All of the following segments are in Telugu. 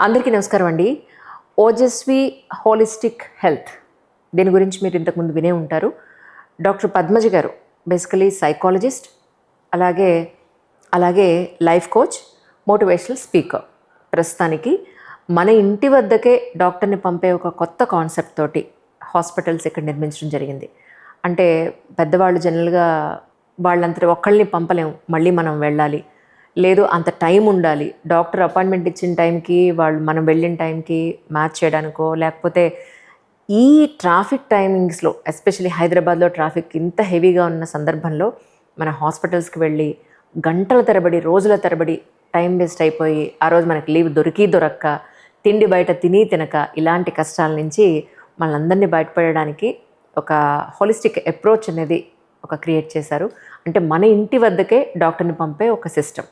అందరికీ నమస్కారం అండి. ఓజస్వి హోలిస్టిక్ హెల్త్ దీని గురించి మీరు ఇంతకుముందు వినే ఉంటారు. డాక్టర్ పద్మజ గారు బేసికలీ సైకాలజిస్ట్, అలాగే లైఫ్ కోచ్, మోటివేషనల్ స్పీకర్. ప్రస్తుతానికి మన ఇంటి వద్దకే డాక్టర్ని పంపే ఒక కొత్త కాన్సెప్ట్ తోటి హాస్పిటల్స్ ఇక్కడ నిర్మించడం జరిగింది. అంటే పెద్దవాళ్ళు జనరల్గా వాళ్ళంతా ఒక్కళ్ళని పంపలేము, మళ్ళీ మనం వెళ్ళాలి, లేదు అంత టైం ఉండాలి. డాక్టర్ అపాయింట్మెంట్ ఇచ్చిన టైంకి వాళ్ళు మనం వెళ్ళిన టైంకి మ్యాచ్ చేయడానికో, లేకపోతే ఈ ట్రాఫిక్ టైమింగ్స్లో ఎస్పెషల్లీ హైదరాబాద్లో ట్రాఫిక్ ఇంత హెవీగా ఉన్న సందర్భంలో మన హాస్పిటల్స్కి వెళ్ళి గంటల తరబడి, రోజుల తరబడి టైం వేస్ట్ అయిపోయి ఆ రోజు మనకి లీవ్ దొరక్క, తిండి బయట తినక ఇలాంటి కష్టాల నుంచి మనందరినీ బయటపడడానికి ఒక హోలిస్టిక్ అప్రోచ్ అనేది క్రియేట్ చేశారు. అంటే మన ఇంటి వద్దకే డాక్టర్ని పంపే ఒక సిస్టమ్.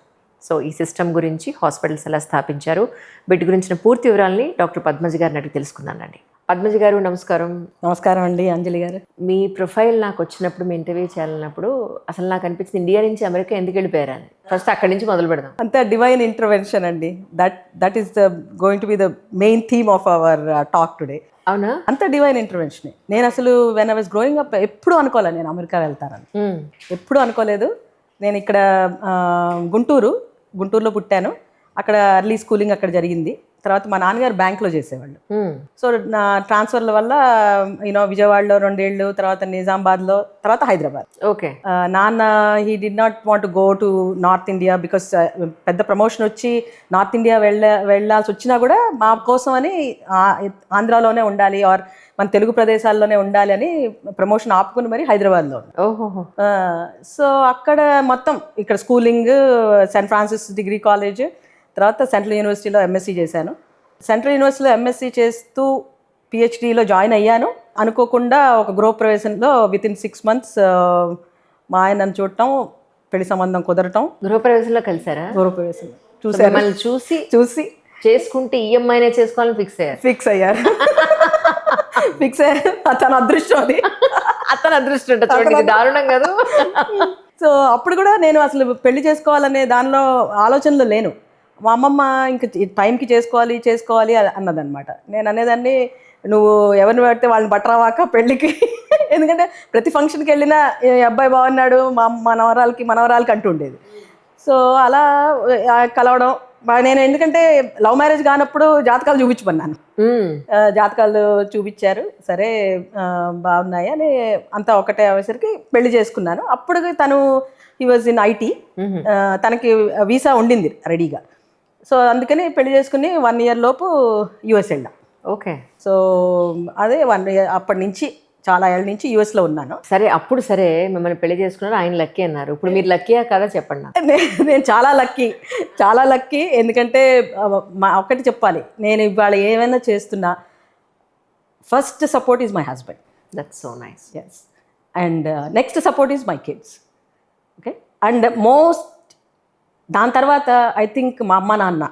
సో ఈ సిస్టమ్ గురించి హాస్పిటల్స్ ఎలా స్థాపించారు, వీటి గురించిన పూర్తి వివరాలని డాక్టర్ పద్మజ గారిని అడిగి తెలుసుకుందానండి. పద్మజ గారు నమస్కారం. నమస్కారం అండి అంజలి గారు. మీ ప్రొఫైల్ నాకు వచ్చినప్పుడు, మీ ఇంటర్వ్యూ చేయాలన్నప్పుడు అసలు నాకు అనిపించింది ఇండియా నుంచి అమెరికా ఎందుకు వెళ్ళిపోయారని. ఫస్ట్ అక్కడి నుంచి మొదలు పెడదాం. అంతే, డివైన్ ఇంటర్వెన్షన్ అండి. That is going to be the main theme of our talk today. అవునా? అంత డివైన్ ఇంటర్వెన్షన్. నేను అసలు when I was growing up ఎప్పుడు అనుకోలేదు నేను అమెరికా వెళ్తానని. ఎప్పుడు అనుకోలేదు. నేను ఇక్కడ గుంటూరులో పుట్టాను. అక్కడ ఎర్లీ స్కూలింగ్ అక్కడ జరిగింది. తర్వాత మా నాన్నగారు బ్యాంక్లో చేసేవాళ్ళు. సో నా ట్రాన్స్ఫర్ల వల్ల విజయవాడలో 2 ఏళ్ళు, తర్వాత నిజామాబాద్లో, తర్వాత హైదరాబాద్. ఓకే. నాన్న he did not want to go to north India because పెద్ద ప్రమోషన్ వచ్చి నార్త్ ఇండియా వెళ్ళాల్సి వచ్చినా కూడా మా కోసం అని ఆంధ్రాలోనే ఉండాలి, ఆర్ మన తెలుగు ప్రదేశాల్లోనే ఉండాలి అని ప్రమోషన్ ఆపుకుని మరి హైదరాబాద్లో. సో అక్కడ మొత్తం ఇక్కడ schooling, Saint Francis degree college, తర్వాత సెంట్రల్ యూనివర్సిటీలో ఎంఎస్సీ చేశాను. సెంట్రల్ యూనివర్సిటీలో ఎంఎస్సీ చేస్తూ పిహెచ్డీలో జాయిన్ అయ్యాను. అనుకోకుండా ఒక గృహప్రవేశంలో వితిన్ 6 months మా ఆయన నన్ను చూడటం, పెళ్లి సంబంధం కుదరటం. గృహప్రవేశంలో కలిసారా? గృహప్రవేశం చూసి చేసుకుంటే ఈఎంఐనే చేసుకోవాలని ఫిక్స్ అయ్యారు. అతను అదృష్టం అది. అతను అదృష్టం చూడండి, దారుణం కాదు. సో అప్పుడు కూడా నేను అసలు పెళ్లి చేసుకోవాలనే దానిలో ఆలోచనలో లేను. మా అమ్మమ్మ ఇంకా టైంకి చేసుకోవాలి అన్నదన్నమాట. నేను అనేదాన్ని, నువ్వు ఎవరిని పెడితే వాళ్ళని పట్టరావాక పెళ్ళికి. ఎందుకంటే ప్రతి ఫంక్షన్కి వెళ్ళినా అబ్బాయి బాగున్నాడు, మా మనవరాలకి అంటూ ఉండేది. సో అలా కలవడం. నేను ఎందుకంటే లవ్ మ్యారేజ్ కానప్పుడు జాతకాలు చూపించమన్నాను. జాతకాలు చూపించారు, సరే బాగున్నాయి అని అంతా ఒకటే అయ్యేసరికి పెళ్లి చేసుకున్నాను. అప్పుడు తను హీ వాజ్ ఇన్ ఐటీ, తనకి వీసా ఉండింది రెడీగా. సో అందుకని పెళ్లి చేసుకుని 1 year లోపు యుఎస్ వెళ్ళాం. ఓకే. సో అదే 1 year అప్పటి నుంచి చాలా ఏళ్ళ నుంచి యుఎస్లో ఉన్నాను. సరే మిమ్మల్ని పెళ్లి చేసుకున్నారు, ఆయన లక్కీ అన్నారు. ఇప్పుడు మీరు లక్కీయా కదా చెప్పండి. నేను చాలా లక్కీ. ఎందుకంటే ఒకటి చెప్పాలి, నేను ఇవాళ ఏమైనా చేస్తున్నా first support is my husband. That's so nice. Yes. And next support is my kids. Okay. And దాని తర్వాత ఐ థింక్ మా అమ్మ నాన్న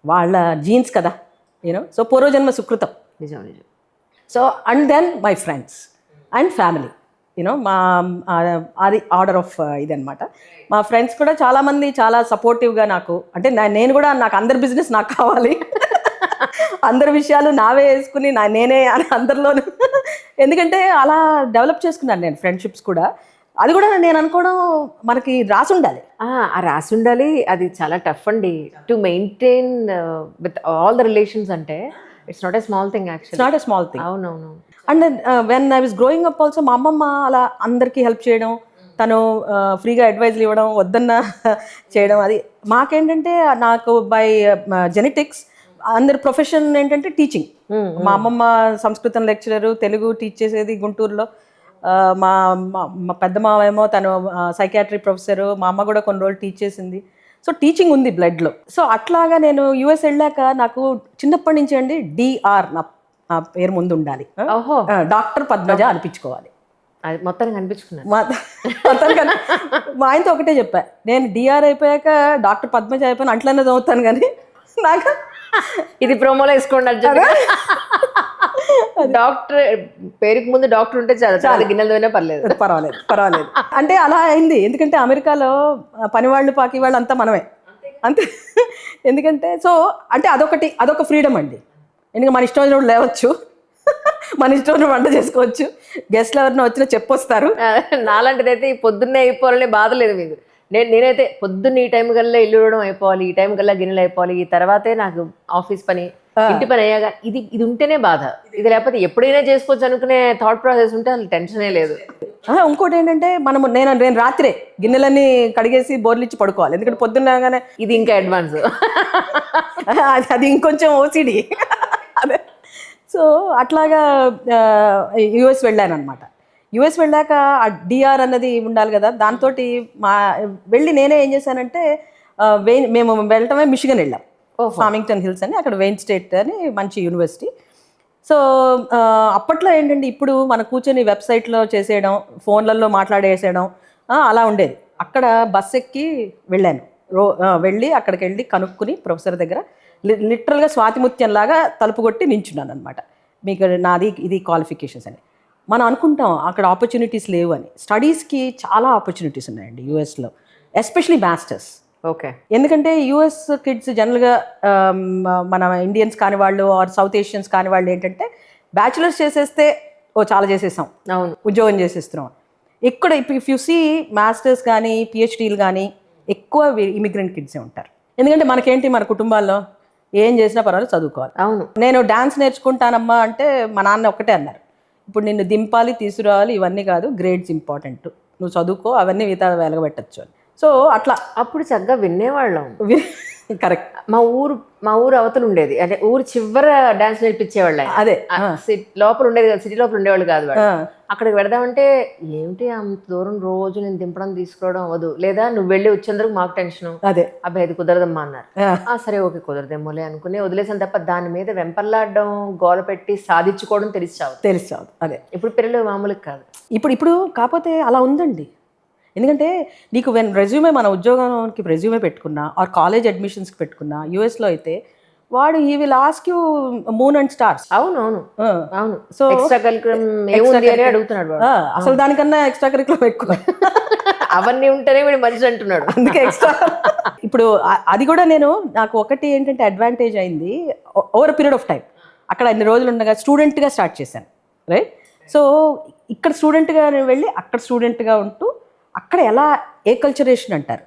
వాళ్ళ జీన్స్ కదా, సో పూర్వజన్మ సుకృతం. నిజం. So and then my friends and family, మా అది ఆర్డర్ ఆఫ్ ఇదనమాట. మా ఫ్రెండ్స్ కూడా చాలామంది చాలా సపోర్టివ్గా నాకు, అంటే నేను కూడా నాకు అందరి బిజినెస్ నాకు కావాలి, అందరి విషయాలు నావే వేసుకుని నేనే అందరిలోనూ. ఎందుకంటే అలా డెవలప్ చేసుకున్నాను నేను ఫ్రెండ్షిప్స్ కూడా. అది కూడా నేను అనుకోవడం మనకి రాసి ఉండాలి. అది చాలా టఫ్ అండి to maintain with all the relations. అంటే it's not a small thing actually. It's not a small thing. అవునవును. And when I was growing up also మా అమ్మమ్మ అలా అందరికీ హెల్ప్ చేయడం, తను ఫ్రీగా అడ్వైజ్లు ఇవ్వడం, వద్దన్న చేయడం. అది మాకేంటంటే నాకు బై జెనెటిక్స్ అందరి ప్రొఫెషన్ ఏంటంటే టీచింగ్. మా అమ్మమ్మ సంస్కృతం లెక్చరరు, తెలుగు టీచ్ చేసేది గుంటూరులో. మా పెద్ద మావేమో తను సైకాట్రీ ప్రొఫెసరు. మా అమ్మ కూడా కొన్ని రోజులు టీచ్ చేసింది. సో టీచింగ్ ఉంది బ్లడ్లో. సో అట్లాగా నేను యుఎస్ వెళ్ళాక నాకు చిన్నప్పటి నుంచి అండి డిఆర్ నా పేరు ముందు ఉండాలి, డాక్టర్ పద్మజ అనిపించుకోవాలి. అది మొత్తానికి అనిపించుకున్నాను. మా ఆయనతో ఒకటే చెప్పా, నేను డిఆర్ అయిపోయాక డాక్టర్ పద్మజ అయిపోయిన అంట్లనే చదువుతాను, కానీ నాకు ఇది ప్రోమోలో వేసుకోండి. డాక్టర్ పేరుకి ముందు డాక్టర్ ఉంటే చాలా గిన్నెలతోనే పర్వాలేదు. అంటే అలా అయింది. ఎందుకంటే అమెరికాలో పనివాళ్ళు పాకి వాళ్ళు అంతా మనమే. అంతే. ఎందుకంటే సో అంటే అదొక ఫ్రీడమ్ అండి. ఎందుకంటే మన ఇష్టం వచ్చినప్పుడు లేవచ్చు, మన ఇష్టం వచ్చిన వంట చేసుకోవచ్చు, గెస్ట్లు ఎవరైనా వచ్చినా చెప్పొస్తారు. నాలాంటిదైతే ఈ పొద్దున్నే అయిపోవాలనే బాధ లేదు మీకు. నేనైతే పొద్దున్న ఈ టైం కల్లా ఇల్లు ఇవ్వడం అయిపోవాలి, ఈ టైం కల్లా గిన్నెలు అయిపోవాలి, ఈ తర్వాతే నాకు ఆఫీస్ పని, ఇంటి పని అయ్యాక ఇది ఉంటేనే బాధ. ఇది లేకపోతే ఎప్పుడైనా చేసుకోవచ్చు అనుకునే థాట్ ప్రాసెస్ ఉంటే అసలు టెన్షనే లేదు. ఇంకోటి ఏంటంటే నేను రాత్రే గిన్నెలన్నీ కడిగేసి బోర్లు ఇచ్చి పడుకోవాలి, ఎందుకంటే పొద్దున్నగానే ఇది ఇంకా అడ్వాన్స్. అది ఇంకొంచెం ఓసిడి. అదే. సో అట్లాగా యుఎస్ వెళ్ళాను అనమాట. యుఎస్ వెళ్ళాక ఆ డిఆర్ అన్నది ఉండాలి కదా, దాంతో వెళ్ళి నేనే ఏం చేశానంటే మేము వెళ్ళటమే మిషిగన్ వెళ్ళాం, ఫార్మింగ్టన్ హిల్స్ అని, అక్కడ వెయిన్ స్టేట్ అని మంచి యూనివర్సిటీ. సో అప్పట్లో ఏంటంటే ఇప్పుడు మన కూర్చొని వెబ్సైట్లో చేసేయడం, ఫోన్లలో మాట్లాడేసేయడం అలా ఉండేది. అక్కడ బస్ ఎక్కి వెళ్ళాను, వెళ్ళి అక్కడికి వెళ్ళి కనుక్కుని ప్రొఫెసర్ దగ్గర లిటరల్గా స్వాతిముత్యం లాగా తలుపు కొట్టి నించున్నాను అనమాట. మీకు నాది ఇది క్వాలిఫికేషన్స్ అని. మనం అనుకుంటాం అక్కడ ఆపర్చునిటీస్ లేవు అని. స్టడీస్కి చాలా ఆపర్చునిటీస్ ఉన్నాయండి యూఎస్లో, ఎస్పెషలీ మాస్టర్స్. ఓకే. ఎందుకంటే యూఎస్ కిడ్స్ జనరల్గా మన ఇండియన్స్ కాని వాళ్ళు ఆర్ సౌత్ ఏషియన్స్ కాని వాళ్ళు ఏంటంటే బ్యాచులర్స్ చేసేస్తే చాలా చేసేసాం, అవును, ఉద్యోగం చేసేస్తున్నాం. ఇక్కడ ఇఫ్ యు సీ మాస్టర్స్ కానీ పిహెచ్డీలు కానీ ఎక్కువ ఇమిగ్రెంట్ కిడ్సే ఉంటారు. ఎందుకంటే మనకేంటి మన కుటుంబాల్లో ఏం చేసినా పర్వాలేదు చదువుకోవాలి. అవును. నేను డాన్స్ నేర్చుకుంటానమ్మా అంటే మా నాన్న ఒక్కటే అన్నారు, ఇప్పుడు నిన్ను దింపాలి తీసుకురావాలి ఇవన్నీ కాదు, గ్రేడ్స్ ఇంపార్టెంట్, నువ్వు చదువుకో, అవన్నీ మిగతా వెలగబెట్టచ్చు అని. సో అట్లా అప్పుడు చక్కగా వినేవాళ్ళం. కరెక్ట్. మా ఊరు అవతలు ఉండేది, అంటే ఊరు చివర డాన్స్ నేర్పించేవాళ్ళు. అదే లోపల ఉండేది కదా, సిటీ లోపల ఉండేవాళ్ళు కాదు. అక్కడికి పెడదామంటే ఏమిటి అంత దూరం రోజు నేను దింపడం తీసుకురావడం అవ్వదు, లేదా నువ్వు వెళ్ళి వచ్చేందుకు మాకు టెన్షన్, అదే అబ్బాయి అది కుదరదమ్మా అన్నారు. సరే ఓకే కుదరదేమోలే అనుకుని వదిలేసాను తప్ప దాని మీద వెంపర్లాడడం, గోల పెట్టి సాధించుకోవడం తెలిసావు. అదే ఇప్పుడు పిల్లలు మామూలుగా కాదు. ఇప్పుడు కాకపోతే అలా ఉందండి. ఎందుకంటే నీకు రెజ్యూమే, మన ఉద్యోగానికి రెజ్యూమే పెట్టుకున్నా ఆర్ కాలేజ్ అడ్మిషన్స్కి పెట్టుకున్నా యూఎస్లో అయితే వాడు ఈ will ask you moon and stars. అవును. సో ఎక్స్ట్రా కరికులం ఏముంది అని అడుగుతున్నాడు. అసలు దానికన్నా ఎక్స్ట్రా కరికులం ఎక్కువ. అవన్నీ ఉంటేనే వీడు మనిషి అంటున్నాడు, అందుకే ఎక్స్ట్రా. ఇప్పుడు అది కూడా నాకు ఒకటి ఏంటంటే అడ్వాంటేజ్ అయింది, ఓవర్ పీరియడ్ ఆఫ్ టైం అక్కడ అన్ని రోజులు ఉండగా స్టూడెంట్గా స్టార్ట్ చేశాను, రైట్. సో ఇక్కడ స్టూడెంట్గా వెళ్ళి అక్కడ స్టూడెంట్గా ఉంటూ అక్కడ ఎలా కల్చరేషన్ అంటారు,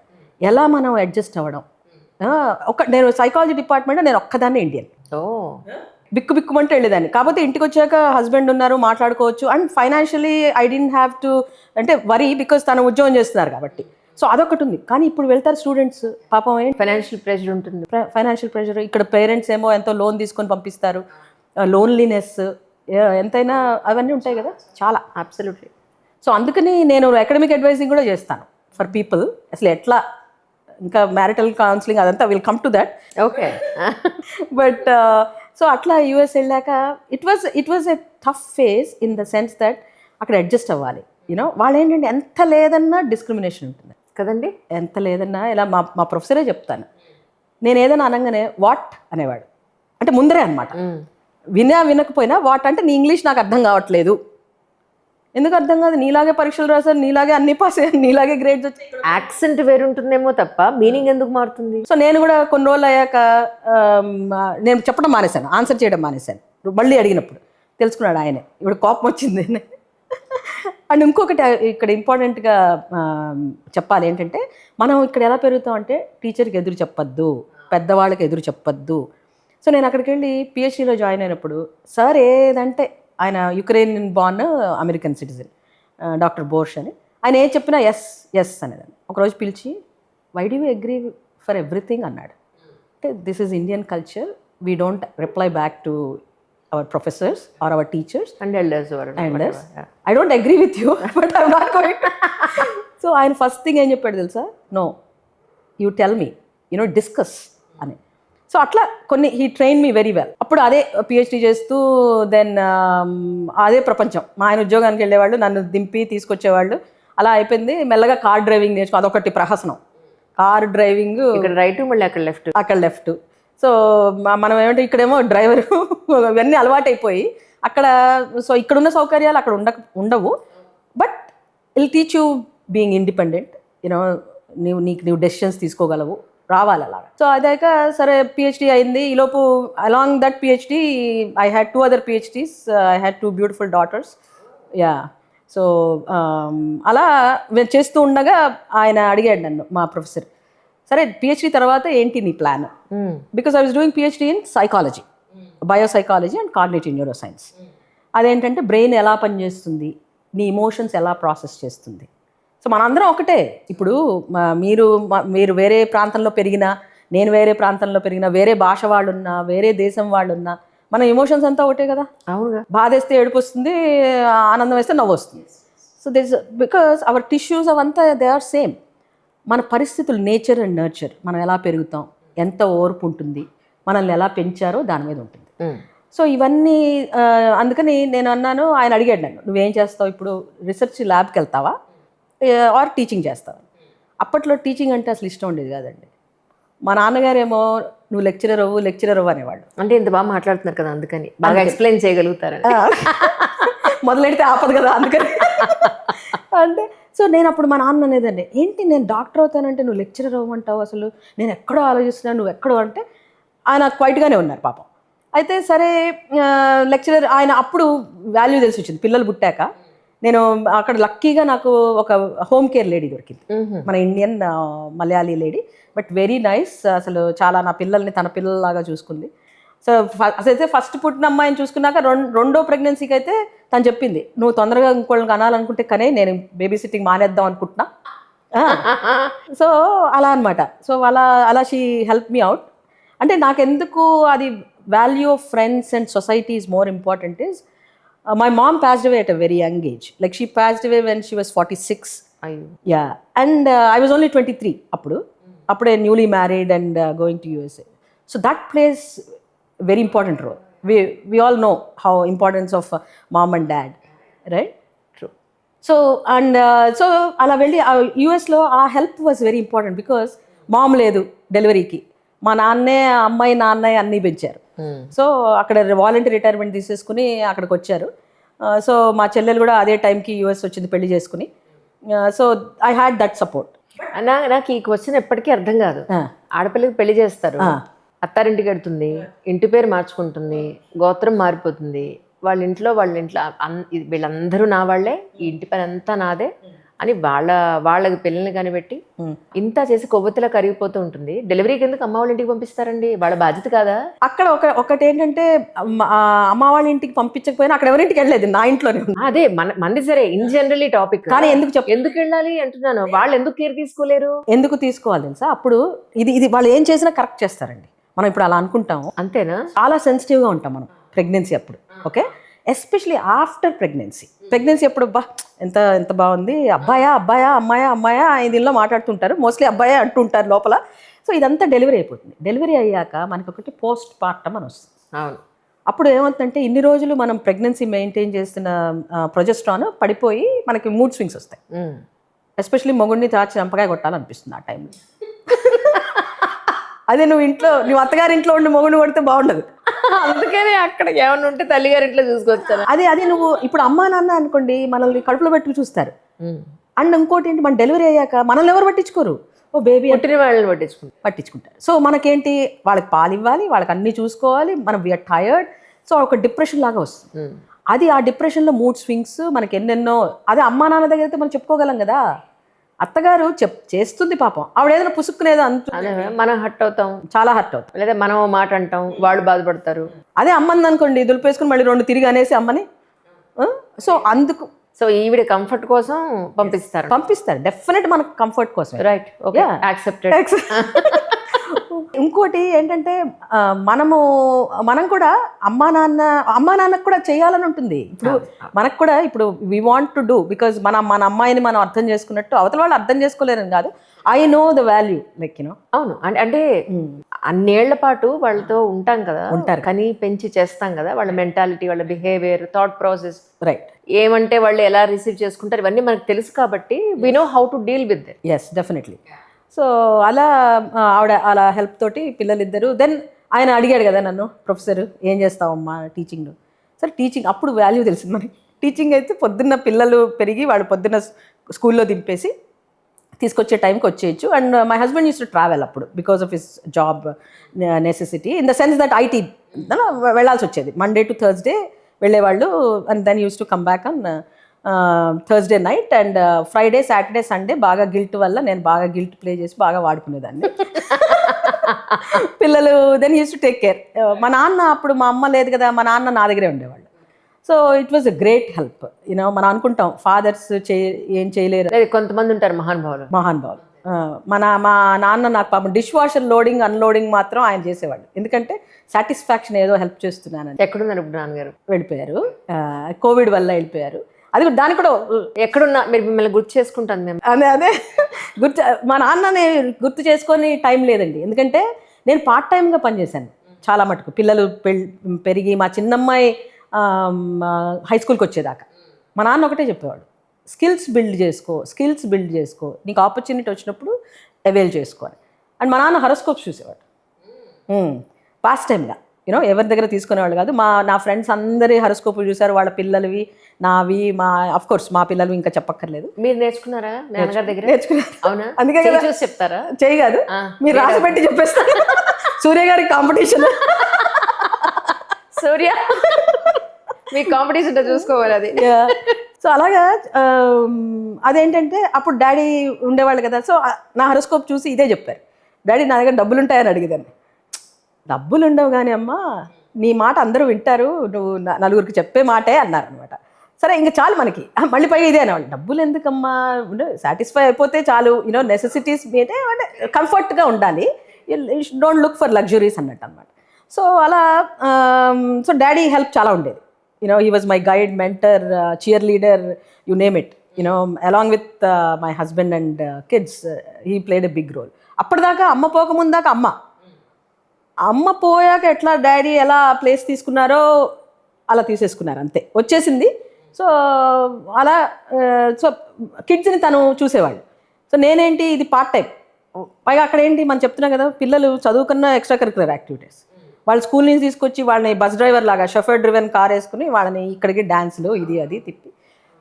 ఎలా మనం అడ్జస్ట్ అవ్వడం. నేను సైకాలజీ డిపార్ట్మెంట్, నేను ఒక్కదాన్ని ఇండియన్, బిక్కుమంటే వెళ్ళేదాన్ని. కాకపోతే ఇంటికి వచ్చాక హస్బెండ్ ఉన్నారు, మాట్లాడుకోవచ్చు. And financially I don't have to అంటే వరీ, బికాస్ తను ఉద్యోగం చేస్తున్నారు కాబట్టి. సో అదొకటి ఉంది. కానీ ఇప్పుడు వెళ్తారు స్టూడెంట్స్, పాపం ఫైనాన్షియల్ ప్రెషర్ ఉంటుంది. ఫైనాన్షియల్ ప్రెషర్ ఇక్కడ పేరెంట్స్ ఏమో ఎంతో లోన్ తీసుకొని పంపిస్తారు, లోన్లీనెస్ ఎంతైనా అవన్నీ ఉంటాయి కదా చాలా. అబ్సల్యూట్లీ. సో అందుకని నేను అకాడమిక్ అడ్వైజింగ్ కూడా చేస్తాను ఫర్ పీపుల్. అసలు ఎట్లా ఇంకా మ్యారిటల్ కౌన్సిలింగ్ అదంతా will come to that. Okay. But so అట్లా యూఎస్ వెళ్ళాక it was a tough phase in the sense that అక్కడ అడ్జస్ట్ అవ్వాలి. వాళ్ళు ఏంటంటే ఎంత లేదన్నా డిస్క్రిమినేషన్ ఉంటుంది కదండి, ఎంత లేదన్నా. ఇలా మా ప్రొఫెసరే చెప్తాను, నేను ఏదైనా అనగానే వాట్ అనేవాడు, అంటే ముందరే అనమాట. వినకపోయినా వాట్ అంటే నీ ఇంగ్లీష్ నాకు అర్థం కావట్లేదు. ఎందుకు అర్థం కాదు, నీలాగే పరీక్షలు రాశారు, నీలాగే అన్ని పాస్ అయ్యాను, నీలాగే గ్రేడ్స్ వచ్చాయి. యాక్సెంట్ వేరుంటుందేమో తప్ప మీనింగ్ ఎందుకు మారుతుంది? సో నేను కూడా కొన్ని రోజులు అయ్యాక నేను చెప్పడం మానేశాను, ఆన్సర్ చేయడం మానేశాను. మళ్ళీ అడిగినప్పుడు తెలుసుకున్నాడు ఆయనే, ఇప్పుడు కోపం వచ్చింది. అండ్ ఇంకొకటి ఇక్కడ ఇంపార్టెంట్గా చెప్పాలి ఏంటంటే, మనం ఇక్కడ ఎలా పెరుగుతాం అంటే టీచర్కి ఎదురు చెప్పొద్దు, పెద్దవాళ్ళకి ఎదురు చెప్పొద్దు. సో నేను అక్కడికి వెళ్ళి పిహెచ్డీలో జాయిన్ అయినప్పుడు సార్ ఏదంటే, ఆయన Ukraine born American citizen doctor Borsch అని, ఆయన ఏం చెప్పినా ఎస్ అనేదాన్ని. ఒకరోజు పిలిచి why do you agree for everything అన్నాడు. అంటే this is Indian culture, we don't reply back to our professors or our teachers and elders. I don't agree with you, but I'm not going to. So ఆయన ఫస్ట్ థింగ్ ఏం చెప్పాడు తెలుసా, no you tell me, discuss అని. సో అట్లా కొన్ని he trained me very well. అప్పుడు అదే పిహెచ్డీ చేస్తూ దెన్ అదే ప్రపంచం. మా ఆయన ఉద్యోగానికి వెళ్ళేవాళ్ళు, నన్ను దింపి తీసుకొచ్చేవాళ్ళు. అలా అయిపోయింది. మెల్లగా కార్ డ్రైవింగ్ నేర్చుకో, అదొకటి ప్రహసనం. కార్ డ్రైవింగ్ ఇక్కడ రైట్, మళ్ళీ అక్కడ లెఫ్ట్. సో మనం ఏమంటే ఇక్కడేమో డ్రైవరు ఇవన్నీ అలవాటైపోయి అక్కడ, సో ఇక్కడున్న సౌకర్యాలు అక్కడ ఉండవు. But I'll teach you being independent, నీవు డెసిషన్స్ తీసుకోగలవు, రావాలి అలాగా. సో అదాక సరే పిహెచ్డి అయింది. ఈలోపు along that PhD I had 2 other PhDs. I had 2 beautiful daughters. Yeah. So అలా చేస్తూ ఉండగా ఆయన అడిగాడు నన్ను, మా ప్రొఫెసర్, సరే పిహెచ్డి తర్వాత ఏంటి నీ plan? Because I was doing PhD in psychology, biopsychology and cognitive neuroscience. అదేంటంటే బ్రెయిన్ ఎలా పనిచేస్తుంది, నీ ఇమోషన్స్ ఎలా ప్రాసెస్ చేస్తుంది. సో మనందరం ఒకటే. ఇప్పుడు మీరు వేరే ప్రాంతంలో పెరిగినా, నేను వేరే ప్రాంతంలో పెరిగినా, వేరే భాష వాళ్ళున్నా, వేరే దేశం వాళ్ళున్నా, మన ఎమోషన్స్ అంతా ఒకటే కదా. అవునుగా. బాధ వేస్తే ఏడుపు వస్తుంది, ఆనందం వేస్తే నవ్వు వస్తుంది. So this because our tissues అవంతా దే ఆర్ సేమ్. మన పరిస్థితులు, నేచర్ అండ్ నర్చర్, మనం ఎలా పెరుగుతాం, ఎంత ఓర్పు ఉంటుంది, మనల్ని ఎలా పెంచారో దాని మీద ఉంటుంది. సో ఇవన్నీ అందుకని నేను అన్నాను, ఆయన అడిగాడు నన్ను, నువ్వేం చేస్తావు ఇప్పుడు, రీసెర్చ్ ల్యాబ్కి వెళ్తావా ఆర్ టీచింగ్ చేస్తావా? అప్పట్లో టీచింగ్ అంటే అసలు ఇష్టం ఉండేది కాదండి. మా నాన్నగారేమో నువ్వు లెక్చరర్ అవ్వు అనేవాళ్ళు. అంటే ఇంత బాగా మాట్లాడుతున్నారు కదా, అందుకని బాగా ఎక్స్ప్లెయిన్ చేయగలుగుతారని. మొదలెడితే ఆపదు కదా, అందుకని. అంటే సో నేను అప్పుడు మా నాన్న అనేదండి, ఏంటి నేను డాక్టర్ అవుతానంటే నువ్వు లెక్చరర్ అవ్వమంటావు, అసలు నేను ఎక్కడో ఆలోచిస్తున్నాను, నువ్వు ఎక్కడో అంటే. ఆయన క్వైట్గానే ఉన్నారు పాపం. అయితే సరే లెక్చరర్ ఆయన అప్పుడు వాల్యూ తెలిసి వచ్చింది. పిల్లలు పుట్టాక నేను అక్కడ లక్కీగా నాకు ఒక హోమ్ కేర్ లేడీ దొరికింది, మన Indian Malayali lady, but very nice. అసలు చాలా నా పిల్లల్ని తన పిల్లల్లాగా చూసుకుంది. సో అసలైతే ఫస్ట్ పుట్టిన అమ్మాయిని చూసుకున్నాక రెండో ప్రెగ్నెన్సీకి అయితే తను చెప్పింది, నువ్వు తొందరగా ఇంకోళ్ళని కనాలనుకుంటే కనే నేను బేబీ సిట్టింగ్ మానేద్దాం అనుకుంటున్నా. సో అలా అనమాట. సో అలా షీ హెల్ప్ మీ అవుట్. అంటే నాకెందుకు అది value of friends and society is more important is my mom passed away at a very young age. Like she passed away when she was 46. Yeah. And I was only 23 appude newly married and going to USA. So that plays very important role. We all know how importance of mom and dad, right? True. So and so ala velli US lo aa help was very important because mom ledu delivery ki మా నాన్నే అమ్మాయి నాన్నయ్య అన్నీ పెంచారు. సో అక్కడ వాలంటీర్ రిటైర్మెంట్ తీసేసుకుని అక్కడికి వచ్చారు. సో మా చెల్లెలు కూడా అదే టైంకి యూఎస్ వచ్చింది పెళ్లి చేసుకుని. So I had that support. నాకు ఈ క్వశ్చన్ ఎప్పటికీ అర్థం కాదు. ఆడపిల్లకి పెళ్లి చేస్తారు, అత్తారింటికి వెళ్తుంది, ఇంటి పేరు మార్చుకుంటుంది, గోత్రం మారిపోతుంది, వాళ్ళ ఇంట్లో వీళ్ళందరూ నా వాళ్ళే, ఈ ఇంటి పని అంతా నాదే అని వాళ్ళకి పిల్లల్ని కనిపెట్టి ఇంత చేసి కొవ్వొత్తిలా కరిగిపోతూ ఉంటుంది. డెలివరీకి ఎందుకు అమ్మ వాళ్ళ ఇంటికి పంపిస్తారండి? వాళ్ళ బాధ్యత కాదా? అక్కడ ఒకటి ఏంటంటే అమ్మ వాళ్ళ ఇంటికి పంపించకపోయినా అక్కడ ఎవరింటికి వెళ్ళలేదు, నా ఇంట్లోనే. అదే మంది సరే ఇన్ జనరల్ టాపిక్. కానీ ఎందుకు వెళ్ళాలి అంటున్నాను. వాళ్ళు ఎందుకు కేర్ తీసుకోలేరు? ఎందుకు తీసుకోవాలి తెలుసా? అప్పుడు ఇది వాళ్ళు ఏం చేసినా కరెక్ట్ చేస్తారండి. మనం ఇప్పుడు అలా అనుకుంటాము, అంతేనా? చాలా సెన్సిటివ్గా ఉంటాం మనం ప్రెగ్నెన్సీ అప్పుడు. ఓకే, ఎస్పెషలీ ఆఫ్టర్ ప్రెగ్నెన్సీ అప్పుడు ఎంత బాగుంది, అబ్బాయా అమ్మాయా దీనిలో మాట్లాడుతుంటారు, మోస్ట్లీ అబ్బాయా అంటుంటారు లోపల. సో ఇదంతా డెలివరీ అయిపోతుంది. డెలివరీ అయ్యాక మనకి ఒకటి పోస్ట్ పార్టమ్ అని వస్తుంది. అవును. అప్పుడు ఏమవుతుందంటే ఇన్ని రోజులు మనం ప్రెగ్నెన్సీ మెయింటైన్ చేస్తున్న ప్రొజెస్ట్రాన్ పడిపోయి మనకి మూడ్ స్వింగ్స్ వస్తాయి. ఎస్పెషలీ మొగుడిని తాచి చంపకాయ కొట్టాలనిపిస్తుంది ఆ టైంలో. అదే నువ్వు అత్తగారింట్లో ఉండి మొగుడిని కొడితే బాగుండదు. అందుకనే అక్కడ ఏమన్నా ఉంటే తల్లిగారింట్లో చూసుకొచ్చాను. అదే నువ్వు ఇప్పుడు అమ్మా నాన్న అనుకోండి, మనల్ని కడుపులో పెట్టుకు చూస్తారు. అండ్ ఇంకోటి ఏంటి, మన డెలివరీ అయ్యాక మనల్ని ఎవరు పట్టించుకోరు. ఓ బేబీ పుట్టిన వాళ్ళని పట్టించుకుంటారు. సో మనకేంటి, వాళ్ళకి పాలు ఇవ్వాలి, వాళ్ళకి అన్నీ చూసుకోవాలి, మనం వీఆర్ టయర్డ్. సో ఒక డిప్రెషన్ లాగా వస్తుంది. అది ఆ డిప్రెషన్లో మూడ్ స్వింగ్స్ మనకి ఎన్నెన్నో. అదే అమ్మా నాన్న దగ్గర అయితే మనం చెప్పుకోగలం కదా. అత్తగారు చేస్తుంది పాపం, ఆవిడ ఏదైనా పుసుక్కునేదో అంత మనం హర్ట్ అవుతాం, చాలా హర్ట్ అవుతాం, లేదా మనం మాట అంటాం, వాళ్ళు బాధపడతారు. అదే అమ్మని అనుకోండి, దులిపేసుకుని మళ్ళీ 2 తిరిగి అనేసి అమ్మని. సో ఈవిడ కంఫర్ట్ కోసం పంపిస్తారు డెఫినెట్, మనకు కంఫర్ట్ కోసం. Right, okay, accepted. ఇంకోటి ఏంటంటే మనం కూడా అమ్మా నాన్నకు కూడా చేయాలని ఉంటుంది. ఇప్పుడు మనకు కూడా ఇప్పుడు we want to do, because మన అమ్మాయిని మనం అర్థం చేసుకున్నట్టు అవతల వాళ్ళు అర్థం చేసుకోలేరని కాదు. I know the value, like you know. అవును, అంటే అన్నేళ్ల పాటు వాళ్ళతో ఉంటాం కదా, కానీ పెంచి చేస్తాం కదా, వాళ్ళ మెంటాలిటీ, వాళ్ళ బిహేవియర్, థాట్ ప్రాసెస్, రైట్, ఏమంటే వాళ్ళు ఎలా రిసీవ్ చేసుకుంటారు, ఇవన్నీ మనకు తెలుసు కాబట్టి we know how to deal with that. Yes, definitely. So అలా ఆవిడ అలా హెల్ప్ తోటి పిల్లలిద్దరు. దెన్ ఆయన అడిగాడు కదా నన్ను, ప్రొఫెసర్ ఏం చేస్తావమ్మా టీచింగ్లో? సరే టీచింగ్ అప్పుడు వాల్యూ తెలిసింది మనకి. టీచింగ్ అయితే పొద్దున్న పిల్లలు పెరిగి వాడు పొద్దున్న స్కూల్లో దింపేసి తీసుకొచ్చే టైంకి వచ్చేయచ్చు. And my husband used to travel అప్పుడు because of his job necessity, in the sense that IT వెళ్ళాల్సి వచ్చేది. మండే టు థర్స్డే వెళ్ళేవాళ్ళు, and then used to come back on Thursday night. And Friday, Saturday, Sunday బాగా గిల్ట్ వల్ల నేను బాగా గిల్ట్ ప్లే చేసి బాగా వాడుకునేదాన్ని. పిల్లలు then used to take care. మా నాన్న అప్పుడు, మా అమ్మ లేదు కదా, మా నాన్న నా దగ్గరే ఉండేవాళ్ళు. So it was a great help. You know మనం అనుకుంటాం ఫాదర్స్ ఏం చేయలేరు, లేదు కొంతమంది ఉంటారు మహానుభావులు. మా నాన్న నాకు పాపం డిష్ వాషర్ లోడింగ్ అన్లోడింగ్ మాత్రం ఆయన చేసేవాళ్ళు. ఎందుకంటే సాటిస్ఫాక్షన్ ఏదో హెల్ప్ చేస్తున్నానని. ఎక్కడున్నారు ఇప్పుడు నాన్నగారు? వెళ్ళిపోయారు, కోవిడ్ వల్ల వెళ్ళిపోయారు. అది కూడా దానికి కూడా ఎక్కడున్నా మీరు మిమ్మల్ని గుర్తు చేసుకుంటాను మేము. అదే గుర్తు, మా నాన్నని గుర్తు చేసుకొని టైం లేదండి. ఎందుకంటే నేను పార్ట్ టైంగా పనిచేశాను చాలా మటుకు. పిల్లలు పెరిగి మా చిన్నమ్మాయి హై స్కూల్కి వచ్చేదాకా మా నాన్న ఒకటే చెప్పేవాడు, స్కిల్స్ బిల్డ్ చేసుకో, నీకు ఆపర్చునిటీ వచ్చినప్పుడు అవైల్ చేసుకోవాలి. అండ్ మా నాన్న హరోస్కోప్స్ చూసేవాడు పాస్ట్ టైంగా. యూనో ఎవరి దగ్గర తీసుకునేవాళ్ళు కాదు. నా ఫ్రెండ్స్ అందరి హరోస్కోపులు చూసారు, వాళ్ళ పిల్లలవి, నావి, అఫ్ కోర్స్ మా పిల్లలు ఇంకా చెప్పక్కర్లేదు. మీరు నేర్చుకున్నారా నాన్నగారి దగ్గర? నేర్చుకున్నారు. అవునా? అందుకే చూసి చెప్తారా? చేయి కాదు, మీరు రాసి పెట్టి చెప్పేస్తారు. సూర్య గారి కాంపిటీషన్. సూర్య మీ కాంపిటీషన్ చూసుకోవాలి అది. సో అలాగా అదేంటంటే అప్పుడు డాడీ ఉండేవాళ్ళు కదా. సో నా హరోస్కోప్ చూసి ఇదే చెప్పారు, డాడీ నా దగ్గర డబ్బులు ఉంటాయని అడిగేదాన్ని. డబ్బులు ఉండవు కానీ అమ్మా, నీ మాట అందరూ వింటారు, నువ్వు నలుగురికి చెప్పే మాటే అన్నారనమాట. సరే ఇంకా చాలు మనకి, మళ్ళీ పైగా ఇదే అనేవాళ్ళు, డబ్బులు ఎందుకమ్మా, సాటిస్ఫై అయిపోతే చాలు, యూనో నెసెసిటీస్ అంటే కంఫర్ట్గా ఉండాలి, డోంట్ లుక్ ఫర్ లగ్జరీస్ అన్నట్టు అనమాట. సో అలా సో డాడీ హెల్ప్ చాలా ఉండేది. You know he was my guide, mentor, cheerleader, you name it. You know along with my husband and kids he played a big role. అప్పటిదాకా అమ్మ పోకముందాక అమ్మ పోయాక ఎట్లా డాడీ ఎలా ప్లేస్ తీసుకున్నారో అలా తీసేసుకున్నారు, అంతే వచ్చేసింది. సో అలా సో కిడ్స్ని తను చూసేవాళ్ళు. సో నేనేంటి, ఇది పార్ట్ టైం. పైగా అక్కడ ఏంటి మనం చెప్తున్నాం కదా, పిల్లలు చదువుకున్న ఎక్స్ట్రా కరికులర్ యాక్టివిటీస్. వాళ్ళ స్కూల్ నుంచి తీసుకొచ్చి వాళ్ళని బస్ డ్రైవర్ లాగా షఫర్ డ్రివెన్ కార్ వేసుకుని వాళ్ళని ఇక్కడికి డ్యాన్స్లు ఇది అది తిప్పి,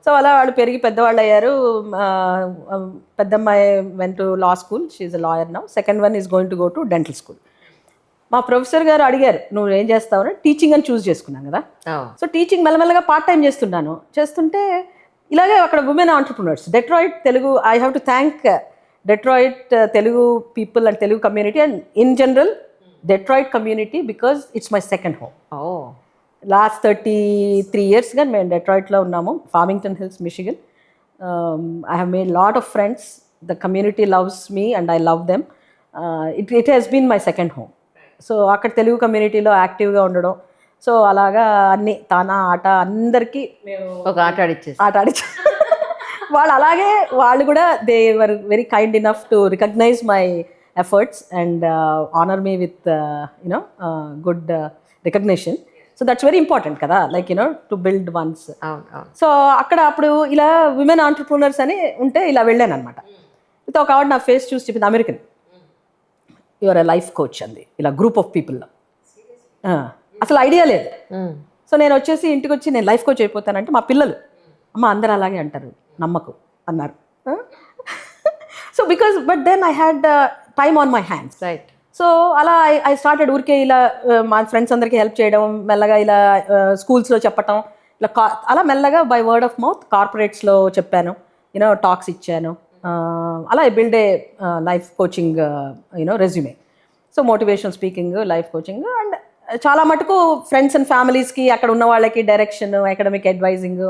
సో అలా వాళ్ళు పెరిగి పెద్దవాళ్ళు అయ్యారు. పెద్దమ్మాయి went to law school, she's a lawyer now. Second one is going to go to dental school. మా ప్రొఫెసర్ గారు అడిగారు, నువ్వు ఏం చేస్తావు? టీచింగ్ అని చూస్ చేసుకున్నాను కదా. సో టీచింగ్ మెల్లమెల్లగా పార్ట్ టైం చేస్తుంటే ఇలాగే అక్కడ women entrepreneurs, Detroit Telugu, I have to thank Detroit Telugu people and Telugu community and in general Detroit community, because it's my second home. Last 33 yearsగా మేము డెట్రాయిట్లో ఉన్నాము, Farmington Hills, Michigan. I have made lot of friends, the community loves me and I love them. It has been my second home. So అక్కడ తెలుగు కమ్యూనిటీలో యాక్టివ్గా ఉండడం, సో అలాగా అన్ని తానా ఆట అందరికీ మేము ఒక ఆట ఆడిచ్చి వాళ్ళు అలాగే వాళ్ళు కూడా they were very kind enough to recognise my efforts and honour me with you know good recognition. So that's very important కదా, like you know to build ones. So అక్కడ అప్పుడు ఇలా విమెన్ ఆంటర్ప్రినర్స్ అని ఉంటే ఇలా వెళ్ళాను అనమాట. అయితే ఒక ఆవిడ నా ఫేస్ చూసి చెప్పింది, American, your a life coach అంది, ఇలా గ్రూప్ ఆఫ్ పీపుల్లో. అసలు ఐడియా లేదు. సో నేను వచ్చేసి ఇంటికి వచ్చి నేను లైఫ్ కోచ్ అయిపోతానంటే మా పిల్లలు, అమ్మ అందరూ అలాగే అంటారు, నమ్మకు అన్నారు. So because but then I had time on my hands, right. So అలా ఐ స్టార్టెడ్ ఊరికే ఇలా మా ఫ్రెండ్స్ అందరికీ హెల్ప్ చేయడం, మెల్లగా ఇలా స్కూల్స్లో చెప్పటం, ఇలా అలా మెల్లగా బై వర్డ్ ఆఫ్ మౌత్ కార్పొరేట్స్లో చెప్పాను, యూనో టాక్స్ ఇచ్చాను. అలా I build a life coaching you know resume. So motivational speaking, life coaching, and చాలా మటుకు ఫ్రెండ్స్ అండ్ ఫ్యామిలీస్కి అక్కడ ఉన్న వాళ్ళకి డైరెక్షన్, అకాడమిక్ అడ్వైజింగ్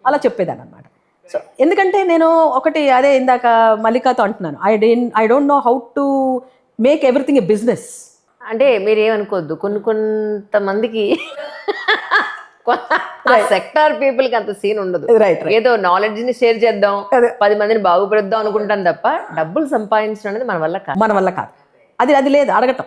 అలా చెప్పేదాన్ని అనమాట. సో ఎందుకంటే నేను ఒకటి అదే ఇందాక మల్లికాతో అంటున్నాను, I don't know how to make everything a business. అంటే మీరు ఏమనుకోవద్దు, కొంతమందికి సెక్టార్ పీపుల్ కి అంత సీన్ ఉండదు. ఏదో నాలెడ్జ్ ని షేర్ చేద్దాం, 10 మందిని బాగుపడద్దాం అనుకుంటాను తప్ప డబ్బులు సంపాదించడం అనేది మన వల్ల కాదు. అది లేదు అడగటం.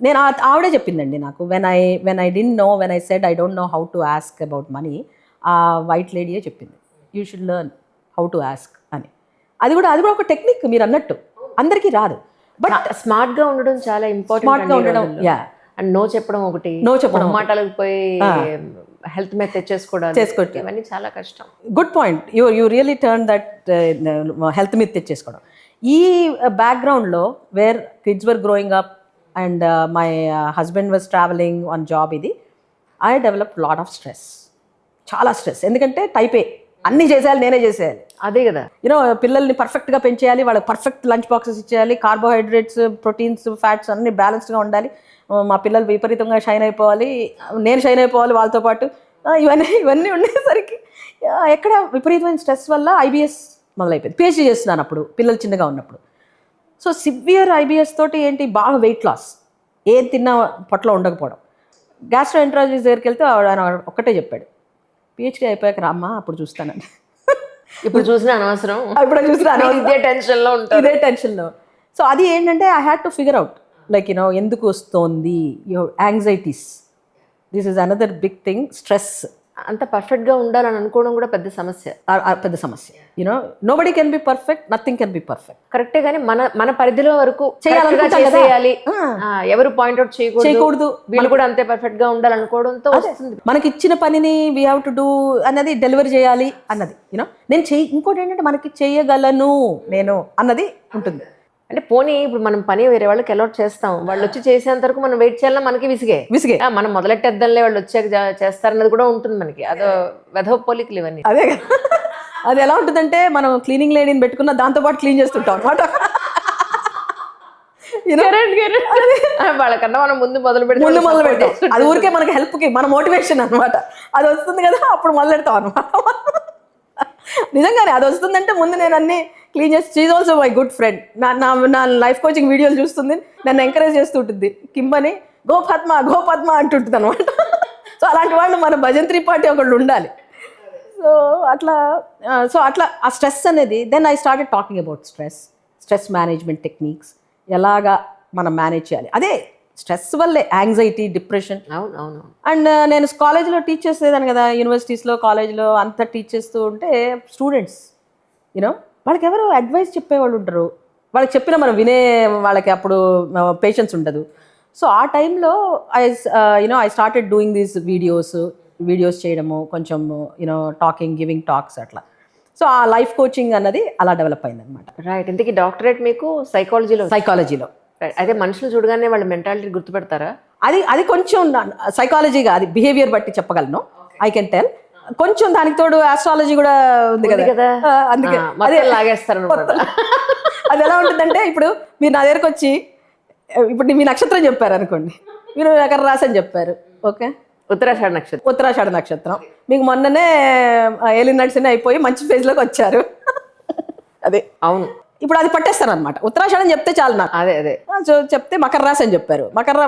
నేను ఆవిడే చెప్పిందండి నాకు, when I didn't know, when I said I don't know how to ask about money, ఆ వైట్ లేడీయే చెప్పింది, you should learn how to ask అని. అది కూడా ఒక టెక్నిక్, మీరు అన్నట్టు అందరికీ రాదు, బట్ స్మార్ట్ గా ఉండడం చాలా ఇంపార్టెంట్. అండ్ నో చెప్పడం ఒకటి, మాటలకు పోయి హెల్త్ మీద తెచ్చేసుకోవడం ఇవన్నీ చాలా కష్టం. Good point, you really turn that health మీద తెచ్చేసుకోవడం. ఈ బ్యాక్గ్రౌండ్లో where kids were growing up and my husband was travelling on job, ఇది I develop lot of stress, చాలా స్ట్రెస్. ఎందుకంటే టైప్ ఏ, అన్నీ చేసేయాలి, నేనే చేసేయాలి. అదే కదా, యూనో పిల్లల్ని పర్ఫెక్ట్గా పెంచేయాలి, వాళ్ళకి పర్ఫెక్ట్ లంచ్ బాక్సెస్ ఇచ్చేయాలి, కార్బోహైడ్రేట్స్, ప్రోటీన్స్, ఫ్యాట్స్ అన్నీ బ్యాలెన్స్డ్గా ఉండాలి. మా పిల్లలు విపరీతంగా షైన్ అయిపోవాలి, నేను షైన్ అయిపోవాలి వాళ్ళతో పాటు. ఇవన్నీ ఉండేసరికి ఎక్కడ విపరీతమైన స్ట్రెస్ వల్ల ఐబిఎస్ మొదలైపోయింది. పిహెచ్డీ చేస్తున్నాను అప్పుడు, పిల్లలు చిన్నగా ఉన్నప్పుడు. సో సివియర్ ఐబిఎస్ తోటి ఏంటి, బాగా వెయిట్ లాస్, ఏం తిన్నా పొట్టలో ఉండకపోవడం. గ్యాస్ట్రోఎంట్రాలజిస్ట్ దగ్గరికి వెళ్తే ఆయన ఒక్కటే చెప్పాడు, పిహెచ్డీ అయిపోయాక రామ్మా అప్పుడు చూస్తానండి. ఇప్పుడు చూసిన అనవసరం, ఇప్పుడు చూసినా ఇదే టెన్షన్లో ఉంటారు. ఇదే టెన్షన్లో. సో అది ఏంటంటే I had to figure out like ఎందుకు వస్తుంది anxieties. This is another big thing, stress. అంత పర్ఫెక్ట్గా ఉండాలని అనుకోవడం కూడా పెద్ద సమస్య. పెద్ద సమస్య. Nobody can be perfect, nothing can be perfect. కరెక్టే, కానీ మన పరిధిలో వరకు చేయాలనుకుంటాం కదా. చేయాలి, ఎవరు పాయింట్అవుట్ చేయకూడదు, వీళ్ళు కూడా అంతే పర్ఫెక్ట్ గా ఉండాలనుకోవడంతో వస్తుంది. మనకి ఇచ్చిన పనిని వీ హ్యావ్ టు డూ అన్నది, డెలివరీ చేయాలి అన్నది. నేను ఇంకోటి ఏంటంటే మనకి చేయగలను నేను అన్నది ఉంటుంది. అంటే పోనీ ఇప్పుడు మనం పని వేరే వాళ్ళకి అలాట్ చేస్తాం, వాళ్ళు వచ్చి చేసేంత వరకు మనం వెయిట్ చేయాలన్నా మనకి విసిగే. మనం మొదలెట్టేద్దాంలే వాళ్ళు వచ్చాక చేస్తారన్నది కూడా ఉంటుంది మనకి. అదో వెధవ పోలికలు ఇవన్నీ. అదే కదా, అది ఎలా ఉంటుందంటే మనం క్లీనింగ్ లేడీని పెట్టుకున్న దాంతో పాటు క్లీన్ చేస్తుంటాం అనమాట. వాళ్ళకన్నా మనం ముందు మొదలు పెడతాం. అది ఊరికే మనకి హెల్ప్కి, మన మోటివేషన్ అనమాట. అది వస్తుంది కదా, అప్పుడు మొదలెడతాం అనమాట. నిజంగానే అది వస్తుందంటే ముందు నేను అన్ని క్లీన్ చేసి, she's also my good friend. నా లైఫ్ కోచింగ్ వీడియోలు చూస్తుంది, నన్ను ఎంకరేజ్ చేస్తుంటుంది. కింబని గో పద్మ అంటుంటుంది అనమాట. సో అలాంటి వాళ్ళు మన భజంత్రి పార్టీ ఒకళ్ళు ఉండాలి. సో అట్లా ఆ స్ట్రెస్ అనేది, then I started talking about stress management techniques, ఎలాగా మనం మేనేజ్ చేయాలి. అదే స్ట్రెస్ వల్లే యాంగ్జైటీ, డిప్రెషన్. అవును. అండ్ నేను కాలేజ్లో టీచ్ చేసేదాన్ని కదా, యూనివర్సిటీస్లో, కాలేజ్లో అంతా టీచ్ చేస్తూ ఉంటే స్టూడెంట్స్ వాళ్ళకి ఎవరు అడ్వైస్ చెప్పేవాళ్ళు ఉంటారు. వాళ్ళకి చెప్పినా మనం వినే వాళ్ళకి అప్పుడు పేషెన్స్ ఉండదు. సో ఆ టైంలో I started doing these videos చేయడము, కొంచెం టాకింగ్, గివింగ్ టాక్స్ అట్లా. సో ఆ లైఫ్ కోచింగ్ అన్నది అలా డెవలప్ అయింది అనమాట. రైట్. ఇంతకీ డాక్టరేట్ మీకు సైకాలజీలో. అదే మనుషులు చూడగానే వాళ్ళ మెంటాలిటీ గుర్తుపెడతారా? అది కొంచెం సైకాలజీగా, అది బిహేవియర్ బట్టి చెప్పగలను, ఐ కెన్ టెల్. కొంచెం దానికి తోడు ఆస్ట్రాలజీ కూడా ఉంది కదా, అందుకే అదే లాగేస్తారు. అది ఎలా ఉంటుందంటే, ఇప్పుడు మీరు నా దగ్గరకు వచ్చి ఇప్పుడు మీ నక్షత్రం చెప్పారు అనుకోండి, మీరు ఎక్కడ రాసని చెప్పారు, ఓకే, ఉత్తరాషాఢ నక్షత్రం. మీకు మొన్ననే ఏలియన్ నడిచిన అయిపోయి మంచి ఫేజ్లోకి వచ్చారు. అదే అవును. ఇప్పుడు అది పట్టేస్తాను అనమాట. ఉత్తరాషాఢం చెప్తే చాలు నాకు. అదే సో చెప్తే మకర రాశి అని చెప్పారు.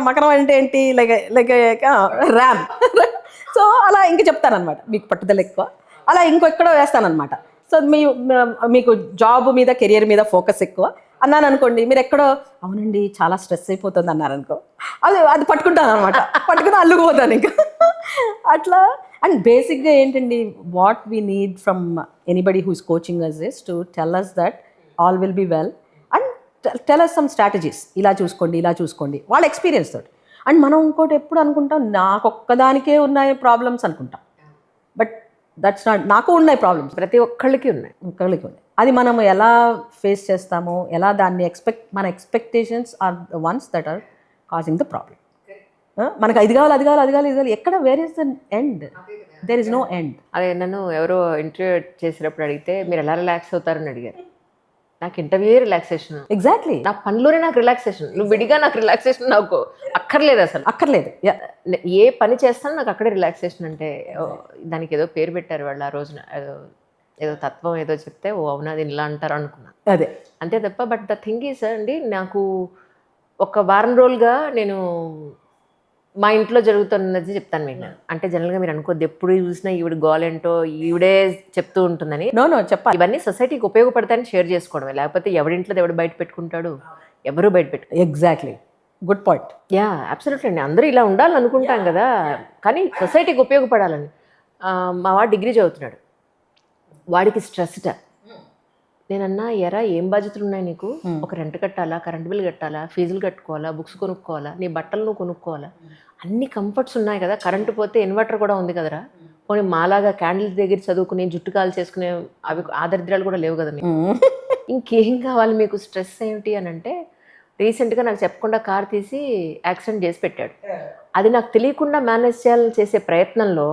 మకరం అంటే ఏంటి, లైక్ ర్యామ్. సో అలా ఇంక చెప్తానమాట, మీకు పట్టుదల ఎక్కువ, అలా ఇంకెక్కడో వేస్తానమాట. సో మీకు జాబ్ మీద, కెరియర్ మీద ఫోకస్ ఎక్కువ అన్నాను అనుకోండి, మీరు ఎక్కడో అవునండి చాలా స్ట్రెస్ అయిపోతుంది అన్నారనుకో, అది పట్టుకుంటాను అనమాట. పట్టుకుని అల్లుకుపోతాను ఇంకా అట్లా. అండ్ బేసిక్గా ఏంటండి, what we need from anybody who is coaching us is to tell us that all will be well and tell us some strategies, ఇలా చూసుకోండి వాళ్ళ ఎక్స్పీరియన్స్ తోటి. అండ్ మనం ఇంకోటి ఎప్పుడు అనుకుంటాం, నాకొక్కదానికే ఉన్నాయి ప్రాబ్లమ్స్ అనుకుంటాం. బట్ దట్స్ నాట్, నాకు ఉన్నాయి ప్రాబ్లమ్స్, ప్రతి ఒక్కళ్ళకి ఉన్నాయి. అది మనం ఎలా ఫేస్ చేస్తామో, ఎలా దాన్ని మన expectations are the ones that are causing the problem. మనకు అది కావాలి, ఎక్కడ, where is the end? There is no end. అదే నన్ను ఎవరో ఇంటర్వ్యూ చేసినప్పుడు అడిగితే మీరు ఎలా రిలాక్స్ అవుతారని అడిగారు. నాకు ఇంటర్వ్యూ రిలాక్సేషన్. ఎగ్జాక్ట్లీ. నా పనిలోనే నాకు రిలాక్సేషన్. నువ్వు విడిగా నాకు రిలాక్సేషన్ నాకు అక్కర్లేదు. ఏ పని చేస్తానో నాకు అక్కడే రిలాక్సేషన్. అంటే దానికి ఏదో పేరు పెట్టారు వాళ్ళు ఆ రోజున, ఏదో తత్వం ఏదో చెప్తే ఓ అవునా అది ఇలా అంటారు అనుకున్నాను. అదే అంతే తప్ప. బట్ ద థింగ్ ఈస్ అండి, నాకు ఒక వారం రోజులుగా నేను మా ఇంట్లో జరుగుతున్నది చెప్తాను మీకు. అంటే జనరల్గా మీరు అనుకోద్ది ఎప్పుడు చూసినా ఈవిడ గోలేంటో ఈవిడే చెప్తూ ఉంటుందని. నో చెప్పాలి. ఇవన్నీ సొసైటీకి ఉపయోగపడతాయని షేర్ చేసుకోవడమే, లేకపోతే ఎవరింట్లో ఎవడు బయట పెట్టుకుంటాడు, ఎవరు బయట పెట్టుకుంటారు. Exactly, good point. Yeah, absolutely అండి. అందరూ ఇలా ఉండాలని అనుకుంటాం కదా, కానీ సొసైటీకి ఉపయోగపడాలని. మా వాడు డిగ్రీ చదువుతున్నాడు, వాడికి స్ట్రెస్ట. నేనన్నా ఎరా ఏం బాధ్యతలు ఉన్నాయి నీకు, ఒక రెంట్ కట్టాలా, కరెంట్ బిల్ కట్టాలా, ఫీజులు కట్టుకోవాలా, బుక్స్ కొనుక్కోవాలా, నీ బట్టలు నువ్వు కొనుక్కోవాలా, అన్ని కంఫర్ట్స్ ఉన్నాయి కదా, కరెంటు పోతే ఇన్వర్టర్ కూడా ఉంది కదరా, పోనీ మాలాగా క్యాండిల్ దగ్గర చదువుకుని జుట్టు కాలు చేసుకునే అవి ఆదరిద్రాలు కూడా లేవు కదా మీకు. ఇంకేం కావాలి మీకు, స్ట్రెస్ ఏమిటి అని అంటే, రీసెంట్గా నాకు చెప్పకుండా కార్ తీసి యాక్సిడెంట్ చేసి పెట్టాడు. అది నాకు తెలియకుండా మేనేజ్ చేయాలని చేసే ప్రయత్నంలో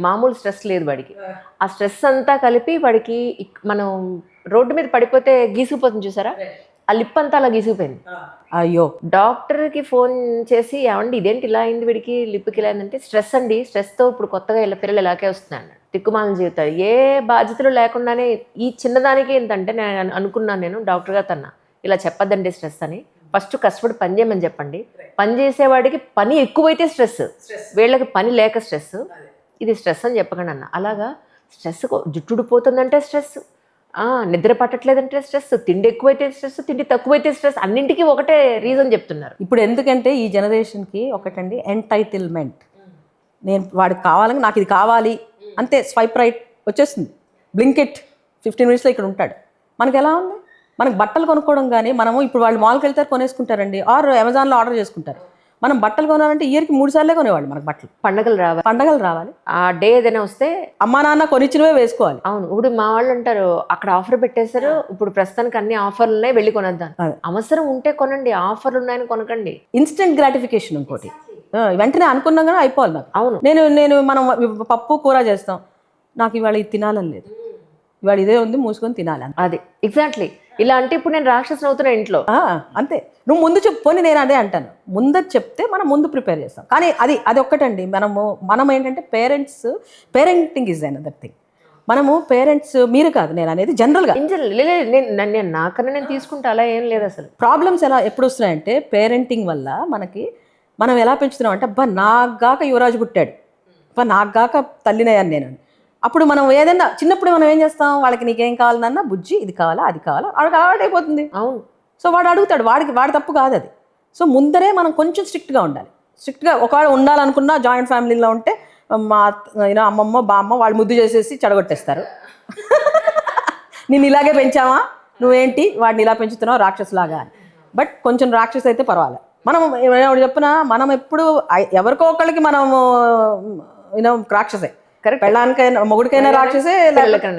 మామూలు స్ట్రెస్ లేదు వాడికి. ఆ స్ట్రెస్ అంతా కలిపి వాడికి మనం రోడ్డు మీద పడిపోతే గీసుకుపోతుంది చూసారా, ఆ లిప్ అంతా అలా గీసుకుపోయింది. అయ్యో. డాక్టర్కి ఫోన్ చేసి, ఏమండి ఇదేంటి ఇలా అయింది వీడికి, లిప్కి ఇలా అయిందంటే, స్ట్రెస్ అండి, స్ట్రెస్తో ఇప్పుడు కొత్తగా ఇలా పిల్లలు ఇలాగే వస్తున్నాను, తిక్కుమాలిన జీవితాలు, ఏ బాధ్యతలు లేకుండానే ఈ చిన్నదానికి ఏంటంటే నేను అనుకున్నాను, నేను డాక్టర్ గారు తన్నా ఇలా చెప్పొద్దండి స్ట్రెస్ అని, ఫస్ట్ కష్టపడి పని చేయమని చెప్పండి, పని చేసేవాడికి పని ఎక్కువైతే స్ట్రెస్, వీళ్ళకి పని లేక స్ట్రెస్, ఇది స్ట్రెస్ అని చెప్పకండి అన్న. అలాగా స్ట్రెస్ జుట్టుడిపోతుందంటే స్ట్రెస్, నిద్ర పట్టట్లేదంటే స్ట్రెస్, తిండి ఎక్కువైతే స్ట్రెస్, తిండి తక్కువైతే స్ట్రెస్, అన్నింటికీ ఒకటే రీజన్ చెప్తున్నారు. ఇప్పుడు ఎందుకంటే ఈ జనరేషన్కి ఒకటండి ఎంటైటిల్మెంట్. నేను వాడికి కావాలని, నాకు ఇది కావాలి అంతే, స్వైప్ రైట్ వచ్చేస్తుంది, బ్లింకిట్ 15 minutesలో ఇక్కడ ఉంటాడు. మనకి ఎలా ఉంది, మనకు బట్టలు కొనుక్కోవడం కానీ, మనము ఇప్పుడు వాళ్ళు మాల్కి వెళ్తారు కొనేసుకుంటారండి, ఆర్ అమెజాన్లో ఆర్డర్ చేసుకుంటారు. మనం బట్టలు కొనాలంటే ఇయర్కి 3 సార్లే కొనేవాళ్ళు మనకు బట్టలు. పండగలు రావాలి, ఆ డే ఏదైనా వస్తే అమ్మా నాన్న కొనిచ్చినవే వేసుకోవాలి. అవును, ఇప్పుడు మా వాళ్ళు అంటారు అక్కడ ఆఫర్ పెట్టేశారు, ఇప్పుడు ప్రస్తుతానికి అన్ని ఆఫర్లు ఉన్నాయి, వెళ్ళి కొనొద్దాం. అవసరం ఉంటే కొనండి, ఆఫర్లు ఉన్నాయని కొనకండి. ఇన్స్టెంట్ గ్రాటిఫికేషన్ ఇంకోటి, వెంటనే అనుకున్నాం కానీ అయిపోవాలి నాకు. అవును, నేను మనం పప్పు కూర చేస్తాం, నాకు ఇవాళ ఇది తినాలని లేదు, ఇవాళ ఇదే ఉంది మూసుకొని తినాలి, అది ఎగ్జాక్ట్లీ. ఇలా అంటే ఇప్పుడు నేను రాక్షసులు అవుతున్నా ఇంట్లో, అంతే. నువ్వు ముందు చెప్పుకొని, నేను అదే అంటాను, ముందు చెప్తే మనం ముందు ప్రిపేర్ చేస్తాం. కానీ అది ఒక్కటండి, మనం ఏంటంటే పేరెంటింగ్ ఈజ్ అనదర్ థింగ్. మనము పేరెంట్స్, మీరు కాదు నేను అనేది జనరల్గా, నేను నాకన్నా నేను తీసుకుంటా, అలా ఏం లేదు. అసలు ప్రాబ్లమ్స్ ఎప్పుడు వస్తున్నాయంటే పేరెంటింగ్ వల్ల మనం ఎలా పెంచుతున్నాం అంటే, అబ్బా నాకుగాక యువరాజు పుట్టాడు, అబ్బా నాకుగాక తల్లినయ్యాను నేను. అప్పుడు మనం ఏదైనా చిన్నప్పుడు మనం ఏం చేస్తాం, వాళ్ళకి నీకేం కావాలన్నా, బుజ్జి ఇది కావాలా అది కావాలా, వాడికి అలవాటు అయిపోతుంది. అవును, సో వాడు అడుగుతాడు, వాడి తప్పు కాదు అది. సో ముందరే మనం కొంచెం స్ట్రిక్ట్గా ఉండాలి. స్ట్రిక్ట్గా ఒకవేళ ఉండాలనుకున్నా, జాయింట్ ఫ్యామిలీలో ఉంటే మా అమ్మమ్మ బామ్మ వాళ్ళు ముద్దు చేసేసి చెడగొట్టేస్తారు. నేను ఇలాగే పెంచావా, నువ్వేంటి వాడిని ఇలా పెంచుతున్నావు రాక్షసులాగా అని. బట్ కొంచెం రాక్షసు అయితే పర్వాలేదు. మనం చెప్పినా మనం ఎప్పుడు ఎవరికో ఒకళ్ళకి మనము రాక్షసే, పెళ్ళానికైనా మొగుడికైనా రాక్షసే,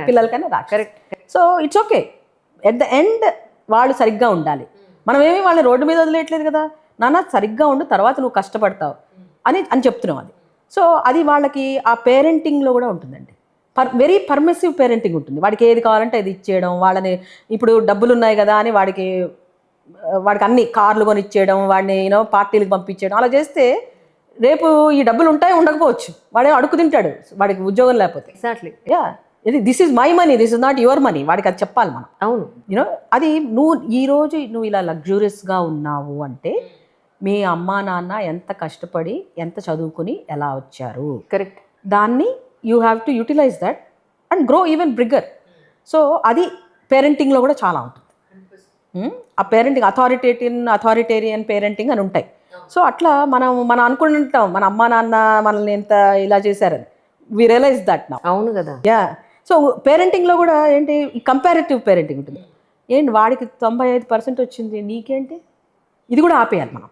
పిల్లలకైనా రాక్షసే. So it's okay, at the end వాళ్ళు సరిగ్గా ఉండాలి. మనమేమి వాళ్ళని రోడ్డు మీద వదిలేయట్లేదు కదా, నాన్న సరిగ్గా ఉండు, తర్వాత నువ్వు కష్టపడతావు అని చెప్తున్నాం. అది సో అది వాళ్ళకి ఆ పేరెంటింగ్లో కూడా ఉంటుందండి. వెరీ పర్మిసివ్ పేరెంటింగ్ ఉంటుంది. వాడికి ఏది కావాలంటే అది ఇచ్చేయడం, వాళ్ళని ఇప్పుడు డబ్బులు ఉన్నాయి కదా అని వాడికి అన్ని కార్లు కొని ఇచ్చేయడం, వాడిని పార్టీలకు పంపించేయడం, అలా చేస్తే రేపు ఈ డబ్బులు ఉంటాయి ఉండకపోవచ్చు, వాడే అడుగు తింటాడు వాడికి ఉద్యోగం లేకపోతే. Exactly, this is my money, this is not your money, వాడికి అది చెప్పాలి మనం. అవును, అది ఈరోజు నువ్వు ఇలా లగ్జూరియస్గా ఉన్నావు అంటే మీ అమ్మా నాన్న ఎంత కష్టపడి ఎంత చదువుకుని ఎలా వచ్చారు, కరెక్ట్. దాన్ని you have to utilise that and grow even bigger. So అది పేరెంటింగ్లో కూడా చాలా ఉంటుంది. ఆ పేరెంటింగ్ అథారిటేరియన్ పేరెంటింగ్ అని ఉంటాయి. సో అట్లా మనం అనుకుంటాం మన అమ్మా నాన్న మనల్ని ఎంత ఇలా చేశారని, వి రియలైజ్ దట్ నౌ. అవును కదా. సో పేరెంటింగ్లో కూడా ఏంటి, కంపారిటివ్ పేరెంటింగ్ ఉంటుంది. ఏంటి వాడికి 95% వచ్చింది, నీకేంటి, ఇది కూడా ఆపేయాలి మనం.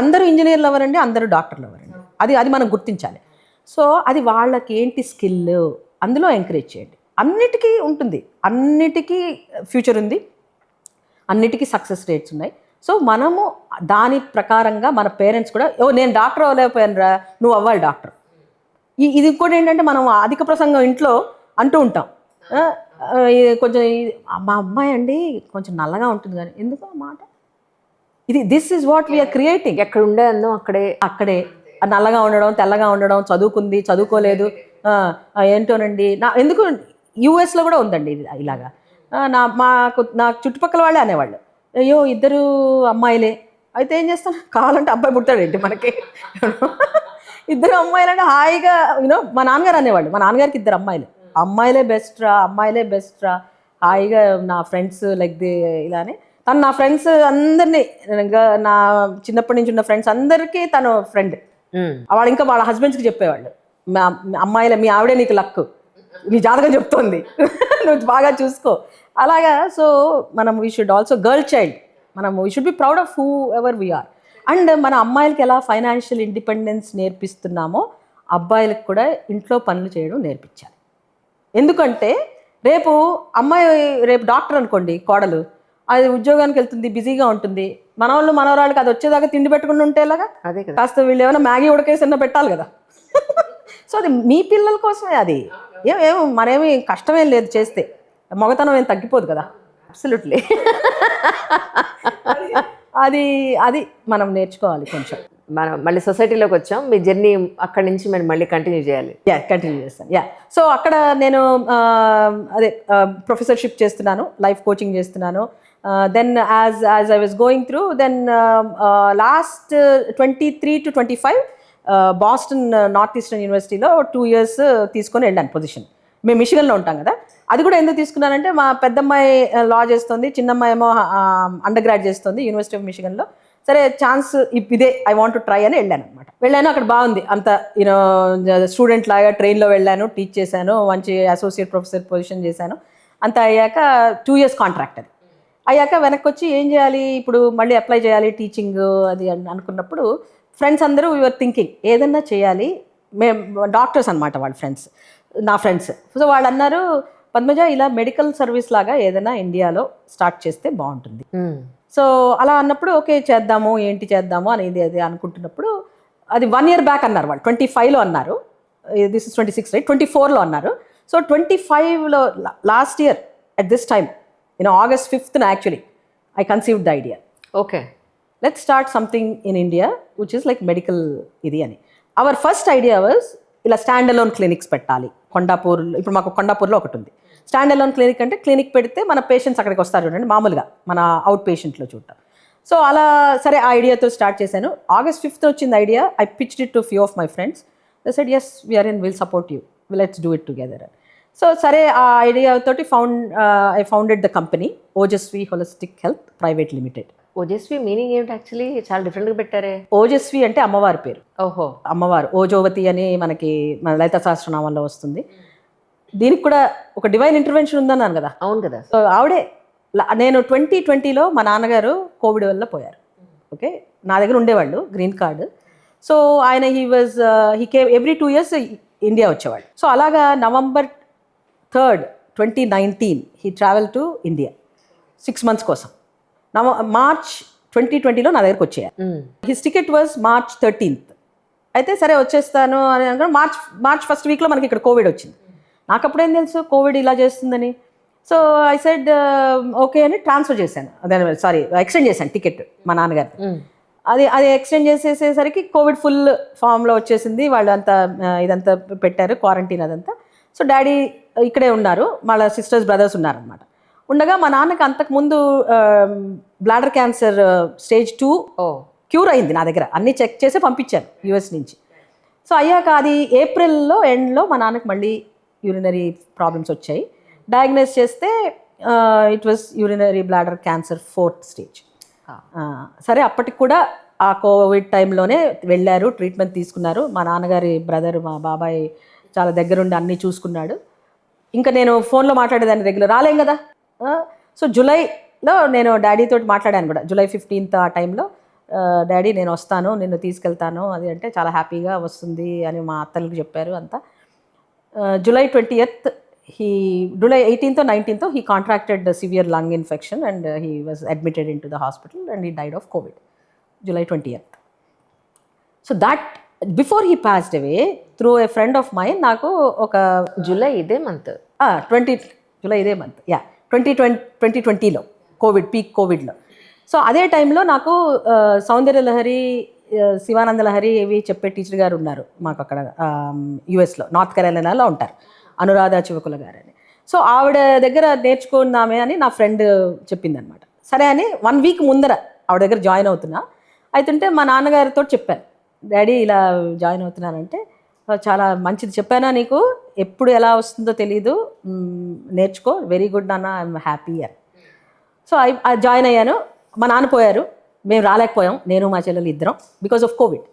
అందరూ ఇంజనీర్లు అవ్వరండి, అందరూ డాక్టర్లు అవ్వరండి, అది మనం గుర్తించాలి. సో అది వాళ్ళకి ఏంటి స్కిల్, అందులో ఎంకరేజ్ చేయండి. అన్నిటికీ ఉంటుంది, అన్నిటికీ ఫ్యూచర్ ఉంది, అన్నిటికీ సక్సెస్ రేట్స్ ఉన్నాయి. సో మనము దాని ప్రకారంగా మన పేరెంట్స్ కూడా, నేను డాక్టర్ అవ్వలేకపోయాను రా, నువ్వు అవ్వాలి డాక్టర్. ఇది కూడా ఏంటంటే మనం అధిక ప్రసంగం ఇంట్లో అంటూ ఉంటాం. కొంచెం మా అమ్మాయి అండి కొంచెం నల్లగా ఉంటుంది కానీ, ఎందుకు ఆ మాట, this is what we're creating. ఎక్కడ ఉండే అందం అక్కడే నల్లగా ఉండడం, తెల్లగా ఉండడం, చదువుకుంది చదువుకోలేదు, ఏంటోనండి ఎందుకు యూఎస్లో కూడా ఉందండి ఇలాగా. నా చుట్టుపక్కల వాళ్ళే అనేవాళ్ళు, అయ్యో ఇద్దరు అమ్మాయిలే, అయితే ఏం చేస్తాను, కావాలంటే అబ్బాయి పుడతాడేంటి మనకి, ఇద్దరు అమ్మాయిలంటే హాయిగా మా నాన్నగారు అనేవాళ్ళు, మా నాన్నగారికి 2 అమ్మాయిలు, అమ్మాయిలే బెస్ట్ రా, హాయిగా నా ఫ్రెండ్స్ లైక్ ఇలానే. తను నా ఫ్రెండ్స్ అందరినీ, నా చిన్నప్పటి నుంచి ఉన్న ఫ్రెండ్స్ అందరికీ తను ఫ్రెండ్. వాళ్ళు ఇంకా వాళ్ళ హస్బెండ్స్కి చెప్పేవాళ్ళు, అమ్మాయిలే మీ ఆవిడే నీకు లక్, నీ జాతకం చెప్తోంది, నువ్వు బాగా చూసుకో అలాగా. So we should also girl child, we should be proud of whoever we're. అండ్ మన అమ్మాయిలకి ఎలా ఫైనాన్షియల్ ఇండిపెండెన్స్ నేర్పిస్తున్నామో అబ్బాయిలకు కూడా ఇంట్లో పనులు చేయడం నేర్పించాలి. ఎందుకంటే రేపు అమ్మాయి రేపు డాక్టర్ అనుకోండి కోడలు, అది ఉద్యోగానికి వెళ్తుంది, బిజీగా ఉంటుంది, మనవాళ్ళు మనవరాళ్ళకి అది వచ్చేదాకా తిండి పెట్టుకుని ఉంటే ఎలాగా? అదే కదా. కాస్త వీళ్ళు ఏమైనా మ్యాగీ ఉడకేసన్నా పెట్టాలి కదా. సో అది మీ పిల్లల కోసమే. అది ఏం మరేమి కష్టమేం లేదు చేస్తే, మగతనం ఏం తగ్గిపోదు కదా. అబ్సల్యూట్లీ. అది అది మనం నేర్చుకోవాలి కొంచెం. మనం మళ్ళీ సొసైటీలోకి వచ్చాం. మీ జర్నీ అక్కడి నుంచి మేము మళ్ళీ కంటిన్యూ చేయాలి. కంటిన్యూ చేస్తాను. సో అక్కడ నేను అదే ప్రొఫెసర్షిప్ చేస్తున్నాను, లైఫ్ కోచింగ్ చేస్తున్నాను. Then as I was going through, then last 23 to 25 Boston Northeastern యూనివర్సిటీలో 2 years తీసుకొని వెళ్ళాను పొజిషన్. మేము మిషిగన్లో ఉంటాం కదా. అది కూడా ఎందుకు తీసుకున్నానంటే, మా పెద్దమ్మాయి లా చేస్తుంది, చిన్నమ్మాయి ఏమో అండర్ గ్రాడ్ చేస్తుంది యూనివర్సిటీ ఆఫ్ మిషిగన్లో. సరే ఛాన్స్ ఇదే, ఐ వాంట్ టు ట్రై అని వెళ్ళాను అనమాట. వెళ్ళాను, అక్కడ బాగుంది అంత, యూనో స్టూడెంట్ లాగా ట్రైన్లో వెళ్ళాను, టీచ్ చేశాను, మంచి అసోసియేట్ ప్రొఫెసర్ పొజిషన్ చేశాను. అంత అయ్యాక 2 years కాంట్రాక్ట్. అది అయ్యాక వెనక్కి వచ్చి ఏం చేయాలి ఇప్పుడు, మళ్ళీ అప్లై చేయాలి టీచింగ్ అది అనుకున్నప్పుడు, ఫ్రెండ్స్ అందరూ యూఆర్ థింకింగ్ ఏదన్నా చేయాలి. మేము డాక్టర్స్ అనమాట వాళ్ళ ఫ్రెండ్స్, నా ఫ్రెండ్స్. సో వాళ్ళు అన్నారు, పద్మజ ఇలా మెడికల్ సర్వీస్ లాగా ఏదైనా ఇండియాలో స్టార్ట్ చేస్తే బాగుంటుంది. సో అలా అన్నప్పుడు ఓకే చేద్దాము, ఏంటి చేద్దాము అనేది అది అనుకుంటున్నప్పుడు, అది 1 year బ్యాక్ అన్నారు వాళ్ళు, 25లో అన్నారు. దిస్ ఇస్ 26 రైట్, 24లో అన్నారు. సో 25లో last year at this time, August 5th actually I conceived the idea. Okay, let's start something in India which is like medical ఇది అని. అవర్ ఫస్ట్ ఐడియా వాజ్ ఇలా స్టాండ్ అలోన్ క్లినిక్స్ పెట్టాలి కొండాపూర్. ఇప్పుడు మాకు కొండాపూర్లో ఒకటి ఉంది స్టాండ్ అలోన్ క్లినిక్. అంటే క్లినిక్ పెడితే మన పేషెంట్స్ అక్కడికి వస్తారు చూడండి, మామూలుగా మన అవుట్ పేషెంట్లో చూడటం. సో అలా సరే ఆ ఐడియాతో స్టార్ట్ చేశాను. August 5th వచ్చింది idea. I pitched it to few of my friends. They said yes, we are in, we'll support you, let's do it together. So సరే ఆ ఐడియా తోటి I founded the company Ojaswi holistic health private limited. Ojaswi meaning ఏమిటి? యాక్చువల్లీ చాలా డిఫరెంట్గా పెట్టారే. ఓజస్వి అంటే అమ్మవారి పేరు. ఓహో, అమ్మవారు ఓజోవతి అని మనకి మన లలిత సహస్రనామంలో వస్తుంది. దీనికి కూడా ఒక డివైన్ ఇంటర్వెన్షన్ ఉందన్నాను కదా. అవును కదా. సో ఆవిడే, నేను 2020లో మా నాన్నగారు కోవిడ్ వల్ల పోయారు. ఓకే, నా దగ్గర ఉండేవాళ్ళు గ్రీన్ కార్డు. సో ఆయన he came every 2 years India వచ్చేవాళ్ళు. సో అలాగా November 3rd, 2019 he travel to India 6 months కోసం. March 2020లో నా దగ్గరకు వచ్చేయారు. His ticket was March 13th. అయితే సరే వచ్చేస్తాను అని అనుకున్నా. మార్చ్ ఫస్ట్ వీక్లో మనకి ఇక్కడ కోవిడ్ వచ్చింది. నాకు అప్పుడేం తెలుసు కోవిడ్ ఇలా చేస్తుందని. సో ఐ సెడ్ ఓకే అని ట్రాన్స్ఫర్ చేశాను, అదే ఎక్స్టెండ్ చేశాను టికెట్ మా నాన్నగారు. అది ఎక్స్టెండ్ చేసేసేసరికి కోవిడ్ ఫుల్ ఫామ్లో వచ్చేసింది. వాళ్ళు అంతా ఇదంతా పెట్టారు, క్వారంటైన్ అదంతా. సో డాడీ ఇక్కడే ఉన్నారు, వాళ్ళ సిస్టర్స్ బ్రదర్స్ ఉన్నారనమాట. ఉండగా మా నాన్నకి అంతకుముందు బ్లాడర్ క్యాన్సర్ stage 2 క్యూర్ అయింది. నా దగ్గర అన్నీ చెక్ చేసి పంపించాను యూఎస్ నుంచి. సో అయ్యాక అది ఏప్రిల్లో ఎండ్లో మా నాన్నకి మళ్ళీ యూరినరీ ప్రాబ్లమ్స్ వచ్చాయి. డయాగ్నోస్ చేస్తే it was urinary bladder cancer 4th stage. సరే అప్పటికి కూడా ఆ కోవిడ్ టైంలోనే వెళ్ళారు, ట్రీట్మెంట్ తీసుకున్నారు. మా నాన్నగారి బ్రదర్, మా బాబాయ్ చాలా దగ్గరుండి అన్నీ చూసుకున్నాడు. ఇంకా నేను ఫోన్లో మాట్లాడేదాన్ని రెగ్యులర్, రాలేం కదా. సో జూలైలో నేను డాడీతో మాట్లాడాను కూడా, July 15th ఆ టైంలో. డాడీ నేను వస్తాను, నిన్ను తీసుకెళ్తాను అది అంటే చాలా హ్యాపీగా వస్తుంది అని మా అత్తలకు చెప్పారు అంతా. July 20th July 18th or 19th he contracted a severe lung infection and he was admitted into the hospital and he died of COVID. July 20th. So that before he passed away, through a friend of mine, నాకు ఒక జూలై ఇదే మంత్, జూలై ఇదే మంత్ 2020లో పీక్ కోవిడ్లో. సో అదే టైంలో నాకు సౌందర్య లహరి, శివానంద లహరి ఇవి చెప్పే టీచర్ గారు ఉన్నారు మాకు అక్కడ యుఎస్లో, నార్త్ కెరోలినాలో ఉంటారు, అనురాధ చివకుల గారు అని. సో ఆవిడ దగ్గర నేర్చుకుందామే అని నా ఫ్రెండ్ చెప్పిందనమాట. సరే అని 1 week ముందర ఆవిడ దగ్గర జాయిన్ అవుతున్నా. అవుతుంటే మా నాన్నగారితో చెప్పాను, డాడీ ఇలా జాయిన్ అవుతున్నానంటే, చాలా మంచిది చెప్పానా నీకు, ఎప్పుడు ఎలా వస్తుందో తెలీదు, నేర్చుకో, వెరీ గుడ్ నాన్న, ఐఎమ్ హ్యాపీ అని. సో జాయిన్ అయ్యాను. మా నాన్న పోయారు, మేము రాలేకపోయాం, నేను మా చెల్లెలు ఇద్దరం, because of Covid.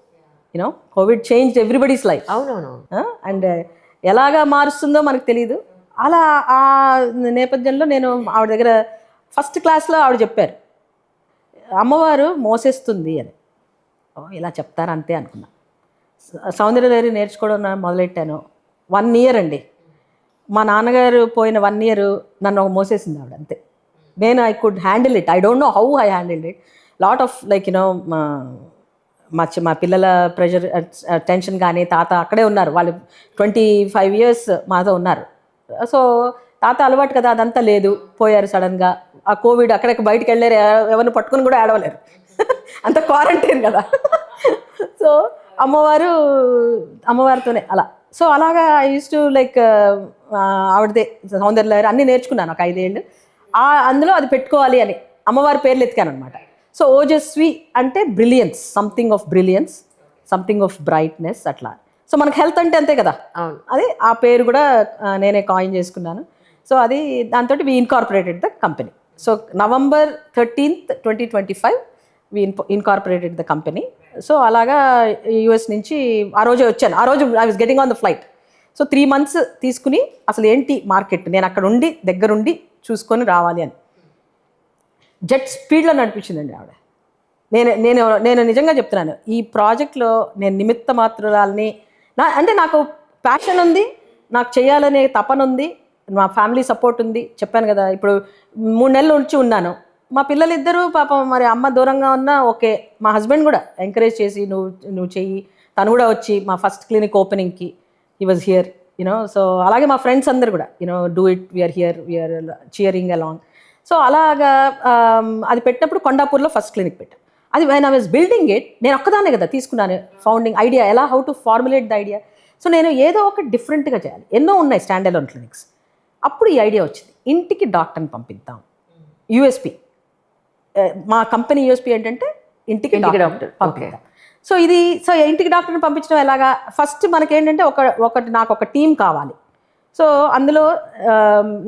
Covid changed everybody's life. అవునవును. అండ్ ఎలాగా మారుస్తుందో మనకు తెలియదు. అలా ఆ నేపథ్యంలో నేను ఆవిడ దగ్గర ఫస్ట్ క్లాస్లో ఆవిడ చెప్పారు, అమ్మవారు మోసేస్తుంది అని. ఇలా చెప్తారు అంతే అనుకున్నా. సౌందర్యలహరి నేర్చుకోవడం మొదలెట్టాను. 1 year అండి. మా నాన్నగారు పోయిన 1 year నన్ను మోసేసింది ఆవిడ అంతే. నేను I could handle it. I don't know how I handle it. Lot of like మా పిల్లల ప్రెషర్ టెన్షన్ కానీ, తాత అక్కడే ఉన్నారు, వాళ్ళు 25 years మాతో ఉన్నారు. సో తాత అలవాటు కదా, అదంతా లేదు, పోయారు సడన్గా. ఆ కోవిడ్ అక్కడికి బయటకు వెళ్ళారు, ఎవరిని పట్టుకుని కూడా ఆడవలేరు అంత క్వారంటైన్ కదా. సో అమ్మవారితోనే అలా. సో అలాగా ఐ యూస్ టు లైక్ ఆవిడదే సౌందర్య అన్నీ నేర్చుకున్నాను ఒక 5 ఏళ్ళు. అందులో అది పెట్టుకోవాలి అని అమ్మవారి పేర్లు ఎత్తికాను అనమాట. సో ఓజస్వి అంటే brilliance, something of brilliance, something of brightness అట్లా. సో మనకు హెల్త్ అంటే అంతే కదా, అది ఆ పేరు కూడా నేనే కాయిన్ చేసుకున్నాను. సో అది దాంతో we incorporated the company. So November 13th, 2025 we incorporated the company. So అలాగా యూఎస్ నుంచి ఆ రోజే వచ్చాను. ఆ రోజు I was getting on the flight. So 3 months తీసుకుని అసలు ఏంటి మార్కెట్, నేను అక్కడ ఉండి దగ్గరుండి చూసుకొని రావాలి అని జెట్ స్పీడ్లో నడిపించిందండి ఆవిడ. నేను నిజంగా చెప్తున్నాను, ఈ ప్రాజెక్ట్లో నేను నిమిత్త మాత్రురాలని. అంటే నాకు ప్యాషన్ ఉంది, నాకు చేయాలనే తపన ఉంది, మా ఫ్యామిలీ సపోర్ట్ ఉంది. చెప్పాను కదా, ఇప్పుడు 3 నెలలు ఉంచి ఉన్నాను. మా పిల్లలిద్దరూ పాపం మరి అమ్మ దూరంగా ఉన్నా ఓకే. మా హస్బెండ్ కూడా ఎంకరేజ్ చేసి నువ్వు చెయ్యి. తను కూడా వచ్చి మా ఫస్ట్ క్లినిక్ ఓపెనింగ్కి he was here you know. So అలాగే మా ఫ్రెండ్స్ అందరు కూడా do it, we're here, we're cheering along. So అలాగా అది పెట్టినప్పుడు కొండాపూర్లో ఫస్ట్ క్లినిక్ పెట్టాను. అది when I was building it, నేను ఒక్కదానే కదా తీసుకున్నాను ఫౌండింగ్ ఐడియా, ఎలా how to formulate the idea. So నేను ఏదో ఒక డిఫరెంట్గా చేయాలి. ఎన్నో ఉన్నాయి స్టాండ్ అలోన్ క్లినిక్స్. అప్పుడు ఈ ఐడియా వచ్చింది, ఇంటికి డాక్టర్ని పంపిద్దాం. యూఎస్పి, మా కంపెనీ యూఎస్పి ఏంటంటే ఇంటికి డాక్టర్ పంపిద్దాం. సో ఇంటికి డాక్టర్ని పంపించడం ఎలాగా, ఫస్ట్ మనకేంటంటే నాకు ఒక టీం కావాలి. సో అందులో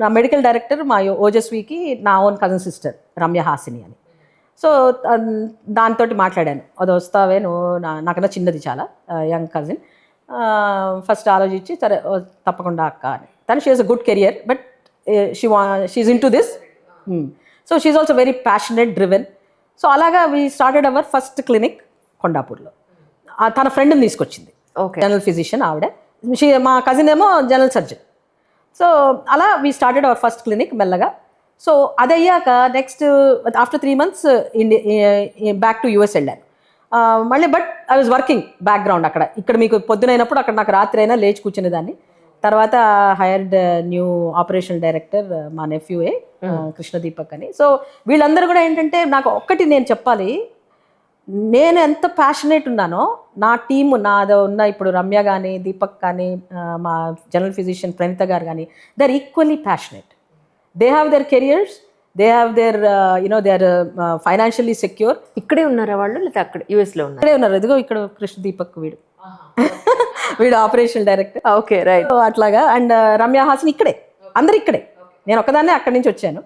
నా మెడికల్ డైరెక్టర్ మా ఓజస్వికి నా own cousin sister Ramya Hasini అని. సో దాంతో మాట్లాడాను, అది వస్తావే నువ్వు, నాకన్నా చిన్నది చాలా, యంగ్ కజిన్. ఫస్ట్ ఆలోచించి సరే తప్పకుండా అక్క అని. తను she is a good career, but she into this. So she is also very passionate, driven. So అలాగా we started our first clinic కొండాపూర్లో. తన ఫ్రెండ్ని తీసుకొచ్చింది, జనరల్ ఫిజిషియన్ ఆవిడ. మా కజిన్ ఏమో జనరల్ సర్జన్. సో అలా we started our first clinic మెల్లగా. సో అది అయ్యాక next after 3 months back to US వెళ్ళాను మళ్ళీ. But I was working background అక్కడ. ఇక్కడ మీకు పొద్దునైనప్పుడు అక్కడ నాకు రాత్రి అయినా లేచి కూర్చునేదాన్ని. తర్వాత హైర్డ్ న్యూ ఆపరేషనల్ డైరెక్టర్ మా నెఫ్యూఏ కృష్ణదీపక్ అని. సో వీళ్ళందరూ కూడా ఏంటంటే, నాకు ఒక్కటి నేను చెప్పాలి, నేను ఎంత ప్యాషనేట్ ఉన్నానో నా టీము నాదో ఉన్న ఇప్పుడు రమ్య కానీ, దీపక్ కానీ, మా జనరల్ ఫిజిషియన్ ప్రణీత గారు కానీ, they are equally passionate. They have their careers, they have their they are financially secure. ఇక్కడే ఉన్నారా వాళ్ళు, లేదా అక్కడ యూఎస్లో ఉన్నారు? ఇక్కడే ఉన్నారు. ఇదిగో ఇక్కడ కృష్ణదీపక్ వీడు ఆపరేషనల్ డైరెక్టర్. Okay, right. అట్లాగా. అండ్ రమ్య హాసిని ఇక్కడే, అందరు ఇక్కడే. నేను ఒకదాన్నే అక్కడి నుంచి వచ్చాను.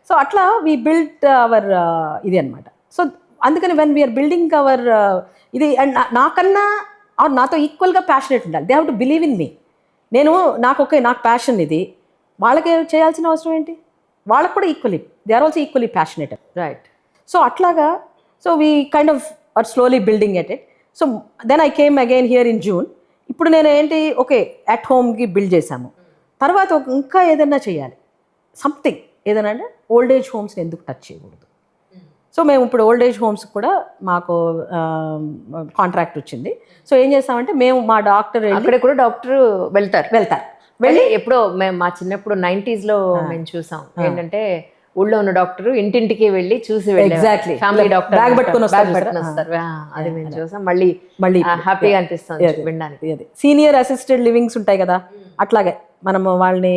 సో అట్లా వీ బిల్డ్ అవర్ ఇది అనమాట. సో అందుకని వెన్ వీఆర్ బిల్డింగ్ అవర్ ఇది, అండ్ నాకన్నా నాతో ఈక్వల్గా ప్యాషనేట్ ఉండాలి. They have to believe in me. నాకు ప్యాషన్ ఇది, వాళ్ళకి చేయాల్సిన అవసరం ఏంటి? వాళ్ళకు కూడా equally, they are also equally passionate. Right. So అట్లాగా. So we kind of are slowly building at it. So then I came again here in June. ఇప్పుడు నేను ఏంటి, ఓకే అట్ హోమ్కి బిల్డ్ చేశాము. తర్వాత ఇంకా ఏదైనా చేయాలి, సంథింగ్ ఏదైనా. అంటే ఓల్డ్ ఏజ్ హోమ్స్ని ఎందుకు టచ్ చేయకూడదు? సో మేము ఇప్పుడు ఓల్డ్ ఏజ్ హోమ్స్ కూడా మాకు కాంట్రాక్ట్ వచ్చింది. సో ఏం చేస్తామంటే, మేము మా డాక్టర్ అక్కడ కూడా డాక్టర్ వెళ్తారు వెళ్ళి ఎప్పుడో మేము మా చిన్నప్పుడు 90s లో మేము చూసాం ఏంటంటే, ఊళ్ళో ఉన్న డాక్టర్ ఇంటింటికి వెళ్ళి చూసి ఎగ్జాక్ట్లీ ఫ్యామిలీ డాక్టర్ బ్యాగ్ పట్టుకొని వస్తారు. అది మేము చూసాం. మళ్ళీ హ్యాపీగా అనిపిస్తుంది వినడానికి. అది సీనియర్ అసిస్టెడ్ లివింగ్స్ ఉంటాయి కదా, అట్లాగే మనము వాళ్ళని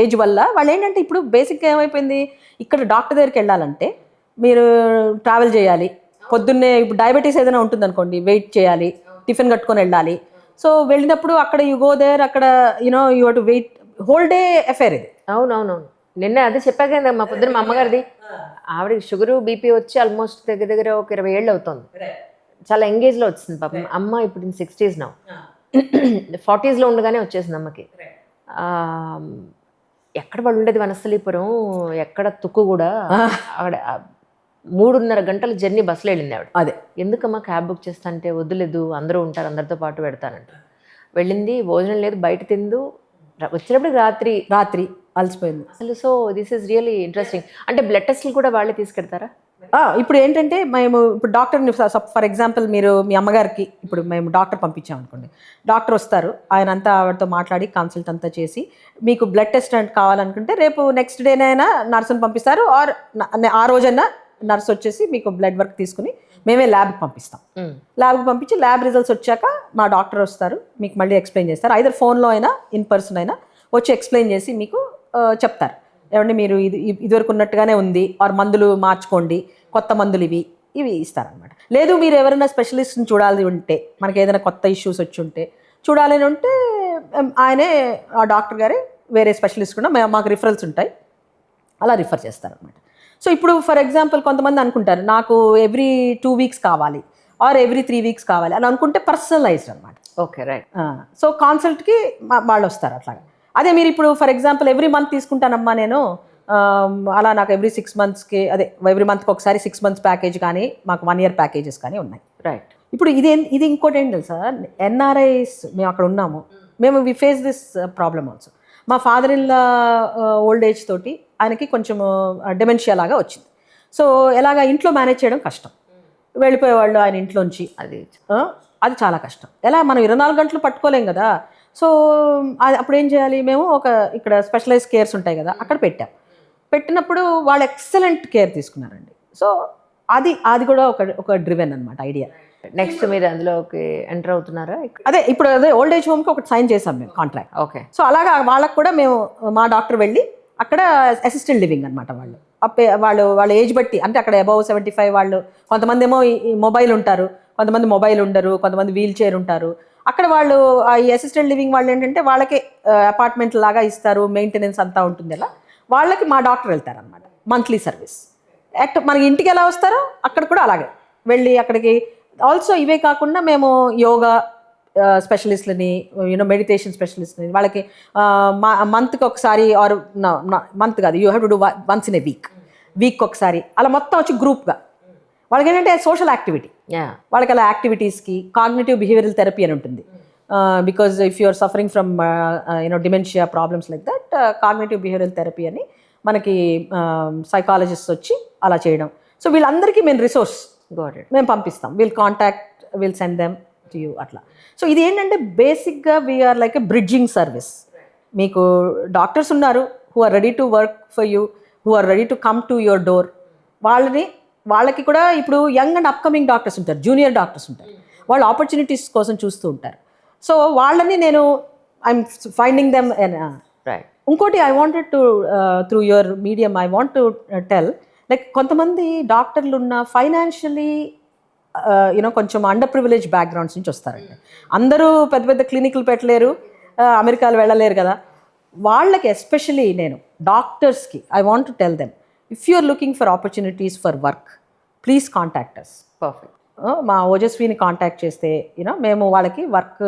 ఏజ్ వల్ల వాళ్ళు ఏంటంటే, ఇప్పుడు బేసిక్గా ఏమైపోయింది, ఇక్కడ డాక్టర్ దగ్గరికి వెళ్ళాలంటే మీరు ట్రావెల్ చేయాలి. పొద్దున్నే ఇప్పుడు డయాబెటీస్ ఏదైనా ఉంటుంది అనుకోండి, వెయిట్ చేయాలి, టిఫిన్ కట్టుకొని వెళ్ళాలి. సో వెళ్ళినప్పుడు అక్కడ యు గో దేర్, అక్కడ you have to wait, whole day affair ఇది. అవునవునవును. నిన్నే అదే చెప్పాక మా పొద్దున మా అమ్మగారిది, ఆవిడకి షుగరు బీపీ వచ్చి ఆల్మోస్ట్ దగ్గర ఒక 20 ఏళ్ళు అవుతుంది. చాలా ఎంగేజ్లో వచ్చింది పాపం. అమ్మ ఇప్పుడు 60s నౌ. 40s లో ఉండగానే వచ్చేసింది అమ్మకి. ఎక్కడ వాళ్ళు ఉండేది, వనస్థలీపురం, ఎక్కడ తుక్కు కూడా. అక్కడ 3.5 గంటల జర్నీ బస్సులో వెళ్ళింది ఆవిడ. అదే ఎందుకమ్మా క్యాబ్ బుక్ చేస్తా అంటే, వద్దులేదు అందరూ ఉంటారు, అందరితో పాటు పెడతానంట. వెళ్ళింది, భోజనం లేదు, బయట తిందు, వచ్చినప్పటికి రాత్రి అలసిపోయింది. అసలు. So this is really interesting. అంటే బ్లడ్ టెస్ట్లు కూడా వాళ్ళే తీసుకెళ్తారా? ఇప్పుడు ఏంటంటే మేము ఇప్పుడు డాక్టర్ని ఫర్ ఎగ్జాంపుల్ మీరు మీ అమ్మగారికి ఇప్పుడు మేము డాక్టర్ పంపించాం అనుకోండి, డాక్టర్ వస్తారు, ఆయన అంతా ఆవిడతో మాట్లాడి కన్సల్ట్ అంతా చేసి మీకు బ్లడ్ టెస్ట్ కావాలనుకుంటే రేపు నెక్స్ట్ డేనైనా నర్సుని పంపిస్తారు, ఆర్ ఆ రోజైనా నర్స్ వచ్చేసి మీకు బ్లడ్ వర్క్ తీసుకుని మేమే ల్యాబ్కి పంపిస్తాం. ల్యాబ్కి పంపించి ల్యాబ్ రిజల్ట్స్ వచ్చాక మా డాక్టర్ వస్తారు, మీకు మళ్ళీ ఎక్స్ప్లెయిన్ చేస్తారు. ఐదర్ ఫోన్లో అయినా ఇన్ పర్సన్ అయినా వచ్చి ఎక్స్ప్లెయిన్ చేసి మీకు చెప్తారు, ఏమంటే మీరు ఇదివరకు ఉన్నట్టుగానే ఉంది, ఆర్ మందులు మార్చుకోండి, కొత్త మందులు ఇవి ఇస్తారనమాట. లేదు మీరు ఎవరైనా స్పెషలిస్ట్ని చూడాలి ఉంటే, మనకి ఏదైనా కొత్త ఇష్యూస్ వచ్చి ఉంటే చూడాలని ఉంటే ఆయనే ఆ డాక్టర్ గారే వేరే స్పెషలిస్ట్ కూడా మాకు రిఫరల్స్ ఉంటాయి, అలా రిఫర్ చేస్తారనమాట. సో ఇప్పుడు ఫర్ ఎగ్జాంపుల్ కొంతమంది అనుకుంటారు నాకు ఎవ్రీ 2 వీక్స్ కావాలి ఆర్ ఎవ్రీ 3 వీక్స్ కావాలి అని అనుకుంటే పర్సనలైజ్డ్ అనమాట. Okay, right. సో కాన్సల్ట్కి వాళ్ళు వస్తారు అట్లాగా. అదే మీరు ఇప్పుడు ఫర్ ఎగ్జాంపుల్ ఎవ్రీ మంత్ తీసుకుంటానమ్మా నేను, అలా నాకు ఎవ్రీ 6 monthsకి అదే ఎవ్రీ మంత్కి ఒకసారి 6 months ప్యాకేజ్ కానీ మాకు 1 year ప్యాకేజెస్ కానీ ఉన్నాయి. రైట్. ఇప్పుడు ఇది ఇంకోటి ఏంటి తెలుసా, ఎన్ఆర్ఐస్ మేము అక్కడ ఉన్నాము, మేము we face this problem also. మా father in law old age తోటి ఆయనకి కొంచెం డెమెన్షియా లాగా వచ్చింది. సో ఎలాగా ఇంట్లో మేనేజ్ చేయడం కష్టం, వెళ్ళిపోయేవాళ్ళు ఆయన ఇంట్లోంచి, అది చాలా కష్టం. ఎలా మనం 24 గంటలు పట్టుకోలేం కదా. సో అప్పుడు ఏం చేయాలి, మేము ఇక్కడ స్పెషలైజ్ కేర్స్ ఉంటాయి కదా అక్కడ పెట్టినప్పుడు వాళ్ళు ఎక్సలెంట్ కేర్ తీసుకున్నారండి. సో అది కూడా ఒక డ్రివెన్ అనమాట ఐడియా. నెక్స్ట్ మీరు అందులోకి ఎంటర్ అవుతున్నారా? ఇప్పుడు ఓల్డ్ ఏజ్ హోమ్కి ఒకటి సైన్ చేసాం మేము కాంట్రాక్ట్. ఓకే. సో అలాగా వాళ్ళకు కూడా మేము మా డాక్టర్ వెళ్ళి అక్కడ అసిస్టెంట్ లివింగ్ అనమాట, వాళ్ళ ఏజ్ బట్టి, అంటే అక్కడ అబౌవ్ 75 వాళ్ళు, కొంతమంది ఏమో ఈ మొబైల్ ఉంటారు, కొంతమంది మొబైల్ ఉండరు, కొంతమంది వీల్ చైర్ ఉంటారు. అక్కడ వాళ్ళు ఈ అసిస్టెంట్ లివింగ్ వాళ్ళు ఏంటంటే వాళ్ళకి అపార్ట్మెంట్ లాగా ఇస్తారు, మెయింటెనెన్స్ అంతా ఉంటుంది. అలా వాళ్ళకి మా డాక్టర్ వెళ్తారనమాట, మంత్లీ సర్వీస్. మనకి ఇంటికి ఎలా వస్తారో అక్కడ కూడా అలాగే వెళ్ళి అక్కడికి. ఆల్సో ఇవే కాకుండా మేము యోగా స్పెషలిస్ట్లని, మెడిటేషన్ స్పెషలిస్ట్ని, వాళ్ళకి మంత్కి ఒకసారి ఆర్ మంత్ కాదు, you have to do once in a week ఒకసారి అలా మొత్తం వచ్చి గ్రూప్గా. వాళ్ళకి ఏంటంటే సోషల్ యాక్టివిటీ, వాళ్ళకి అలా యాక్టివిటీస్కి కాగ్నిటివ్ బిహేవియరల్ థెరపీ అని ఉంటుంది. Because if you are suffering from dementia problems like that, cognitive behavioural therapy అని మనకి సైకాలజిస్ట్ వచ్చి అలా చేయడం. సో వీళ్ళందరికీ మేము రిసోర్స్ మేము పంపిస్తాం, will send them to you అట్లా. సో ఇది ఏంటంటే బేసిక్గా we are like a bridging service. మీకు డాక్టర్స్ ఉన్నారు who are ready to work for you, who are ready to come to your door. వాళ్ళకి కూడా ఇప్పుడు యంగ్ అండ్ అప్కమింగ్ డాక్టర్స్ ఉంటారు, జూనియర్ డాక్టర్స్ ఉంటారు, వాళ్ళు ఆపర్చునిటీస్ కోసం చూస్తూ ఉంటారు. సో వాళ్ళని నేను ఐఎమ్ ఫైండింగ్ దెమ్. ఇంకోటి I wanted to through your medium I want to tell, like కొంతమంది డాక్టర్లు ఉన్న ఫైనాన్షియలీ కొంచెం అండర్ ప్రివిలేజ్ బ్యాక్గ్రౌండ్స్ నుంచి వస్తారండి. అందరూ పెద్ద పెద్ద క్లినిక్లు పెట్టలేరు, అమెరికాలో వెళ్ళలేరు కదా. వాళ్ళకి ఎస్పెషలీ నేను డాక్టర్స్కి I want to tell them, if you are looking for opportunities for work please contact us. Perfect. మా ఓజస్విని కాంటాక్ట్ చేస్తే మేము వాళ్ళకి వర్క్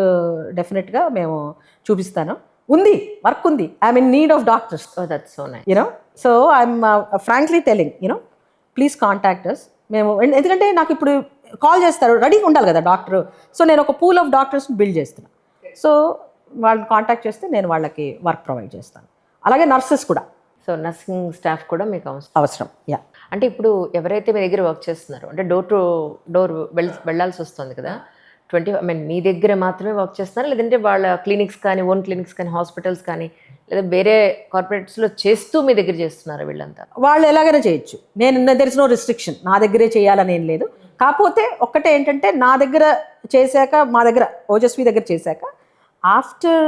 డెఫినెట్గా మేము చూపిస్తాను. వర్క్ ఉంది, I'm in need of doctors. That's so nice. So I'm frankly telling please contact us. మేము ఎందుకంటే నాకు ఇప్పుడు కాల్ చేస్తారు, రెడీగా ఉండాలి కదా డాక్టర్. సో నేను ఒక పూల్ ఆఫ్ డాక్టర్స్ని బిల్డ్ చేస్తున్నాను. సో వాళ్ళని కాంటాక్ట్ చేస్తే నేను వాళ్ళకి వర్క్ ప్రొవైడ్ చేస్తాను. అలాగే నర్సెస్ కూడా. సో నర్సింగ్ స్టాఫ్ కూడా మీకు అవసరం. అంటే ఇప్పుడు ఎవరైతే మీ దగ్గర వర్క్ చేస్తున్నారో, అంటే డోర్ టు డోర్ వెళ్ళాల్సి వస్తుంది కదా, మీ దగ్గర మాత్రమే వర్క్ చేస్తున్నారా, లేదంటే వాళ్ళ క్లినిక్స్ కానీ, ఓన్ క్లినిక్స్ కానీ, హాస్పిటల్స్ కానీ, లేదా వేరే కార్పొరేట్స్లో చేస్తూ మీ దగ్గర చేస్తున్నారా వీళ్ళంతా? వాళ్ళు ఎలాగైనా చేయొచ్చు, దెర్ ఇస్ నో రిస్ట్రిక్షన్, నా దగ్గరే చేయాలని ఏం లేదు. కాకపోతే ఒక్కటే ఏంటంటే నా దగ్గర చేశాక, మా దగ్గర ఓజస్వి దగ్గర చేశాక, after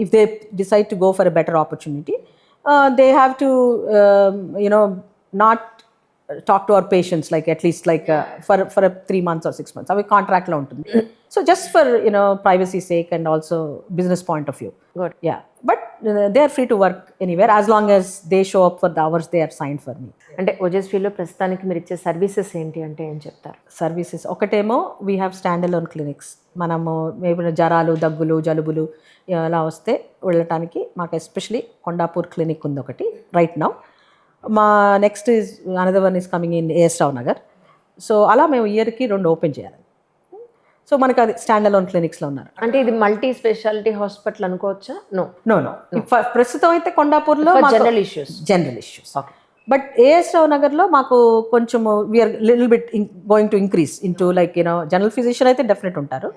if they decide to go for a better opportunity, they have to not talk to our patients like at least like for 3 months or 6 months. Avi contract lo untundi. So just for privacy sake and also business point of view. Good. Yeah, but they are free to work anywhere as long as they show up for the hours they are signed for me. అంటే ఓజస్విలో ప్రస్తుతానికి మీరు ఇచ్చే సర్వీసెస్ ఏంటి అంటే ఏం చెప్తారు? సర్వీసెస్ ఒకటేమో we have stand alone clinics. మనము ఏమైనా జ్వరాలు, దగ్గులు, జలుబులు ఇలా వస్తే వెళ్ళటానికి మాకు ఎస్పెషలీ కొండాపూర్ క్లినిక్ ఉంది ఒకటి రైట్ నౌ. మా next is another one is coming in AS Rao Nagar. So అలా మేము ఇయర్కి 2 ఓపెన్ చేయాలి. సో మనకు అది స్టాండ్ అలోన్ క్లినిక్స్లో ఉన్నారు. అంటే ఇది మల్టీ స్పెషాలిటీ హాస్పిటల్ అనుకోవచ్చా? నో. నో ప్రస్తుతం అయితే కొండాపూర్లో general issues. General issues. But AS Rao నగర్లో మాకు కొంచెం we're little bit going to increase into like general physician అయితే డెఫినెట్ ఉంటారు,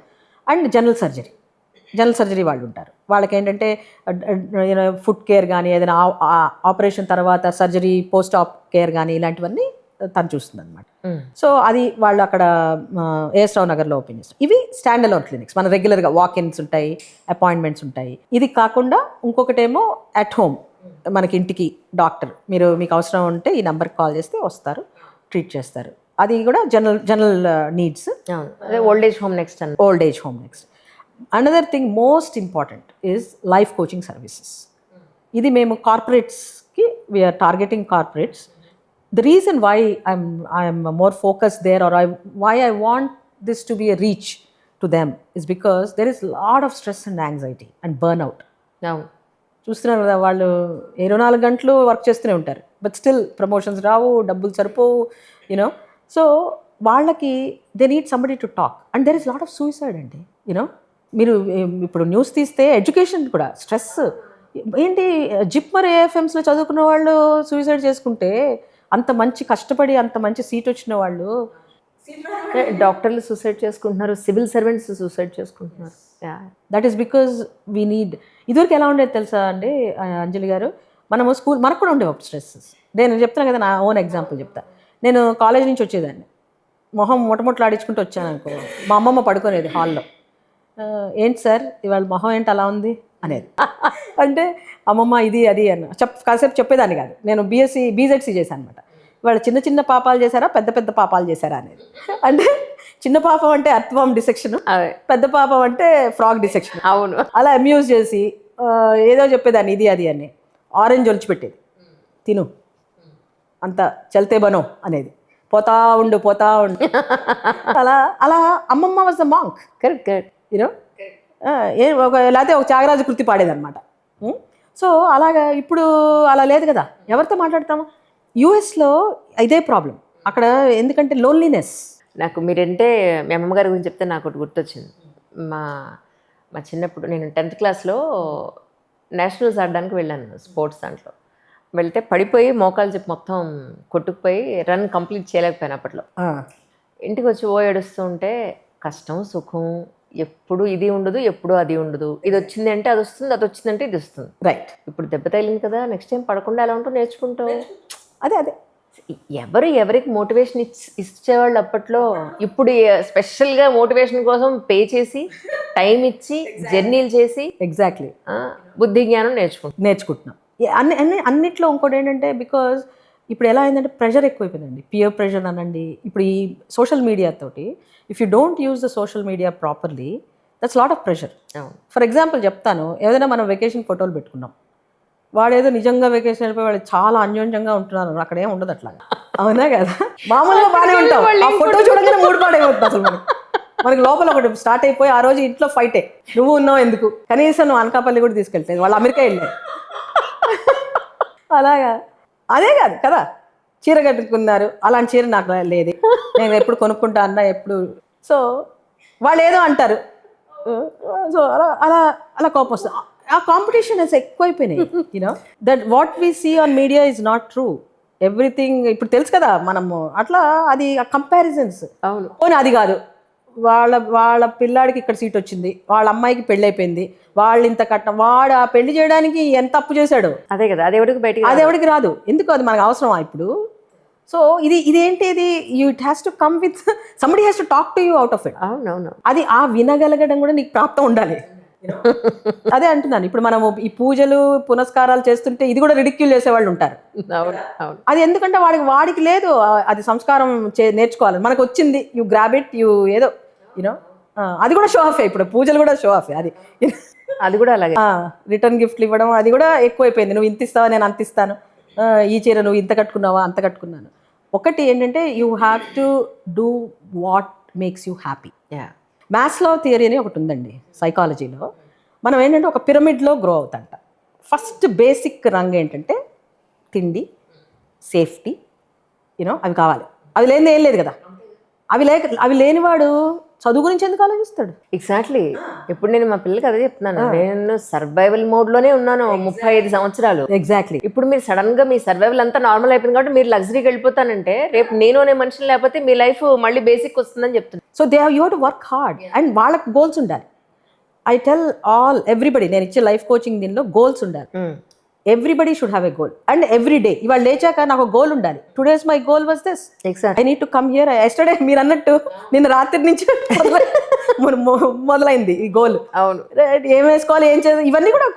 అండ్ జనరల్ సర్జరీ వాళ్ళు ఉంటారు. వాళ్ళకి ఏంటంటే ఫుడ్ కేర్ కానీ ఏదైనా ఆపరేషన్ తర్వాత సర్జరీ పోస్ట్ ఆప్ కేర్ కానీ ఇలాంటివన్నీ తను చూస్తుంది అనమాట. సో అది వాళ్ళు అక్కడ ఏఎస్ రావు నగర్లో ఓపెన్ చేస్తారు. ఇవి స్టాండ్ అలోన్ క్లినిక్స్, మన రెగ్యులర్గా వాక్-ఇన్స్ ఉంటాయి, అపాయింట్మెంట్స్ ఉంటాయి. ఇది కాకుండా ఇంకొకటేమో అట్ హోమ్, మనకి ఇంటికి డాక్టర్ మీకు అవసరం ఉంటే ఈ నెంబర్కి కాల్ చేస్తే వస్తారు, ట్రీట్ చేస్తారు. అది కూడా general needs. Old age home next. Another thing most important is life coaching services. ఇది మేము కార్పొరేట్స్కి we're targeting corporates. The reason why I'm more focused there, or why I want this to be a reach to them, is because there is a lot of stress and anxiety and burnout. చూస్తున్నారు కదా, వాళ్ళు 24 గంటలు వర్క్ చేస్తూనే ఉంటారు, బట్ స్టిల్ ప్రమోషన్స్ రావు, డబ్బులు సరిపోవు, సో వాళ్ళకి they need somebody to talk. And there is lot of suicide అండి. మీరు ఇప్పుడు న్యూస్ తీస్తే ఎడ్యుకేషన్ కూడా స్ట్రెస్ ఏంటి, జిప్మర్ ఏఎఫ్ఎమ్స్లో చదువుకున్న వాళ్ళు సూసైడ్ చేసుకుంటే, అంత మంచి కష్టపడి అంత మంచి సీట్ వచ్చిన వాళ్ళు, డాక్టర్లు సూసైడ్ చేసుకుంటున్నారు, సివిల్ సర్వెంట్స్ సూసైడ్ చేసుకుంటున్నారు. That is because we need. ఇదివరకు ఎలా ఉండేది తెలుసా అండి అంజలి గారు, మనము స్కూల్ మనకు కూడా ఉండేవి స్ట్రెస్సెస్. నేను చెప్తాను కదా, నా ఓన్ ఎగ్జాంపుల్ చెప్తా. నేను కాలేజ్ నుంచి వచ్చేదాన్ని, మొట్టమొదటి ఆడించుకుంటూ వచ్చాను అనుకో, మా అమ్మమ్మ పడుకునేది హాల్లో. ఏంటి సార్ ఇవాళ మొహం ఏంటి అలా ఉంది అనేది. అంటే అమ్మమ్మ ఇది అది అన్న కాసేపు చెప్పేదాన్ని కాదు. నేను బీజెడ్సీ చేశాను అనమాట. ఇవాళ చిన్న చిన్న పాపాలు చేశారా పెద్ద పెద్ద పాపాలు చేశారా అనేది. అంటే చిన్న పాపం అంటే అర్థవం డిసెక్షన్, పెద్ద పాపం అంటే ఫ్రాగ్ డిసెక్షన్. అవును, అలా అమ్యూజ్ చేసి ఏదో చెప్పేదాన్ని ఇది అది అని. ఆరెంజ్ ఒలిచిపెట్టేది, తిను అంత చల్తే బనో అనేది, పోతా ఉండు. అలా అలా అమ్మమ్మ వాజ్ ద మాంక్. కరెక్ట్. లేకపోతే ఒక త్యాగరాజు కృతి పాడేదన్నమాట. సో అలాగా ఇప్పుడు అలా లేదు కదా, ఎవరితో మాట్లాడతాము. యూఎస్లో ఇదే ప్రాబ్లం అక్కడ, ఎందుకంటే లోన్లీనెస్. నాకు మీరంటే మీ అమ్మగారి గురించి చెప్తే నాకు ఒకటి గుర్తొచ్చింది. మా చిన్నప్పుడు నేను 10th క్లాస్లో నేషనల్స్ ఆడడానికి వెళ్ళాను, స్పోర్ట్స్ దాంట్లో. వెళ్తే పడిపోయి మోకాలు చెప్పి మొత్తం కొట్టుకుపోయి రన్ కంప్లీట్ చేయలేకపోయాను అప్పట్లో. ఇంటికి వచ్చి ఏడుస్తూ ఉంటే, కష్టం సుఖం ఎప్పుడు ఇది ఉండదు, ఎప్పుడు అది ఉండదు. ఇది వచ్చింది అంటే అది వస్తుంది, అది వచ్చిందంటే ఇది వస్తుంది. రైట్. ఇప్పుడు దెబ్బ తగిలింది కదా, నెక్స్ట్ టైం పడకుండా ఎలా ఉంటావు నేర్చుకుంటావు. అదే ఎవరికి మోటివేషన్ ఇచ్చేవాళ్ళు అప్పట్లో. ఇప్పుడు స్పెషల్గా మోటివేషన్ కోసం పే చేసి, టైం ఇచ్చి, జర్నీలు చేసి, ఎగ్జాక్ట్లీ బుద్ధి జ్ఞానం నేర్చుకుంటున్నాం. అన్నిట్లో ఇంకోటి ఏంటంటే, బికాజ్ ఇప్పుడు ఎలా అయిందంటే ప్రెషర్ ఎక్కువైపోయిందండి, పియర్ ప్రెషర్ అనండి. ఇప్పుడు ఈ సోషల్ మీడియా తోటి, if you don't use the social media properly, that's lot of pressure. For example చెప్తాను, ఏదైనా మనం వెకేషన్ ఫోటోలు పెట్టుకున్నాం, వాడేదో నిజంగా వెకేషన్ వెళ్ళిపోయి వాళ్ళు చాలా అన్యోన్యంగా ఉంటున్నారు, అక్కడ ఏం ఉండదు అట్లా. అవునా కదా, మామూలుగా బాగానే ఉంటాం, ఆ ఫోటో చూడగానే మూడు పాడైపోతుంది అసలు. మనకి లోపల ఒకటి స్టార్ట్ అయిపోయి, ఆ రోజు ఇంట్లో ఫైటే, నువ్వు ఉన్నావు ఎందుకు, కనీసం నువ్వు అనకాపల్లి కూడా తీసుకెళ్తాయి, వాళ్ళు అమెరికా వెళ్ళారు. అలాగా అదే కాదు కదా, చీర కట్టుకున్నారు, అలాంటి చీర నాకు లేదు, నేను ఎప్పుడు కొనుక్కుంటా అన్నా ఎప్పుడు. సో వాళ్ళు ఏదో అంటారు, సో అలా అలా అలా కోపం వస్తుంది. ఆ కాంపిటీషన్ ఎక్కువైపోయినాయి. That what we see on media is not true. Everything ఇప్పుడు తెలుసు కదా మనము, అట్లా అది కంపారిజన్స్. అవును, పోనీ అది కాదు, వాళ్ళ పిల్లాడికి ఇక్కడ సీట్ వచ్చింది, వాళ్ళ అమ్మాయికి పెళ్ళి అయిపోయింది, వాళ్ళు ఇంత కట్నం, వాడు ఆ పెళ్లి చేయడానికి ఎంత అప్పు చేశాడు. అదే కదా, అదెవడికి రాదు. ఎందుకు, అది మనకు అవసరమా ఇప్పుడు? సో ఇదేంటి, it has to come with somebody, has to talk to you out of it. అవునవును, అది ఆ వినగలగడం కూడా నీకు ప్రాప్తం ఉండాలి. అదే అంటున్నాను, ఇప్పుడు మనము ఈ పూజలు పునస్కారాలు చేస్తుంటే ఇది కూడా రిడిక్యూల్ చేసేవాళ్ళు ఉంటారు. అది ఎందుకంటే వాడికి లేదు, అది సంస్కారం నేర్చుకోవాలి, మనకు వచ్చింది, యూ గ్రాబ్ ఇట్, యూ ఏదో అది కూడా షో ఆఫ్. ఇప్పుడు పూజలు కూడా షో ఆఫ్. అది కూడా అలాగే రిటర్న్ గిఫ్ట్లు ఇవ్వడం అది కూడా ఎక్కువైపోయింది. నువ్వు ఇంత ఇస్తావా, నేను అంత ఇస్తాను, ఈ చీర నువ్వు ఇంత కట్టుకున్నావా, అంత కట్టుకున్నాను. ఒకటి ఏంటంటే, you have to do what makes you happy. Maslow theory అని ఒకటి ఉందండి సైకాలజీలో. మనం ఏంటంటే ఒక పిరమిడ్లో గ్రో అవుతాంట. ఫస్ట్ బేసిక్ రంగు ఏంటంటే తిండి, సేఫ్టీ, అవి కావాలి. అవి లేనిది ఏం లేదు కదా. అవి లేనివాడు చదువు గురించి ఎందుకు ఆలోచిస్తాడు? ఎగ్జాక్ట్లీ. ఇప్పుడు నేను మా పిల్లలకి అదే చెప్తున్నాను, నేను సర్వైవల్ మోడ్లోనే ఉన్నాను 35 సంవత్సరాలు. ఎగ్జాక్ట్లీ. ఇప్పుడు మీరు సడన్గా మీ సర్వైవల్ అంతా నార్మల్ అయిపోయింది కాబట్టి మీరు లగ్జరీకి వెళ్ళిపోతానంటే రేపు నేను అనే మనిషిని లేకపోతే మీ లైఫ్ మళ్ళీ బేసిక్ వస్తుందని చెప్తున్నాను. So they you have to work hard and వాళ్ళకి గోల్స్ ఉండాలి. ఐ టెల్ ఎవ్రీబడి, నేను ఇచ్చే లైఫ్ కోచింగ్ దీనిలో గోల్స్ ఉండాలి. Everybody should have a goal and every day ఇవాళ లేచాక నాకు గోల్ ఉండాలి. Today's my goal was this, I need to come here. Yesterday మీరు అన్నట్టు నిన్న రాత్రి నుంచి మొదలైంది ఈ గోల్. అవును, ఏం వేసుకోవాలి, ఏం చేయాలి, ఇవన్నీ కూడా.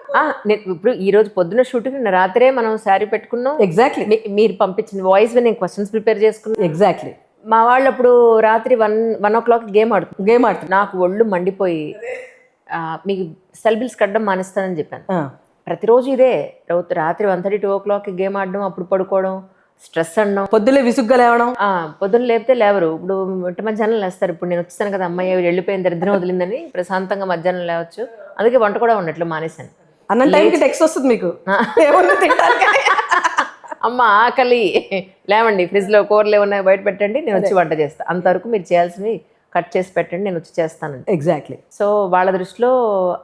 ఇప్పుడు ఈ రోజు పొద్దున్న షూటింగ్, నిన్న రాత్రే మనం శారీ పెట్టుకున్నాం. ఎగ్జాక్ట్లీ. మీరు పంపించిన వాయిస్ నేను క్వశ్చన్స్ ప్రిపేర్ చేసుకున్నాను. ఎగ్జాక్ట్లీ. మా వాళ్ళు అప్పుడు రాత్రి 1 o'clock గేమ్ ఆడుతుంది. నాకు ఒళ్ళు మండిపోయి మీకు సెల్ బిల్స్ కట్టడం మానేస్తానని చెప్పాను. ప్రతిరోజు ఇదే, రాత్రి 1:30, 2 o'clock గేమ్ ఆడడం, అప్పుడు పడుకోవడం, స్ట్రెస్ అనడం, పొద్దులే విసుగ్గా లేవడం. పొద్దున్న లేపితే లేవరు. ఇప్పుడు మధ్యాహ్నం లేస్తారు. ఇప్పుడు నేను వచ్చాను కదా, అమ్మాయి వెళ్ళిపోయిన దరిద్రం వదిలిందని ప్రశాంతంగా మధ్యాహ్నం లేవచ్చు. అందుకే వంట కూడా ఉన్నట్లు మానేశాను. అన్న టైంకి టెక్స్ట్ వస్తుంది మీకు, అమ్మ ఆకలి, లేవండి, ఫ్రిడ్జ్లో కూరలు ఏమన్నా బయట పెట్టండి, నేను వచ్చి వంట చేస్తాను. అంతవరకు మీరు చేయాల్సినవి కట్ చేసి పెట్టండి, నేను వచ్చి చేస్తానండి. ఎగ్జాక్ట్లీ. సో వాళ్ళ దృష్టిలో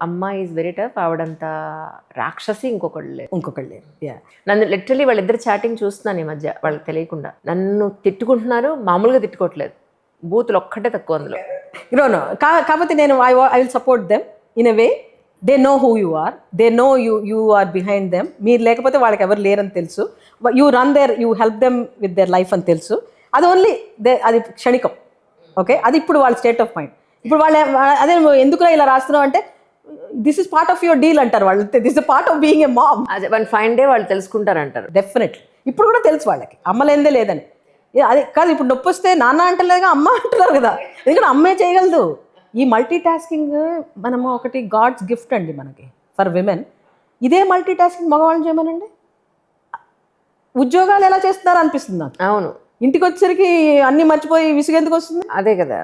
అమ్మ ఈజ్ వెరీ టఫ్, ఆవిడంత రాక్షసి ఇంకొకళ్ళు లేదు. నన్ను లిటరలీ వాళ్ళిద్దరు చాటింగ్ చూస్తున్నాను ఈ మధ్య, వాళ్ళకి తెలియకుండా నన్ను తిట్టుకుంటున్నారు, మామూలుగా తిట్టుకోవట్లేదు, బూతులు ఒక్కటే తక్కువ అందులో. కాకపోతే నేను I will support them in a way. They know who you are, they know you are behind them. మీరు లేకపోతే వాళ్ళకి ఎవరు లేరని తెలుసు. You run there, you help them with their life అని తెలుసు. అది ఓన్లీ అది క్షణికం. ఓకే, అది ఇప్పుడు వాళ్ళ స్టేట్ ఆఫ్ మైండ్. ఇప్పుడు వాళ్ళు అదే ఎందుకురా ఇలా రాస్తున్నావు అంటే, this is part of your deal అంటారు వాళ్ళు. This is part of being a mom. అదే వన్ ఫైన్ డే వాళ్ళు తెలుసుకుంటారు అంటారు. డెఫినెట్లీ. ఇప్పుడు కూడా తెలుసు వాళ్ళకి అమ్మలేందే లేదని. అదే కాదు, ఇప్పుడు నొప్పి వస్తే నాన్న అంటలేదుగా, అమ్మ అంటున్నారు కదా. ఎందుకంటే అమ్మే చేయగలదు. ఈ మల్టీ టాస్కింగ్ మనము ఒకటి గాడ్స్ గిఫ్ట్ అండి మనకి ఫర్ విమెన్. ఇదే మల్టీ టాస్కింగ్ మగవాళ్ళని చేయమనండి, ఉద్యోగాలు ఎలా చేస్తున్నారు అనిపిస్తుంది నాకు. అవును, ఇంటికి వచ్చేసరికి అన్ని మర్చిపోయి విసుగెందుకు వస్తుంది? అదే కదా,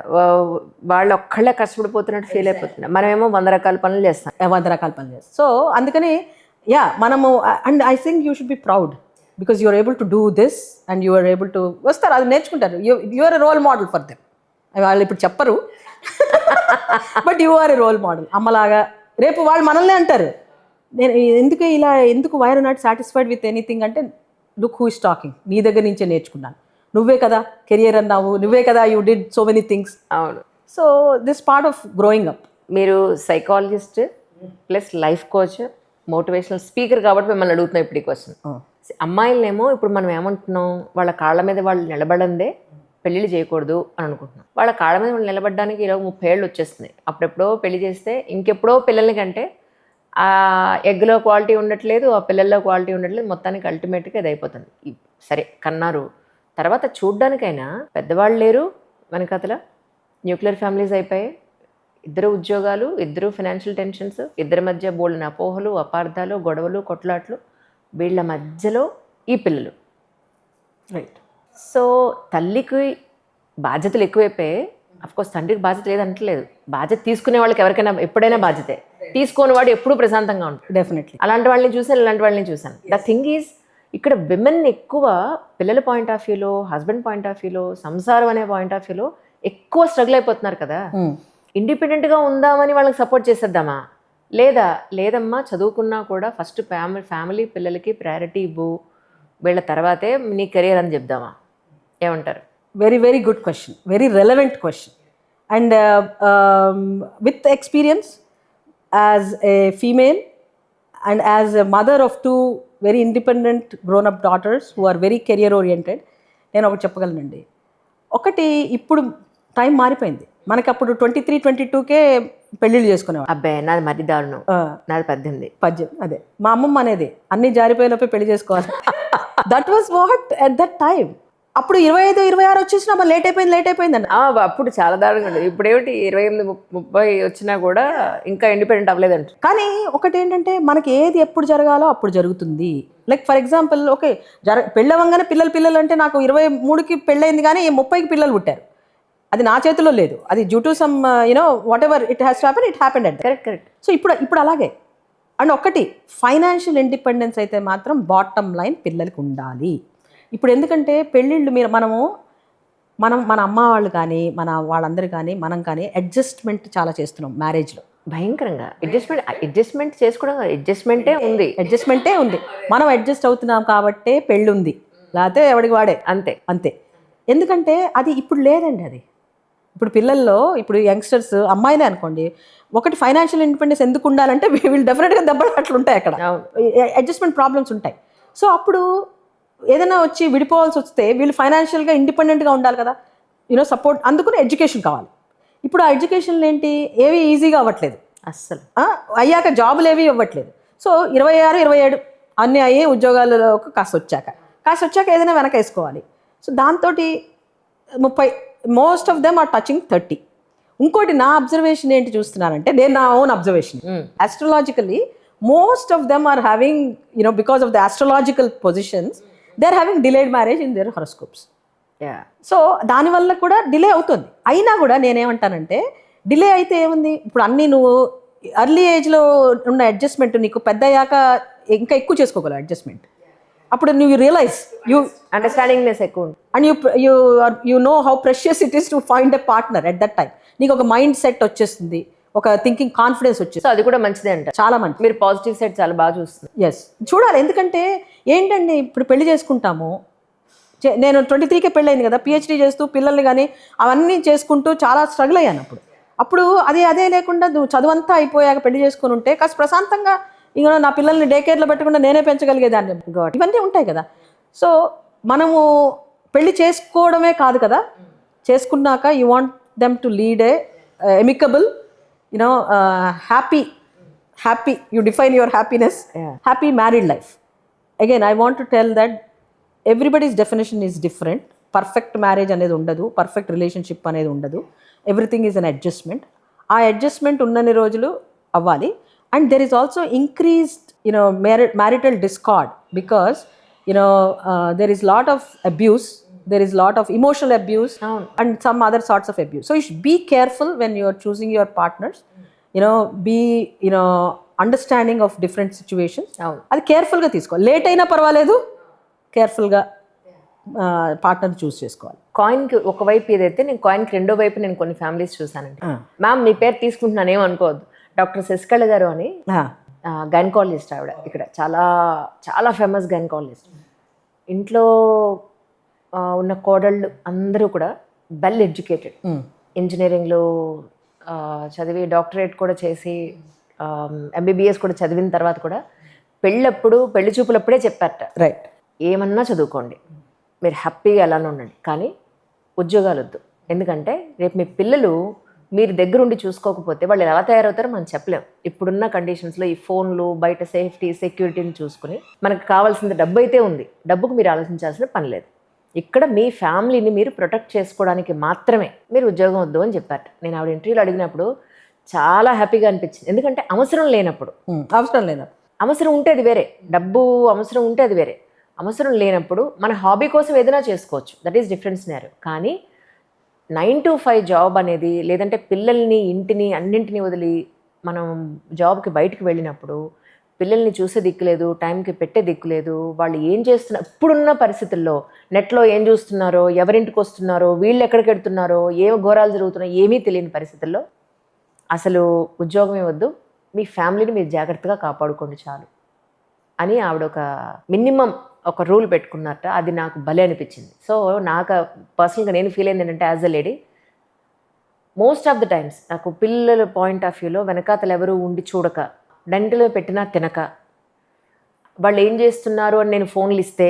వాళ్ళు ఒక్కళ్ళే కష్టపడిపోతున్నట్టు ఫీల్ అయిపోతున్నారు. మనమేమో 100 రకాల పనులు చేస్తాం. 100 రకాల పనులు చేస్తాం. సో అందుకని మనము, and I think you should be proud because you are able to do this and you are able to వస్తారు, అది నేర్చుకుంటారు. You are a role model for them. వాళ్ళు ఇప్పుడు చెప్పరు, but you are a role model. అమ్మలాగా రేపు వాళ్ళు మనల్ని అంటారు, నేను ఎందుకు why are not satisfied with anything అంటే, లుక్ హూ ఇస్ టాకింగ్, నీ దగ్గర నుంచే నేర్చుకున్నాను, నువ్వే కదా కెరియర్ అన్నావు, నువ్వే కదా you did so many things. అవును. So this part of growing up. మీరు psychologist plus life coach, motivational speaker కాబట్టి మిమ్మల్ని అడుగుతున్నాం ఇప్పుడు ఈ క్వశ్చన్. అమ్మాయిలనేమో ఇప్పుడు మనం ఏమంటున్నాం, వాళ్ళ కాళ్ళ మీద వాళ్ళు నిలబడందే పెళ్ళిళ్ళు చేయకూడదు అని అనుకుంటున్నాం. వాళ్ళ కాళ్ళ మీద వాళ్ళు నిలబడడానికి ఈరోజు 30 ఏళ్ళు వచ్చేస్తున్నాయి. అప్పుడెప్పుడో పెళ్లి చేస్తే ఇంకెప్పుడో పిల్లల్ని కంటే ఆ ఎగ్లో క్వాలిటీ ఉండట్లేదు, ఆ పిల్లల్లో క్వాలిటీ ఉండట్లేదు, మొత్తానికి అల్టిమేట్గా ఇది అయిపోతుంది. సరే కన్నారు, తర్వాత చూడ్డానికైనా పెద్దవాళ్ళు లేరు మన కథలో, న్యూక్లియర్ ఫ్యామిలీస్ అయిపోయాయి, 2 ఉద్యోగాలు, 2 ఫైనాన్షియల్ టెన్షన్స్, ఇద్దరి మధ్య బోల్డెన్ అపోహలు, అపార్థాలు, గొడవలు, కొట్లాట్లు, వీళ్ళ మధ్యలో ఈ పిల్లలు. రైట్. సో తల్లికి బాధ్యతలు ఎక్కువైపోయాయి. అఫ్కోర్స్ తండ్రికి బాధ్యత లేదంటలేదు, బాధ్యత తీసుకునే వాళ్ళకి ఎవరికైనా ఎప్పుడైనా బాధ్యతే, తీసుకోని వాడు ఎప్పుడూ ప్రశాంతంగా ఉంటాడు. డెఫినెట్లీ. అలాంటి వాళ్ళని చూసాను, ఇలాంటి వాళ్ళని చూశాను. ద థింగ్ ఈజ్, ఇక్కడ విమెన్ ఎక్కువ పిల్లల పాయింట్ ఆఫ్ వ్యూలో, హస్బెండ్ పాయింట్ ఆఫ్ వ్యూలో, సంసారం అనే పాయింట్ ఆఫ్ వ్యూలో ఎక్కువ స్ట్రగుల్ అయిపోతున్నారు కదా. ఇండిపెండెంట్గా ఉందామని వాళ్ళకి సపోర్ట్ చేసేద్దామా? లేదమ్మా, చదువుకున్నా కూడా ఫస్ట్ ఫ్యామిలీ పిల్లలకి ప్రయారిటీ ఇవ్వు, వీళ్ళ తర్వాతే నీ కెరియర్ అని చెప్దామా? ఏమంటారు? Very very good question, very relevant question. And with experience as a female and as a mother of 2 very independent grown up daughters who are very career oriented, నేను ఒకటి చెప్పగలనండి. ఒకటి, ఇప్పుడు టైం మారిపోయింది. మనకి అప్పుడు 23-22కే పెళ్ళిళ్ళు చేసుకునేవాళ్ళు. అబ్బాయి నాది మరి దారుణం, నాది 18. అదే మా అమ్మమ్మ అనేది, అన్ని జారిపోయినప్పుడు పెళ్లి చేసుకోవాలి. That was what at that time. అప్పుడు 25-26 వచ్చేసినా మరి లేట్ అయిపోయింది అండి. అప్పుడు చాలా దారుణంగా ఉండేది. ఇప్పుడు ఏమిటి 28-30 వచ్చినా కూడా ఇంకా ఇండిపెండెంట్ అవ్వలేదంట. కానీ ఒకటి ఏంటంటే, మనకి ఏది ఎప్పుడు జరగాలో అప్పుడు జరుగుతుంది. లైక్ ఫర్ ఎగ్జాంపుల్, ఓకే పెళ్ళవంగానే పిల్లలు అంటే, నాకు 23కి పెళ్ళయింది కానీ 30కి పిల్లలు పుట్టారు. అది నా చేతిలో లేదు, అది due to some what ever it has to happen, it happened at. Correct. So ఇప్పుడు అలాగే. అండ్ ఒకటి, ఫైనాన్షియల్ ఇండిపెండెన్స్ అయితే మాత్రం బాటమ్ లైన్ పిల్లలకి ఉండాలి. ఇప్పుడు ఎందుకంటే పెళ్ళిళ్ళు మనము మన అమ్మ వాళ్ళు కానీ వాళ్ళందరూ కానీ మనం కానీ అడ్జస్ట్మెంట్ చాలా చేస్తున్నాం మ్యారేజ్లో. భయంకరంగా అడ్జస్ట్మెంట్ చేసుకోవడం, అడ్జస్ట్మెంటే ఉంది. మనం అడ్జస్ట్ అవుతున్నాం కాబట్టే పెళ్ళి ఉంది, లేకపోతే ఎవడికి వాడే అంతే. ఎందుకంటే అది ఇప్పుడు లేదండి. అది ఇప్పుడు పిల్లల్లో, ఇప్పుడు యంగ్స్టర్స్ అమ్మాయిలే అనుకోండి, ఒకటి ఫైనాన్షియల్ ఇండిపెండెన్స్ ఎందుకు ఉండాలంటే వీళ్ళు డెఫినెట్గా దెబ్బలాట్లు ఉంటాయి, అక్కడ అడ్జస్ట్మెంట్ ప్రాబ్లమ్స్ ఉంటాయి. సో అప్పుడు ఏదైనా వచ్చి విడిపోవాల్సి వస్తే వీళ్ళు ఫైనాన్షియల్గా ఇండిపెండెంట్గా ఉండాలి కదా, సపోర్ట్. అందుకని ఎడ్యుకేషన్ కావాలి. ఇప్పుడు ఆ ఎడ్యుకేషన్లు ఏంటి, ఏవి ఈజీగా అవ్వట్లేదు అస్సలు. అయ్యాక జాబులు ఏవి ఇవ్వట్లేదు. సో 26, 27 అన్నీ అయ్యి ఉద్యోగాలకు కాస్త వచ్చాక ఏదైనా వెనక వేసుకోవాలి. సో దాంతో 30, most of them are touching 30. ఇంకోటి నా అబ్జర్వేషన్ ఏంటి చూస్తున్నానంటే, నేను నా own observation, astrologically most of them are having, because of the astrological positions, they are having delayed marriage in their horoscopes. So దానివల్ల కూడా డిలే అవుతుంది. అయినా కూడా నేనేమంటానంటే, డిలే అయితే ఏముంది, ఇప్పుడు అన్నీ నువ్వు ఎర్లీ ఏజ్లో ఉన్న అడ్జస్ట్మెంట్ నీకు పెద్ద అయ్యాక ఇంకా ఎక్కువ చేసుకోగలవు అడ్జస్ట్మెంట్. అప్పుడు నువ్వు రియలైజ్ అండర్స్టాండింగ్నెస్ ఎక్కువ ఉంటుంది, and you know how precious it is to find a partner at that time. నీకు ఒక మైండ్ సెట్ వచ్చేస్తుంది, ఒక థింకింగ్ కాన్ఫిడెన్స్ వచ్చేస్తుంది. సో అది కూడా మంచిదే అంట, చాలా మంచి. మీరు పాజిటివ్ సైడ్ చాలా బాగా చూస్తున్నారు. ఎస్, చూడాలి. ఎందుకంటే ఏంటండి, ఇప్పుడు పెళ్లి చేసుకుంటాము, నేను 23కే పెళ్ళయింది కదా, పిహెచ్డీ చేస్తూ పిల్లల్ని కానీ అవన్నీ చేసుకుంటూ చాలా స్ట్రగుల్ అయ్యాను. అప్పుడు అదే లేకుండా నువ్వు చదువంతా అయిపోయాక పెళ్లి చేసుకుని ఉంటే కాస్త ప్రశాంతంగా ఇంకా నా పిల్లల్ని డే కేర్లో పెట్టకుండా నేనే పెంచగలిగేదాన్ని. ఇవన్నీ ఉంటాయి కదా. సో మనము పెళ్లి చేసుకోవడమే కాదు కదా, చేసుకున్నాక you want them to lead a amicable, happy, you define your happiness, happy married life. Again I want to tell that everybody's definition is different. Perfect marriage అనేది ఉండదు, పర్ఫెక్ట్ రిలేషన్షిప్ అనేది ఉండదు. Everything is an adjustment. ఆ అడ్జస్ట్మెంట్ ఉన్నన్ని రోజులు అవ్వాలి. And there is also increased marital discord, because there is lot of abuse, there is lot of emotional abuse and some other sorts of abuse. So you should be careful when you are choosing your partners. Be understanding of different situations. అది కేర్ఫుల్గా తీసుకోవాలి. లేట్ అయినా పర్వాలేదు, కేర్ఫుల్గా పార్ట్నర్ చూస్ చేసుకోవాలి. కాయిన్కి ఒకవైపు ఏదైతే, నేను కాయిన్కి రెండో వైపు నేను కొన్ని ఫ్యామిలీస్ చూసానండి. మ్యామ్ మీ పేరు తీసుకుంటున్నాను ఏమనుకోవద్దు, డాక్టర్ శశికళ గారు అని గైనకాలజిస్ట్. ఆవిడ ఇక్కడ చాలా చాలా ఫేమస్ గైనకాలజిస్ట్. ఇంట్లో ఉన్న కోడళ్ళు అందరూ కూడా వెల్ ఎడ్యుకేటెడ్, ఇంజనీరింగ్లో చదివి డాక్టరేట్ కూడా చేసి MBBS కూడా చదివిన తర్వాత కూడా పెళ్ళి చూపులప్పుడే చెప్పారట, రైట్, ఏమన్నా చదువుకోండి, మీరు హ్యాపీగా అలానే ఉండండి, కానీ ఉద్యోగాలు వద్దు. ఎందుకంటే రేపు మీ పిల్లలు మీరు దగ్గరుండి చూసుకోకపోతే వాళ్ళు ఎలా తయారవుతారో మనం చెప్పలేం. ఇప్పుడున్న కండిషన్స్లో ఈ ఫోన్లు, బయట సేఫ్టీ, సెక్యూరిటీని చూసుకుని మనకు కావాల్సిన డబ్బు అయితే ఉంది, డబ్బుకు మీరు ఆలోచించాల్సిన పని లేదు. ఇక్కడ మీ ఫ్యామిలీని మీరు ప్రొటెక్ట్ చేసుకోవడానికి మాత్రమే మీరు ఉద్యోగం వద్దు అని చెప్పారు. నేను ఆవిడ ఇంటర్వ్యూలో అడిగినప్పుడు చాలా హ్యాపీగా అనిపించింది. ఎందుకంటే అవసరం లేనప్పుడు, అవసరం ఉంటే అది వేరే, డబ్బు అవసరం ఉంటే అది వేరే. అవసరం లేనప్పుడు మన హాబీ కోసం ఏదైనా చేసుకోవచ్చు, దట్ ఈస్ డిఫరెంట్ సినారియో. కానీ 9 to 5 జాబ్ అనేది, లేదంటే పిల్లల్ని, ఇంటిని, అన్నింటినీ వదిలి మనం జాబ్కి బయటకు వెళ్ళినప్పుడు పిల్లల్ని చూసే దిక్కు లేదు, టైంకి పెట్టే దిక్కు లేదు. వాళ్ళు ఏం చేస్తున్నారు, ఇప్పుడున్న పరిస్థితుల్లో నెట్లో ఏం చూస్తున్నారో, ఎవరింటికి వస్తున్నారో, వీళ్ళు ఎక్కడికి వెళ్తున్నారో, ఏం ఘోరాలు జరుగుతున్నాయో ఏమీ తెలియని పరిస్థితుల్లో అసలు ఉద్యోగమే వద్దు, మీ ఫ్యామిలీని మీరు జాగ్రత్తగా కాపాడుకోండి చాలు అని ఆవిడ ఒక మినిమం ఒక రూల్ పెట్టుకున్నారట. అది నాకు భలే అనిపించింది. సో నాకు పర్సనల్గా నేను ఫీల్ అయింది ఏంటంటే, as a lady most of the times నాకు పిల్లల పాయింట్ ఆఫ్ వ్యూలో వెనకాతలు ఎవరు ఉండి చూడక, డంటిలో పెట్టినా తినక, వాళ్ళు ఏం చేస్తున్నారు అని నేను ఫోన్లు ఇస్తే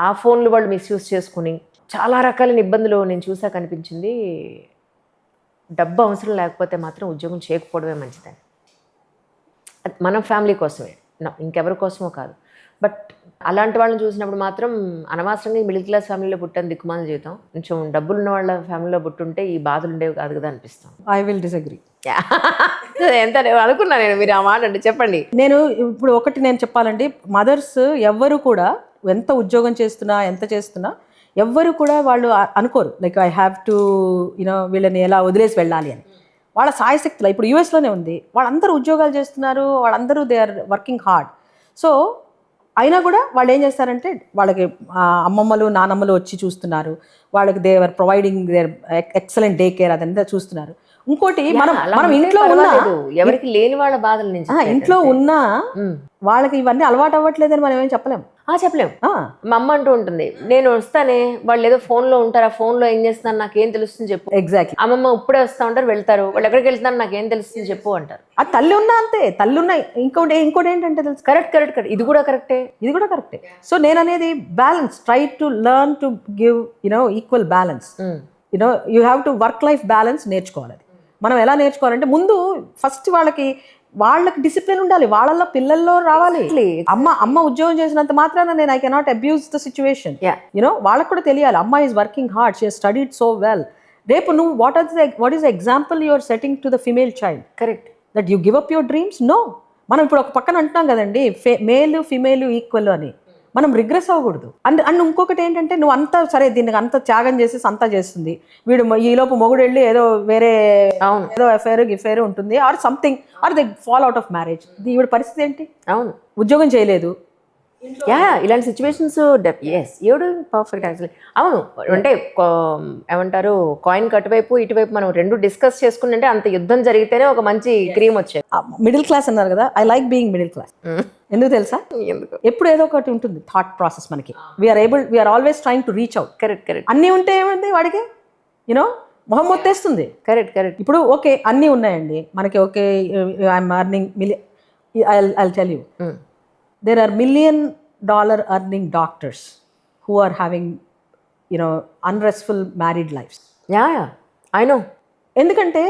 ఆ ఫోన్లు వాళ్ళు మిస్యూజ్ చేసుకుని చాలా రకాలైన ఇబ్బందులు నేను చూసాక అనిపించింది, డబ్బు అవసరం లేకపోతే మాత్రం ఉద్యోగం చేయకపోవడమే మంచిదని. మన ఫ్యామిలీ కోసమే, ఇంకెవరి కోసమో కాదు. బట్ అలాంటి వాళ్ళని చూసినప్పుడు మాత్రం అనవసరంగా మిడిల్ క్లాస్ ఫ్యామిలీలో పుట్టాను దిక్కుమాల జీవితం, కొంచెం డబ్బులు ఉన్న వాళ్ళ ఫ్యామిలీలో పుట్టుంటే ఈ బాధలు ఉండేవి కాదు కదా అనిపిస్తాం. I will disagree. ఎంత అనుకున్నా నేను, మీరు ఆ మాట అంటే చెప్పండి. నేను ఇప్పుడు ఒకటి నేను చెప్పాలండి, మదర్స్ ఎవ్వరు కూడా ఎంత ఉద్యోగం చేస్తున్నా, ఎంత చేస్తున్నా, ఎవ్వరు కూడా వాళ్ళు అనుకోరు లైక్ ఐ హ్యావ్ టు వీళ్ళని ఎలా వదిలేసి వెళ్ళాలి అని. వాళ్ళ సాయశక్తులు ఇప్పుడు యూఎస్లోనే ఉంది, వాళ్ళందరూ ఉద్యోగాలు చేస్తున్నారు, వాళ్ళందరూ they are working hard. So అయినా కూడా వాళ్ళు ఏం చేస్తారంటే వాళ్ళకి అమ్మమ్మలు నానమ్మలు వచ్చి చూస్తున్నారు, వాళ్ళకి they're providing their excellent day care, అదంతా చూస్తున్నారు. ఇంకోటి మనం అలా మనం ఉంటే ఇంట్లో ఉన్నా పర్వాలేదు. ఎవరికి లేని వాళ్ళ బాధల నుంచి ఇంట్లో ఉన్నా వాళ్ళకి ఇవన్నీ అలవాటు అవ్వట్లేదని మనం ఏం చెప్పలేము. చెప్పలేం. మా అమ్మ అంటూ ఉంటుంది, నేను వస్తానే వాళ్ళు ఏదో ఫోన్ లో ఉంటారు, ఆ ఫోన్ లో ఏం చేస్తున్నారు నాకేం తెలుస్తుంది చెప్పు. ఎగ్జాక్ట్లీ. అమ్మమ్మ ఇప్పుడే వస్తా ఉంటారు, వెళ్తారు, వాళ్ళు ఎక్కడికి వెళ్తున్నారు నాకేం తెలుస్తుంది చెప్పు అంటారు. ఆ తల్లి ఉన్నా అంతే, తల్లి ఉన్నాయి. ఇంకోటి ఏంటంటే తెలుసు, కరెక్ట్. ఇది కూడా కరెక్టే. సో నేను అనేది balance, try to learn to give equal balance. You have to work life balance నేర్చుకోవాలి. మనం ఎలా నేర్చుకోవాలంటే ముందు ఫస్ట్ వాళ్ళకి డిసిప్లిన్ ఉండాలి, వాళ్ళల్లో పిల్లల్లో రావాలి. అమ్మ ఉద్యోగం చేసినంత మాత్రాన నేను I cannot abuse the situation. వాళ్ళకి కూడా తెలియాలి అమ్మ is working hard, she has studied so well. రేపు నువ్వు what is the example you are setting to the female child? Correct. That you give up your dreams? No. మనం ఇప్పుడు ఒక పక్కన అంటున్నాం కదండి, మేల్ ఫిమేల్ ఈక్వల్ అని. మనం రిగ్రెస్ అవ్వకూడదు. అండ్ ఇంకొకటి ఏంటంటే, నువ్వు అంతా సరే దీనికి అంత త్యాగం చేసేసి అంతా చేస్తుంది, వీడు ఈలోపు మొగుడు వెళ్ళి ఏదో వేరే ఏదో అఫేర్ ఉంటుంది, or something, or they fall out of marriage. ఈవిడ పరిస్థితి ఏంటి? అవును, ఉద్యోగం చేయలేదు. ఇలాంటి సిచ్యువేషన్స్ ఎవడు పర్ఫెక్ట్ యాక్చువల్లీ. అవును, అంటే ఏమంటారు, కాయిన్ కటువైపు ఇటువైపు మనం రెండు డిస్కస్ చేసుకుంటే అంత యుద్ధం జరిగితేనే ఒక మంచి క్రీమ్ వచ్చేది. మిడిల్ క్లాస్ అన్నారు కదా, I like being middle class. ఎందుకు తెలుసా? ఎప్పుడు ఏదో ఒకటి ఉంటుంది థాట్ ప్రాసెస్ మనకి. We are always trying to reach out. Correct. అన్నీ ఉంటే ఏమైంది వాడికి మొహం మొత్తేస్తుంది. కరెక్ట్. ఇప్పుడు ఓకే అన్నీ ఉన్నాయండి మనకి, okay I'm earning I'll tell you, there are $1 million earning doctors who are having unrestful married lives. Yeah, I know. ఎందుకంటే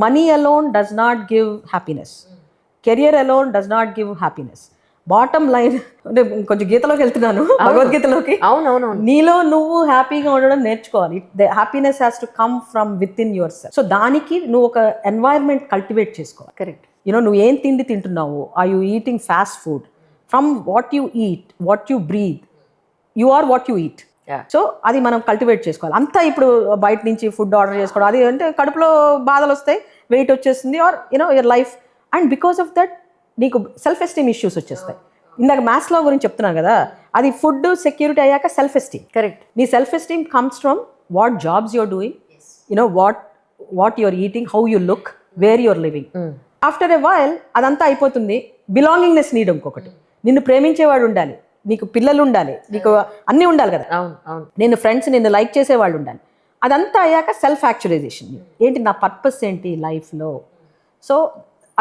money alone does not give happiness, career alone does not give happiness. Bottom line అంటే కొంచెం గీతలోకి వెళ్తున్నాను, భగవద్గీతలోకి. అవునవును. నీలో నువ్వు హ్యాపీగా ఉండడం నేర్చుకోవాలి. The happiness has to come from with in yourself. So దానికి నువ్వు ఒక ఎన్వైర్న్మెంట్ కల్టివేట్ చేసుకోవాలి. కరెక్ట్. నువ్వు ఏం తిండి తింటున్నావు? Are you eating fast food? From what you eat, what you breathe, you are what you eat. So అది మనం కల్టివేట్ చేసుకోవాలి. అంతా ఇప్పుడు బయట నుంచి ఫుడ్ ఆర్డర్ చేసుకోవడం, అది అంటే కడుపులో బాధలు వస్తాయి, వెయిట్ వచ్చేస్తుంది, or your life. And because of that నీకు సెల్ఫ్ ఎస్టీమ్ ఇష్యూస్ వచ్చేస్తాయి. ఇందాక మ్యాథ్స్లో గురించి చెప్తున్నాను కదా, అది ఫుడ్ సెక్యూరిటీ అయ్యాక సెల్ఫ్ ఎస్టీమ్. కరెక్ట్. నీ self esteem comes from what jobs you're doing, what you're eating, how you look, where you're living. After a while అదంతా అయిపోతుంది. బిలాంగింగ్నెస్ నీడ్ ఇంకొకటి. నిన్ను ప్రేమించేవాడు ఉండాలి, నీకు పిల్లలు ఉండాలి, నీకు అన్నీ ఉండాలి కదా. నిన్ను ఫ్రెండ్స్ నిన్ను లైక్ చేసేవాళ్ళు ఉండాలి. అదంతా అయ్యాక సెల్ఫ్ యాక్చువలైజేషన్. ఏంటి నా పర్పస్ ఏంటి లైఫ్లో? సో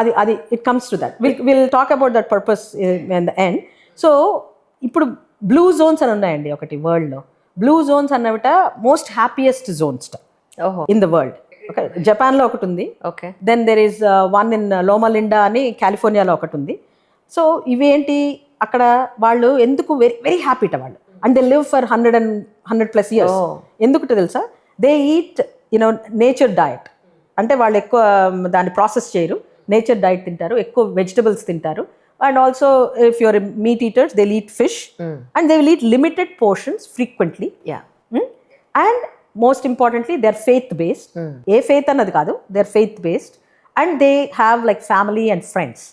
అది it comes to that. Will talk about that purpose in the end. So ఇప్పుడు బ్లూ జోన్స్ అని ఉన్నాయండి ఒకటి వరల్డ్లో. బ్లూ జోన్స్ అన్నవిట most happiest zones in the world. Okay, జపాన్లో ఒకటి ఉంది. Okay. Then there is one in Loma Linda అని కాలిఫోర్నియాలో ఒకటి ఉంది. సో ఇవేంటి, అక్కడ వాళ్ళు ఎందుకు వెరీ వెరీ హ్యాపీట వాళ్ళు, and they live for 100+ years. ఎందుకు తెలుసా? They eat nature diet. అంటే వాళ్ళు ఎక్కువ దాన్ని ప్రాసెస్ చేయరు, నేచర్ డైట్ తింటారు, ఎక్కువ వెజిటబుల్స్ తింటారు. And also if your meet eaters they will eat fish, and they will eat limited portions frequently. And most importantly they are faith based. A faith అన్నది కాదు, they are faith based. And they have like family and friends.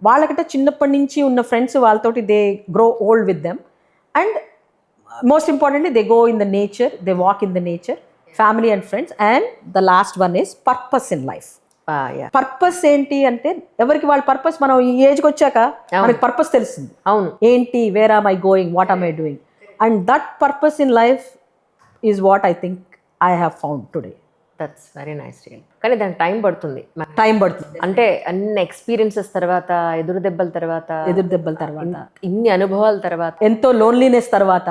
వాళ్ళకంటే చిన్నప్పటి నుంచి ఉన్న ఫ్రెండ్స్ వాళ్ళతోటి they grow old with them. And most importantly they go in the nature, they walk in the nature, family and friends. And the last one is purpose in life. Purpose ఏంటి అంటే, ఎవరికి వాళ్ళ పర్పస్, మనం ఈ ఏజ్కి వచ్చాక మనకి పర్పస్ తెలుస్తుంది. అవును, ఏంటి, where am I going, what am I doing. And that purpose in life is what I think I have found today. That's very nice. కానీ దానికి టైం పడుతుంది. అంటే అన్ని ఎక్స్పీరియన్సెస్ తర్వాత, ఎదురు దెబ్బల తర్వాత, ఇన్ని అనుభవాల తర్వాత, ఎంతో లోన్లీనెస్ తర్వాత.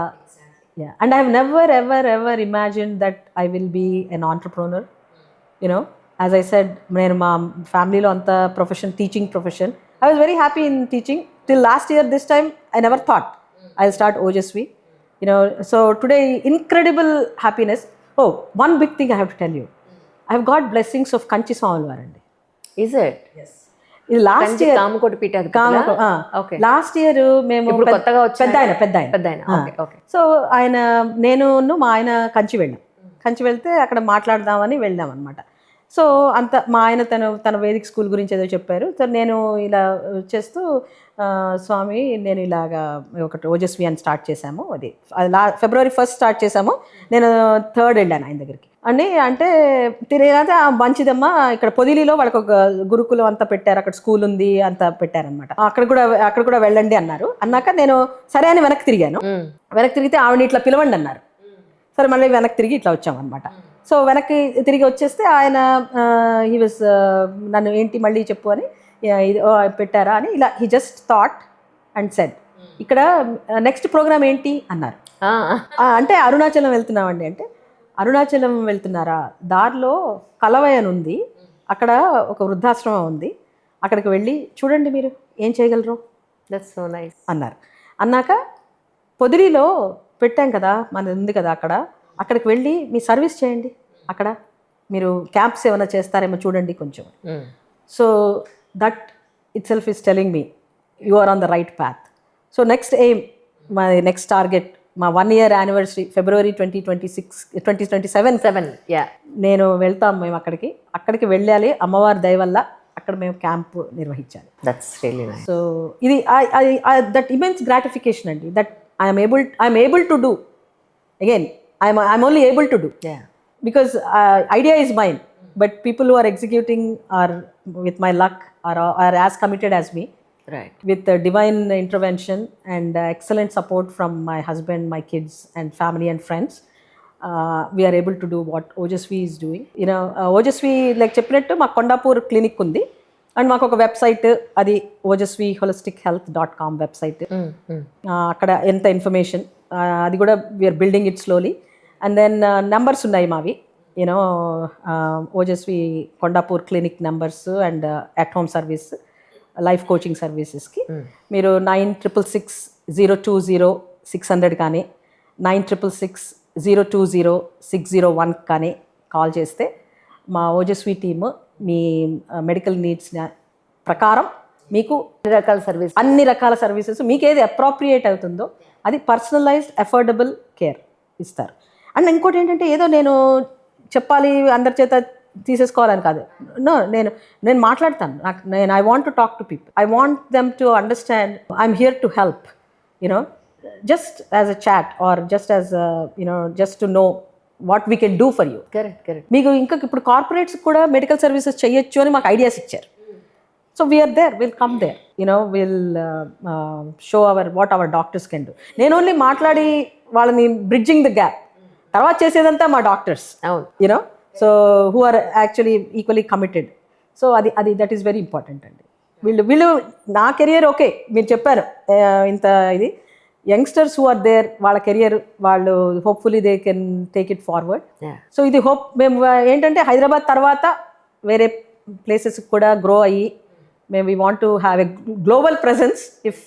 And I have never ever ever imagine that I will be an entrepreneur. As I said, నేను మా ఫ్యామిలీలో అంత profession, teaching profession. I was very happy in teaching till last year. This time I never thought I will start Ojaswi. So today incredible happiness. Oh, one big thing I have to tell you. I have got blessings of Kanchi Swamalvarandi. Is it? Yes. ఇది last year Kamakoti Peetha. Okay, last year మేము పెద్ద ఆయన. సో నేను మా ఆయన కంచి వెళ్తే అక్కడ మాట్లాడదామని వెళ్ళాం అనమాట. సో అంత మా ఆయన తన వేదిక స్కూల్ గురించి ఏదో చెప్పారు. సో నేను ఇలా చేస్తూ స్వామి నేను ఇలాగా ఒకటి ఓజస్వి అని స్టార్ట్ చేశాము. అది February 1 స్టార్ట్ చేశాము. నేను 3rd వెళ్ళాను ఆయన దగ్గరికి అంటే తిరిగితే మంచిదమ్మా ఇక్కడ పొదిలిలో వాళ్ళకి ఒక గురుకులం అంతా పెట్టారు, అక్కడ స్కూల్ ఉంది అంతా పెట్టారనమాట. అక్కడ కూడా వెళ్ళండి అన్నారు. అన్నాక నేను సరే అని వెనక్కి తిరిగాను. వెనక్కి తిరిగితే ఆవిడ ఇట్లా పిలవండి అన్నారు. సరే మళ్ళీ వెనక్కి తిరిగి ఇట్లా వచ్చామన్నమాట. సో వెనక్కి తిరిగి వచ్చేస్తే ఆయన హీ వాజ్ నన్ను ఏంటి మళ్ళీ చెప్పు అని ఇది పెట్టారా అని ఇలా he just thought and said ఇక్కడ నెక్స్ట్ ప్రోగ్రామ్ ఏంటి అన్నారు. అంటే అరుణాచలం వెళ్తున్నామండి అంటే అరుణాచలం వెళ్తున్నారా, దారిలో కలవై అని ఉంది, అక్కడ ఒక వృద్ధాశ్రమం ఉంది, అక్కడికి వెళ్ళి చూడండి మీరు ఏం చేయగలరు. దట్స్ సో నైస్ అన్నారు. అన్నాక పొదిలిలో పెట్టాం కదా మనది ఉంది కదా అక్కడికి వెళ్ళి మీ సర్వీస్ చేయండి, అక్కడ మీరు క్యాంప్స్ ఏమైనా చేస్తారేమో చూడండి కొంచెం. So that itself is telling me you are on the right path. So next aim, మా నెక్స్ట్ టార్గెట్ మా 1 year యానివర్సరీ February 2027 నేను మేము అక్కడికి వెళ్ళాలి. అమ్మవారి దయ వల్ల అక్కడ మేము క్యాంప్ నిర్వహించాలి. That's really nice. సో ఇది దట్ ఇమెన్స్ గ్రాటిఫికేషన్ అండి, that I'm able to do again. I'm only able to do because idea is mine, but people who are executing are with my luck are as committed as me, right, with divine intervention and excellent support from my husband, my kids and family and friends. We are able to do what Ojasvi is doing. Ojasvi like చెప్పినట్టు మా కొండాపూర్ క్లినిక్ ఉంది అండ్ మాకు ఒక వెబ్సైట్, అది ojasviholistic.health.com వెబ్సైట్. అక్కడ ఎంత ఇన్ఫర్మేషన్ అది కూడా we're building it slowly. And then numbers ఉన్నాయి మావి, Ojasvi Kondapur clinic numbers and at home service life coaching సర్వీసెస్కి మీరు 9666020600 కానీ 9666020601 కానీ కాల్ చేస్తే మా ఓజస్వి టీమ్ మీ మెడికల్ నీడ్స్ ప్రకారం మీకు అన్ని రకాల సర్వీసెస్ మీకు ఏది అప్రోప్రియేట్ అవుతుందో అది పర్సనలైజ్డ్ అఫోర్డబుల్ కేర్ ఇస్తారు. అండ్ ఇంకోటి ఏంటంటే ఏదో నేను చెప్పాలి అందరి చేత తీసేసుకోవాలని కాదు. నేను మాట్లాడతాను. I want to talk to people. I want them to understand I'm here to help, just as a chat or just as just to know what we can do for you. Correct. మీకు ఇంకా ఇప్పుడు కార్పొరేట్స్ కూడా మెడికల్ సర్వీసెస్ చేయొచ్చు అని మాకు ఐడియాస్ ఇచ్చారు. So we are there, we'll come there, we'll show what our doctors can do. నేను ఓన్లీ మాట్లాడి వాళ్ళని బ్రిడ్జింగ్ ద గ్యాప్, తర్వాత చేసేదంతా మా doctors, so who are actually equally committed. So అది దట్ ఈస్ వెరీ ఇంపార్టెంట్ అండి. వీళ్ళు నా కెరియర్ ఓకే మీరు చెప్పారు ఇంత ఇది, యంగ్స్టర్స్ హూ ఆర్ దేర్ వాళ్ళ కెరియర్ వాళ్ళు hopefully they can take it forward. So ఇది హోప్ మేము ఏంటంటే హైదరాబాద్ తర్వాత వేరే ప్లేసెస్ కూడా గ్రో అయ్యి we want to have a global presence if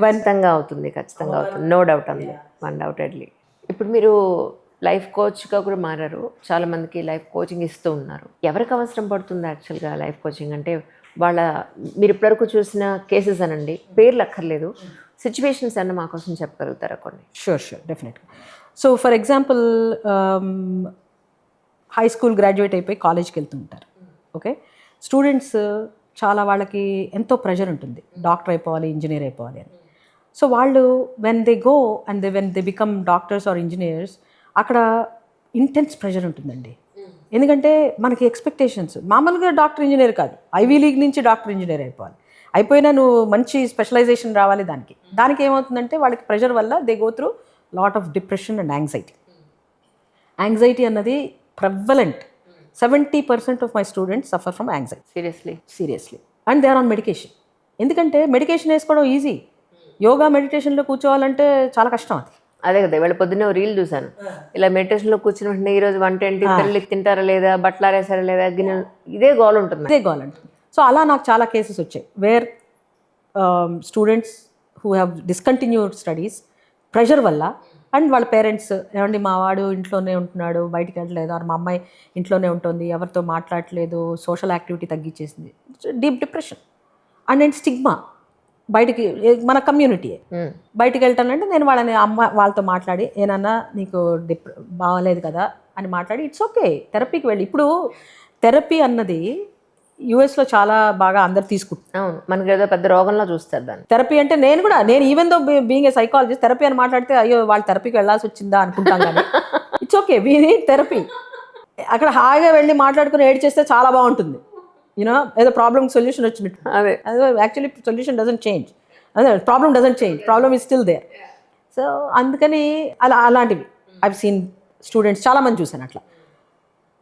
ఖచ్చితంగా అవుతుంది. నో డౌట్ అందులో, అన్డౌటెడ్లీ. ఇప్పుడు మీరు లైఫ్ కోచ్గా కూడా మారారు, చాలా మందికి లైఫ్ కోచింగ్ ఇస్తూ ఉన్నారు. ఎవరికి అవసరం పడుతుంది యాక్చువల్గా లైఫ్ కోచింగ్ అంటే? మీరు ఇప్పటివరకు చూసిన కేసెస్ అనండి, పేర్లు అక్కర్లేదు, సిచ్యువేషన్స్ అన్న మా కోసం చెప్పగలుగుతారా కొన్ని? షూర్ డెఫినెట్గా. So for example high school graduate అయిపోయి కాలేజ్కి వెళ్తూ ఉంటారు. ఓకే, స్టూడెంట్స్ చాలా వాళ్ళకి ఎంతో ప్రెషర్ ఉంటుంది, డాక్టర్ అయిపోవాలి, ఇంజనీర్ అయిపోవాలి అని. సో వాళ్ళు when they go and when they become doctors or engineers, అక్కడ ఇంటెన్స్ ప్రెషర్ ఉంటుందండి. ఎందుకంటే మనకి ఎక్స్పెక్టేషన్స్ మామూలుగా డాక్టర్ ఇంజనీర్ కాదు, ఐవీ లీగ్ నుంచి డాక్టర్ ఇంజనీర్ అయిపోవాలి, అయిపోయినా నువ్వు మంచి స్పెషలైజేషన్ రావాలి. దానికి ఏమవుతుందంటే వాళ్ళకి ప్రెషర్ వల్ల they go through lot of depression and anxiety అన్నది prevalent. 70% of my students suffer from anxiety. Seriously. And they are on medication. ఎందుకంటే మెడికేషన్ వేసుకోవడం ఈజీ, యోగా మెడిటేషన్లో కూర్చోవాలంటే చాలా కష్టం. అదే కదా, ఇవాళ పొద్దున్నే రీల్ చూసాను, ఇలా మెడిటేషన్లో కూర్చుని వెంటనే ఈరోజు 120 పిల్లలకి తింటారా లేదా, బట్టలారేసారా లేదా, ఇదే గోల్ ఉంటుంది. సో అలా నాకు చాలా కేసెస్ వచ్చాయి where students who have discontinued studies pressure వల్ల, అండ్ వాళ్ళ పేరెంట్స్ ఏమండి మా వాడు ఇంట్లోనే ఉంటున్నాడు, బయటికి వెళ్ళట్లేదు, మా అమ్మాయి ఇంట్లోనే ఉంటుంది, ఎవరితో మాట్లాడట్లేదు, సోషల్ యాక్టివిటీ తగ్గించేసింది, డీప్ డిప్రెషన్ అండ్ స్టిగ్మా. బయటికి మన కమ్యూనిటీ బయటికి వెళ్తానంటే నేను వాళ్ళతో మాట్లాడి ఏనన్నా నీకు బాగలేదు కదా అని మాట్లాడి ఇట్స్ ఓకే, థెరపీకి వెళ్ళి. ఇప్పుడు థెరపీ అన్నది యూఎస్లో చాలా బాగా అందరు తీసుకుంటారు. అవును, మనకి ఏదో పెద్ద రోగంలో చూస్తారు దాన్ని. థెరపీ అంటే నేను even though being a psychologist, therapy అని మాట్లాడితే అయ్యో వాళ్ళు థెరపీకి వెళ్ళాల్సి వచ్చిందా అనుకుంటాం, కానీ it's okay, we need therapy. అక్కడ హాయిగా వెళ్ళి మాట్లాడుకుని ఏడ్ చేస్తే చాలా బాగుంటుంది. యూనో ఏదో ప్రాబ్లమ్ సొల్యూషన్ వచ్చినట్టు. అదే యాక్చువల్లీ సొల్యూషన్ డజంట్ చేంజ్, అదే problem doesn't change, problem is still there. So అందుకని అలాంటివి ఐవ్ సీన్ స్టూడెంట్స్ చాలామంది చూశాను అట్లా.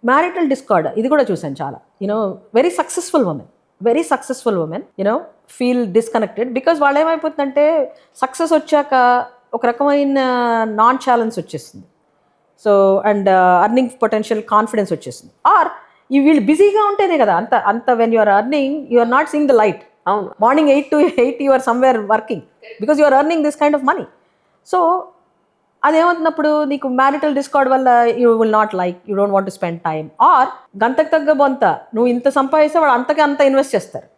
మ్యారిటల్ డిస్కార్డ్ ఇది కూడా చూశాను చాలా. You know very successful women you know feel disconnected because వాళ్ళు ఏమైపోతుందంటే సక్సెస్ వచ్చాక ఒక రకమైన నాన్ ఛాలెంజ్ వచ్చేస్తుంది. So and earning potential confidence వచ్చేస్తుంది. ఆర్ ఈ వీళ్ళు బిజీగా ఉంటేనే కదా అంత when you are earning you are not seeing the light. అవును, morning 8 to 8 you are somewhere working because you are earning this kind of money. So అదేమవుతున్నప్పుడు నీకు మ్యారిటల్ డిస్కార్డ్ వల్ల you will not like, you don't want to spend time. Or గంతకు తగ్గ బొంత నువ్వు ఇంత సంపాదిస్తే వాళ్ళు అంతకే అంత ఇన్వెస్ట్ చేస్తారు.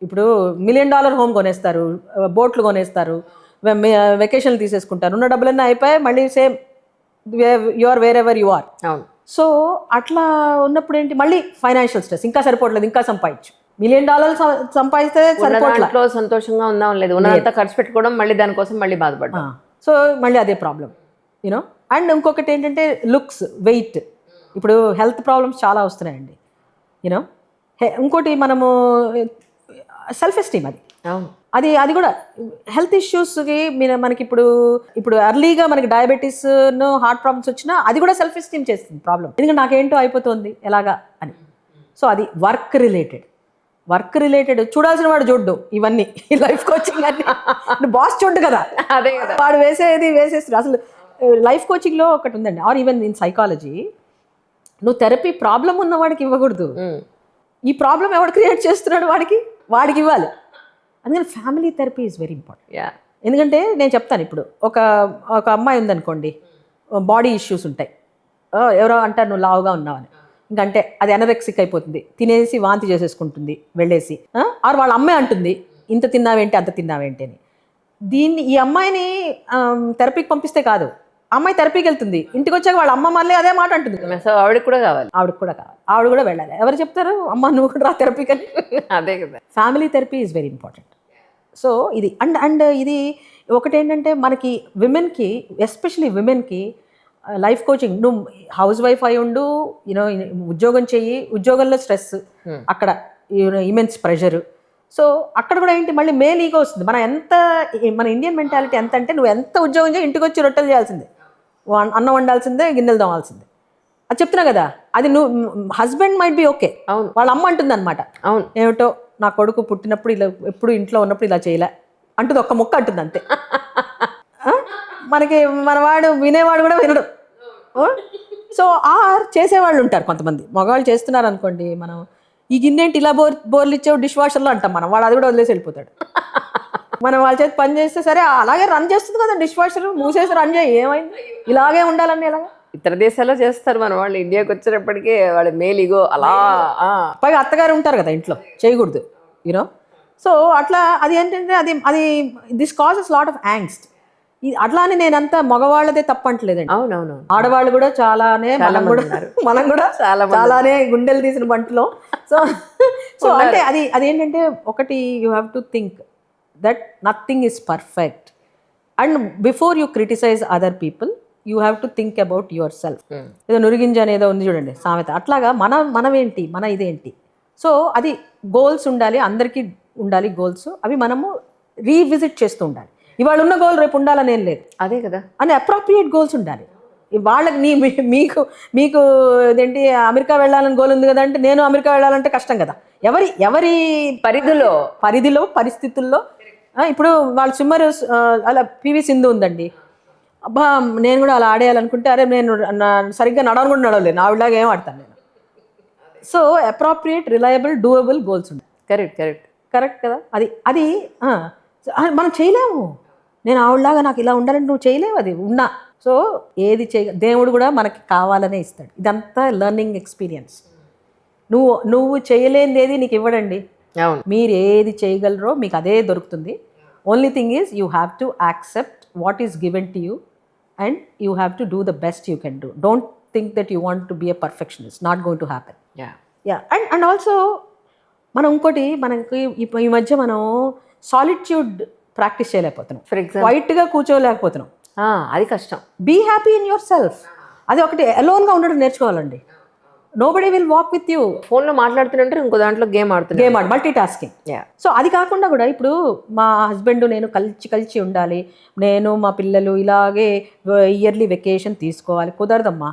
ఇప్పుడు $1 million హోమ్ కొనేస్తారు, బోట్లు కొనేస్తారు, వెకేషన్లు తీసేసుకుంటారు, ఉన్న డబ్బులన్నీ అయిపోయి మళ్ళీ same you are wherever you are. అవును. సో అట్లా ఉన్నప్పుడు ఏంటి, మళ్ళీ ఫైనాన్షియల్ స్ట్రెస్, ఇంకా సరిపోవట్లేదు, ఇంకా సంపాదించు. $1 million సంపాదిస్తే సరిపోవట్లేదు, దాంట్లో సంతోషంగా ఉందాం లేదు, ఉన్నదంతా ఖర్చు పెట్టుకోవడం, మళ్ళీ దానికోసం మళ్ళీ బాధపడ్డాం. సో మళ్ళీ అదే ప్రాబ్లం యూనో. అండ్ ఇంకొకటి ఏంటంటే లుక్స్, వెయిట్. ఇప్పుడు హెల్త్ ప్రాబ్లమ్స్ చాలా వస్తున్నాయండి యూనో. ఇంకోటి మనము సెల్ఫ్ ఎస్టీమ్, అవును, అది కూడా హెల్త్ ఇష్యూస్కి మనకి ఇప్పుడు ఎర్లీగా మనకి డయాబెటీస్, హార్ట్ ప్రాబ్లమ్స్ వచ్చినా అది కూడా సెల్ఫ్ ఎస్టీమ్ చేస్తుంది ప్రాబ్లం. ఎందుకంటే నాకేంటో అయిపోతుంది ఎలాగా అని. సో అది వర్క్ రిలేటెడ్ చూడాల్సిన వాడు చూడ్డు ఇవన్నీ, లైఫ్ కోచింగ్ అన్ని బాస్ చూడ్డు కదా, అదే కదా, వాడు వేసేస్తారు. అసలు లైఫ్ కోచింగ్లో ఒకటి ఉందండి, ఆర్ ఈవెన్ ఇన్ సైకాలజీ, నువ్వు థెరపీ ప్రాబ్లం ఉన్నవాడికి ఇవ్వకూడదు. ఈ ప్రాబ్లం ఎవడు క్రియేట్ చేస్తున్నాడు వాడికి ఇవ్వాలి. అందుకని family therapy is very important. ఎందుకంటే నేను చెప్తాను, ఇప్పుడు ఒక అమ్మాయి ఉందనుకోండి, బాడీ ఇష్యూస్ ఉంటాయి, ఎవరో అంటారు నువ్వు లావుగా ఉన్నావని, ఇంకంటే అది ఎనరెక్సిక్ అయిపోతుంది, తినేసి వాంతి చేసేసుకుంటుంది వెళ్ళేసి. ఆర్ వాళ్ళ అమ్మాయి అంటుంది ఇంత తిన్నావేంటి అంత తిన్నావేంటి అని. ఈ అమ్మాయిని థెరపీకి పంపిస్తే కాదు, అమ్మాయి థెరపీకి వెళ్తుంది, ఇంటికి వచ్చాక వాళ్ళ అమ్మ మళ్ళీ అదే మాట అంటుంది. సో ఆవిడకి కూడా కావాలి, ఆవిడ కూడా వెళ్ళాలి. ఎవరు చెప్తారు అమ్మ నువ్వు కూడా రా థెరపీకి అని? అదే కదా, family therapy is very important. So ఇది అండ్ ఇది ఒకటి ఏంటంటే మనకి విమెన్కి, ఎస్పెషలీ విమెన్కి లైఫ్ కోచింగ్. నువ్వు హౌస్ వైఫ్ అయి ఉండు, యూనో ఉద్యోగం చెయ్యి, ఉద్యోగంలో స్ట్రెస్, అక్కడ ఇమెన్స్ ప్రెషర్. సో అక్కడ కూడా ఏంటి మళ్ళీ మేల్ ఈగో వస్తుంది. మన ఇండియన్ మెంటాలిటీ ఎంత అంటే నువ్వు ఎంత ఉద్యోగం చేయి ఇంటికి వచ్చి రొట్టెలు చేయాల్సిందే, అన్నం వండాల్సిందే, గిన్నెలు తోమాల్సిందే. అది చెప్తున్నా కదా, అది నువ్వు హస్బెండ్ మైట్ బి ఓకే, అవును, వాళ్ళ అమ్మ అంటుంది అనమాట, అవును ఏమిటో నా కొడుకు పుట్టినప్పుడు ఇలా ఎప్పుడు ఇంట్లో ఉన్నప్పుడు ఇలా చేయలే అంటుంది, ఒక్క ముక్క అంటుంది అంతే. మనవాడు వినేవాడు కూడా వినడు. సో చేసేవాళ్ళు ఉంటారు కొంతమంది, మగవాళ్ళు చేస్తున్నారు అనుకోండి, మనం ఈ గిన్నెంటి ఇలా బోర్లు ఇచ్చావు డిష్ వాషర్లో అంటాం మనం, వాడు అది కూడా వదిలేసి వెళ్ళిపోతాడు. మనం వాళ్ళ చేతి పని చేస్తే సరే అలాగే రన్ చేస్తుంది కదా డిష్ వాషర్, మూసేసి రన్ చేయి, ఏమైంది ఇలాగే ఉండాలని. ఎలాగా ఇతర దేశాల్లో చేస్తారు, మన వాళ్ళు ఇండియాకి వచ్చేటప్పటికి వాళ్ళ మేలిగో అలా. పైగా అత్తగారు ఉంటారు కదా ఇంట్లో, చేయకూడదు యూనో. సో అట్లా అది ఏంటంటే అది this causes lot of angst. అట్లానే నేనంతా మగవాళ్ళదే తప్పంటలేదండి, అవునవును, ఆడవాళ్ళు కూడా చాలానే, మనం కూడా చాలానే గుండెలు తీసిన బంటిలో. సో అంటే అదేంటంటే ఒకటి you have to think that nothing is perfect, and before you criticise other people you have to think about yourself. ఏదో నురిగింజ అనేదో ఉంది చూడండి సామెత, అట్లాగా మనమేంటి, మన ఇదేంటి. సో అది గోల్స్ ఉండాలి, అందరికీ ఉండాలి గోల్స్. అవి మనము రీవిజిట్ చేస్తూ ఉండాలి. ఇవాళ ఉన్న గోల్ రేపు ఉండాలని ఏం లేదు, అదే కదా, అని అప్రోప్రియేట్ గోల్స్ ఉండాలి. వాళ్ళకి మీకు ఇదేంటి అమెరికా వెళ్ళాలని గోల్ ఉంది కదా అంటే నేను అమెరికా వెళ్ళాలంటే కష్టం కదా. ఎవరి పరిధిలో పరిస్థితుల్లో. ఇప్పుడు వాళ్ళ స్విమ్మర్ అలా పివి సింధు ఉందండి, అబ్బా నేను కూడా అలా ఆడేయాలనుకుంటే అరే నేను సరిగ్గా నడవను కూడా నడవలేను, ఆవిడలాగా ఏం ఆడతాను నేను. So appropriate reliable doable goals ఉంటాయి. కరెక్ట్ కదా. అది మనం చేయలేము. నేను ఆవిడలాగా నాకు ఇలా ఉండాలంటే నువ్వు చేయలేవు, అది ఉన్నా. సో ఏది దేవుడు కూడా మనకి కావాలనే ఇస్తాడు. ఇదంతా లెర్నింగ్ ఎక్స్పీరియన్స్. నువ్వు చేయలేనిది ఏది నీకు ఇవ్వడండి. మీరు ఏది చేయగలరో మీకు అదే దొరుకుతుంది. Only thing is you have to accept what is given to you and you have to do the best you can do. Think that you want to be a perfectionist, not going to happen. Yeah yeah and also మనం ఇంకోటి మనకి ఈ మధ్య మనం సాలిట్యూడ్ ప్రాక్టీస్ చేయలేకపోతున్నాం, ఫర్ ఎగ్జాంపుల్ క్వైట్గా కూర్చోలేకపోతున్నాం. అది కష్టం. Be happy in yourself. అది ఒకటి అలోన్గా ఉండడం నేర్చుకోవాలండి. Nobody will walk with you. ఫోన్లో మాట్లాడుతుంటే ఇంకో దాంట్లో గేమ్ ఆడుతున్నాం, మల్టీ టాస్కింగ్. యా సో అది కాకుండా కూడా ఇప్పుడు మా హస్బెండ్ నేను కలిసి ఉండాలి, నేను మా పిల్లలు ఇలాగే ఇయర్లీ వెకేషన్ తీసుకోవాలి, కుదరదమ్మా.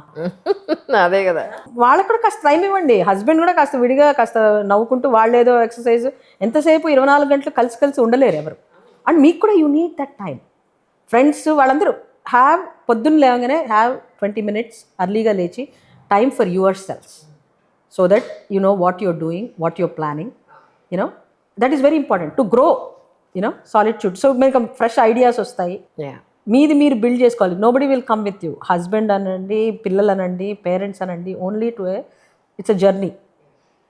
అదే కదా. వాళ్ళకు కూడా కాస్త టైం ఇవ్వండి. హస్బెండ్ కూడా కాస్త విడిగా కాస్త నవ్వుకుంటూ వాళ్ళేదో ఎక్సర్సైజ్, ఎంతసేపు 24 గంటలు కలిసి ఉండలేరు ఎవరు. అండ్ మీకు కూడా you need that time. Friends వాళ్ళందరూ పొద్దున్న లేవగానే హ్యావ్ 20 minutes అర్లీగా లేచి time for yourself, so that you know what you're doing, what you're planning, you know that is very important to grow, you know solitude. So మీకు ఫ్రెష్ ఐడియాస్ వస్తాయి, యా మీది మీరు బిల్డ్ చేసుకోవాలి. Nobody will come with you. Husband అనండి, పిల్లలు అనండి, పేరెంట్స్ అనండి, only to it's a journey,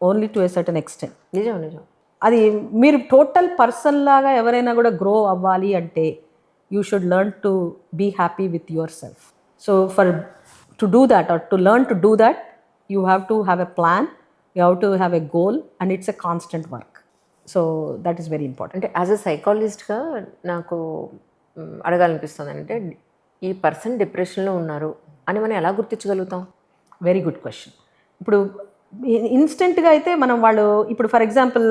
only to a certain extent. నిజం నిజం. అది మీరు టోటల్ పర్సన్ లాగా ఎవరైనా కూడా గ్రో అవ్వాలి అంటే you should learn to be happy with yourself. So for to do that or to learn to do that you have to have a plan, you have to have a goal, and it's a constant work. So that is very important. అంటే యాజ్ అ సైకాలజిస్ట్గా నాకు అడగాలనిపిస్తుంది, అంటే ఈ పర్సన్ డిప్రెషన్లో ఉన్నారు అని మనం ఎలా గుర్తించగలుగుతాం? Very good question. ఇప్పుడు ఇన్స్టెంట్గా అయితే మనం వాళ్ళు ఇప్పుడు ఫర్ ఎగ్జాంపుల్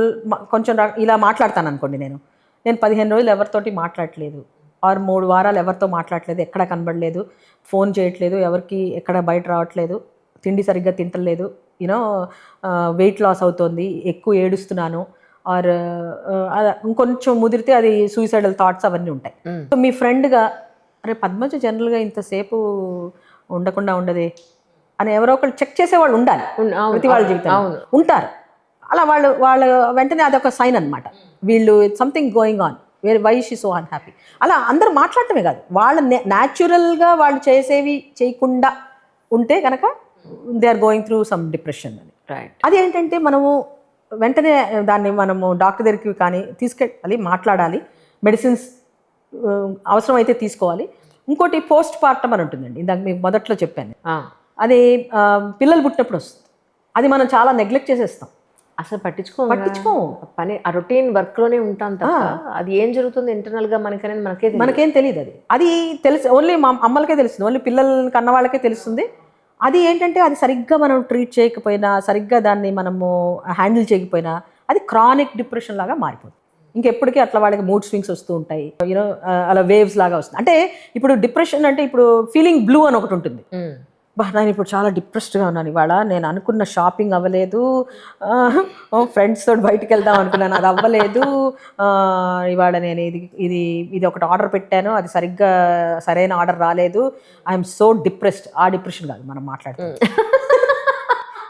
కొంచెం ఇలా మాట్లాడతాను అనుకోండి, నేను 15 రోజులు ఎవరితోటి మాట్లాడలేదు, ఆర్ 3 వారాలు ఎవరితో మాట్లాడలేదు, ఎక్కడ కనబడలేదు, ఫోన్ చేయట్లేదు, ఎవరికి ఎక్కడ బయట రావట్లేదు, తిండి సరిగ్గా తింటలేదు, యూనో వెయిట్ లాస్ అవుతుంది, ఎక్కువ ఏడుస్తున్నాను, ఆర్ ఇంకొంచెం ముదిరితే అది సూసైడల్ థాట్స్ అవన్నీ ఉంటాయి. సో మీ ఫ్రెండ్గా అరే పద్మజ జనరల్గా ఇంతసేపు ఉండకుండా ఉండదే అని ఎవరో ఒకళ్ళు చెక్ చేసేవాళ్ళు ఉండాలి ప్రతి వాళ్ళ జీవితం ఉంటారు. అలా వాళ్ళ వెంటనే అదొక సైన్ అనమాట, వీళ్ళు something going on, why she so unhappy. అలా అందరూ మాట్లాడటమే కాదు, వాళ్ళ న్యాచురల్గా వాళ్ళు చేసేవి చేయకుండా ఉంటే కనుక they are going through some depression అని. రైట్. అది ఏంటంటే మనము వెంటనే దాన్ని మనము డాక్టర్ దగ్గరికి కానీ తీసుకెళ్ళాలి, మాట్లాడాలి, మెడిసిన్స్ అవసరమైతే తీసుకోవాలి. ఇంకోటి పోస్ట్ పార్టమ్ అని ఉంటుందండి, ఇందాక మీకు మొదట్లో చెప్పాను, అది పిల్లలు పుట్టినప్పుడు వస్తుంది. అది మనం చాలా నెగ్లెక్ట్ చేసేస్తాం, అసలు పట్టించుకో పని ఆ రొటీన్ వర్క్లోనే ఉంటాం తప్ప అది ఏం జరుగుతుంది ఇంటర్నల్గా మనకేం తెలియదు. అది తెలుసు ఓన్లీ మా అమ్మలకే తెలుస్తుంది, ఓన్లీ పిల్లల్ని కన్న వాళ్ళకే తెలుస్తుంది. అది ఏంటంటే అది సరిగ్గా మనం ట్రీట్ చేయకపోయినా, సరిగ్గా దాన్ని మనము హ్యాండిల్ చేయకపోయినా అది క్రానిక్ డిప్రెషన్ లాగా మారిపోతుంది. ఇంకెప్పటికీ అట్లా వాళ్ళకి మూడ్ స్వింగ్స్ వస్తూ ఉంటాయి, యూనో అలా వేవ్స్ లాగా వస్తుంది. అంటే ఇప్పుడు డిప్రెషన్ అంటే ఇప్పుడు ఫీలింగ్ బ్లూ అని ఒకటి ఉంటుంది. నేను ఇప్పుడు చాలా డిప్రెస్డ్గా ఉన్నాను, ఇవాళ నేను అనుకున్న షాపింగ్ అవ్వలేదు, ఫ్రెండ్స్ తోటి బయటికి వెళ్దాం అనుకున్నాను, అది అవ్వలేదు, ఇవాళ నేను ఇది ఒకటి ఆర్డర్ పెట్టాను, అది సరైన ఆర్డర్ రాలేదు, ఐఎమ్ సో డిప్రెస్డ్. ఆ డిప్రెషన్ కాదు మనం మాట్లాడుతాం.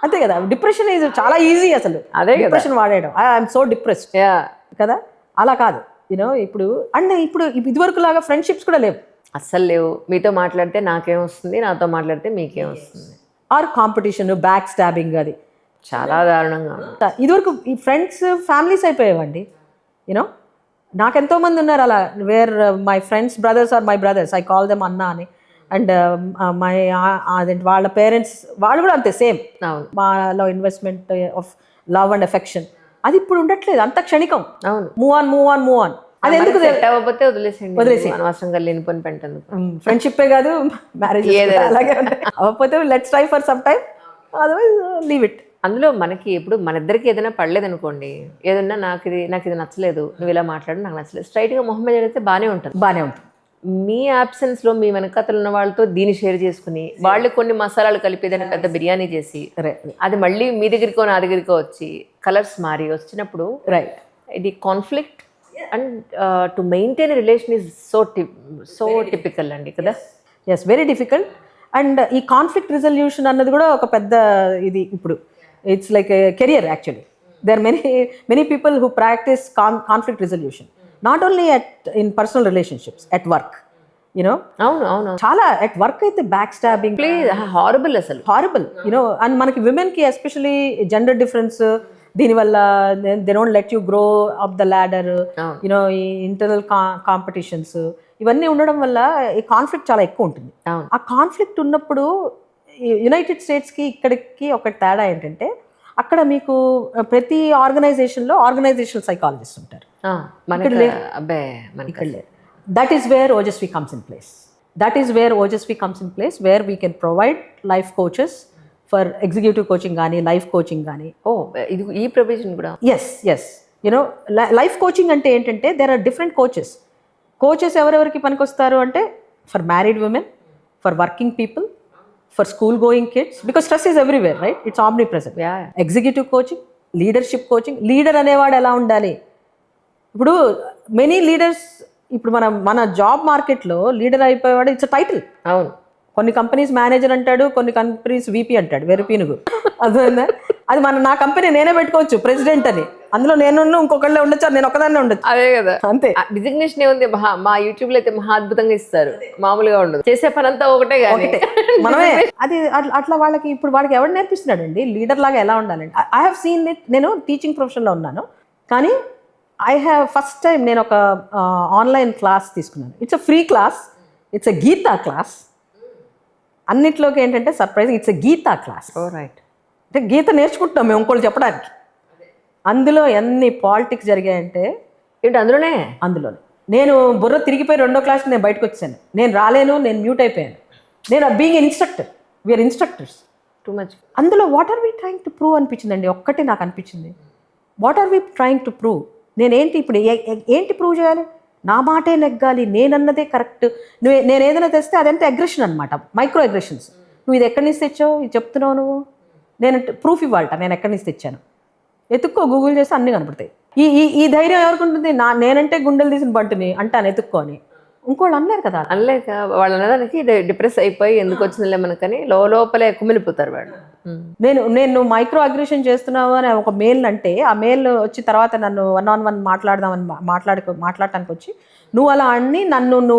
అంతే కదా, డిప్రెషన్ ఇది చాలా ఈజీ అసలు. అదే డిప్రెషన్ వాడేయడం, ఐఎమ్ సో డిప్రెస్డ్ కదా, అలా కాదు. యూనో ఇప్పుడు ఇదివరకు లాగా ఫ్రెండ్షిప్స్ కూడా లేవు, అస్సలు లేవు. మీతో మాట్లాడితే నాకేం వస్తుంది, నాతో మాట్లాడితే మీకేం వస్తుంది, ఆర్ కాంపిటీషన్, బ్యాక్ స్టాబింగ్, అది చాలా దారుణంగా. ఇదివరకు ఈ ఫ్రెండ్స్ ఫ్యామిలీస్ అయిపోయేవండి. యూనో నాకు ఎంతోమంది ఉన్నారు అలా, where my friends brothers or my brothers, I call them అన్నా అని. అండ్ మై అదేంటి వాళ్ళ పేరెంట్స్ వాళ్ళు కూడా అంతే సేమ్. మాలో investment of love and affection అది ఇప్పుడు ఉండట్లేదు, అంత క్షణికం. అవును, మూవ్ ఆన్. అది ఎందుకు అవ్వకపోతే వదిలేసి అనవసరంగా లేనిపోని పెంటందుకు. ఫ్రెండ్షిప్పే కాదు, మ్యారేజ్ అలాగే అవ్వకపోతే let's try for some time, otherwise leave it. అందులో మనకి ఎప్పుడు మన ఇద్దరికి ఏదైనా పడలేదు అనుకోండి, ఏదన్నా నాకు ఇది నచ్చలేదు, నువ్వు ఇలా మాట్లాడు నాకు నచ్చలేదు, స్ట్రైట్గా మొహం మీద అడిగితే బాగానే ఉంటుంది. మీ యాబ్సెన్స్లో మీ వెనకతలు ఉన్న వాళ్ళతో దీన్ని షేర్ చేసుకుని వాళ్ళు కొన్ని మసాలాలు కలిపేదని పెద్ద బిర్యానీ చేసి అది మళ్ళీ మీ దగ్గరికో నా దగ్గరికో వచ్చి కలర్స్ మారి వచ్చినప్పుడు రైట్, ఇది conflict and to maintain relation is so typical అండి కదా. Yes, very difficult. అండ్ ఈ కాన్ఫ్లిక్ట్ రిజల్యూషన్ అన్నది కూడా ఒక పెద్ద ఇది. ఇప్పుడు it's like a career actually. There many people who practise conflict resolution, not only in personal relationships, at work. You know అవును చాలా ఎట్ వర్క్ అయితే బ్యాక్ స్టాబింగ్ హారబుల్, అసలు హారబుల్. యూనో అండ్ మనకి విమెన్కి ఎస్పెషలీ జెండర్ డిఫరెన్స్, దీనివల్ల they don't let you grow up the ladder, you know ఈ ఇంటర్నల్ కాంపిటీషన్స్ ఇవన్నీ ఉండడం వల్ల ఈ కాన్ఫ్లిక్ట్ చాలా ఎక్కువ ఉంటుంది. ఆ కాన్ఫ్లిక్ట్ ఉన్నప్పుడు యునైటెడ్ స్టేట్స్కి ఇక్కడికి ఒక తేడా ఏంటంటే అక్కడ మీకు ప్రతి ఆర్గనైజేషనల్ సైకాలజిస్ట్ ఉంటారు. మనకి అబ్బే మనకి ఇక్కడ లేరు. That is where Ojaswi comes in place. Where we can provide life coaches for executive coaching కానీ లైఫ్ కోచింగ్ కానీ. ఇది ఈ ప్రొవిజన్ కూడా ఎస్ యునో లైఫ్ కోచింగ్ అంటే ఏంటంటే దేర్ ఆర్ డిఫరెంట్ కోచెస్ ఎవరెవరికి పనికొస్తారు అంటే for married women, for working people, for school going kids, because stress is everywhere, right? It's omni present. Executive coaching, leadership coaching. Leader అనేవాడు ఎలా ఉండాలి? ఇప్పుడు మెనీ లీడర్స్, ఇప్పుడు మన జాబ్ మార్కెట్లో లీడర్ అయిపోయేవాడు ఇట్స్ టైటిల్. అవును, కొన్ని కంపెనీస్ మేనేజర్ అంటాడు, కొన్ని కంపెనీస్ వీపీ అంటాడు, వెరపీనుగు. అర్థమైందా? అది నా కంపెనీ నేనే పెట్టుకోవచ్చు ప్రెసిడెంట్ అని, అందులో నేను ఇంకొకళ్ళే ఉండొచ్చు, నేను ఒకదాన్నే ఉండొచ్చు. అదే కదా, అంతే. డిజిగ్నేషన్ ఏముంది? మా యూట్యూబ్ లో అయితే మహా అద్భుతంగా ఇస్తారు, మామూలుగా ఉండదు. చేసే పని అంతా ఒకటే మనమే. అది అట్లా వాళ్ళకి ఇప్పుడు వాడికి ఎవరు నేర్పిస్తున్నాడు అండి లీడర్ లాగా ఎలా ఉండాలండి? I have seen it. నేను టీచింగ్ ప్రొఫెషన్లో ఉన్నాను, కానీ ఫస్ట్ టైం నేను ఒక ఆన్లైన్ క్లాస్ తీసుకున్నాను. It's a free class, it's a Gita class. అన్నిట్లోకి ఏంటంటే surprise, it's a Gita class. Right, అంటే గీత నేర్చుకుంటున్నాం మేము ఇంకోళ్ళు చెప్పడానికి. అందులో ఎన్ని పాలిటిక్స్ జరిగాయంటే ఏంటి అందులోనే నేను బుర్ర తిరిగిపోయి రెండో క్లాస్కి నేను బయటకు వచ్చాను. నేను రాలేను, నేను మ్యూట్ అయిపోయాను. నేను being instructor, we're instructors. Too much. అందులో what are we trying to prove అనిపించిందండి. ఒక్కటే నాకు అనిపించింది, what are we trying to prove? నేనేంటి ఇప్పుడు ఏంటి ప్రూవ్ చేయాలి? నా మాటే నెగ్గాలి, నేనన్నదే కరెక్ట్. నేను ఏదైనా తెస్తే అదంతా అగ్రెషన్ అనమాట, మైక్రో అగ్రెషన్స్. నువ్వు ఇది ఎక్కడి నుంచి తెచ్చావు, ఇది చెప్తున్నావు నువ్వు, నేను ప్రూఫ్ ఇవ్వాలట నేను ఎక్కడి నుంచి తెచ్చాను. ఎత్తుక్కో, గూగుల్ చేస్తే అన్నీ కనపడతాయి. ఈ ధైర్యం ఎవరికి ఉంటుంది? నేనంటే గుండెలు తీసిన బంటుని అంటాను ఎత్తుక్కొని. ఇంకోళ్ళు అనలేరు కదా. అనలేక వాళ్ళు అన్నదానికి డిప్రెస్ అయిపోయి ఎందుకు వచ్చిందిలే మనకని లోపలే కుమిలిపోతారు వాళ్ళు. నేను మైక్రో అగ్రెషన్ చేస్తున్నావు అని ఒక మెయిల్ అంటే, ఆ మెయిల్ వచ్చి తర్వాత నన్ను 1-on-1 మాట్లాడదామని మాట్లాడటానికి వచ్చి, నువ్వు అలా అన్ని నన్ను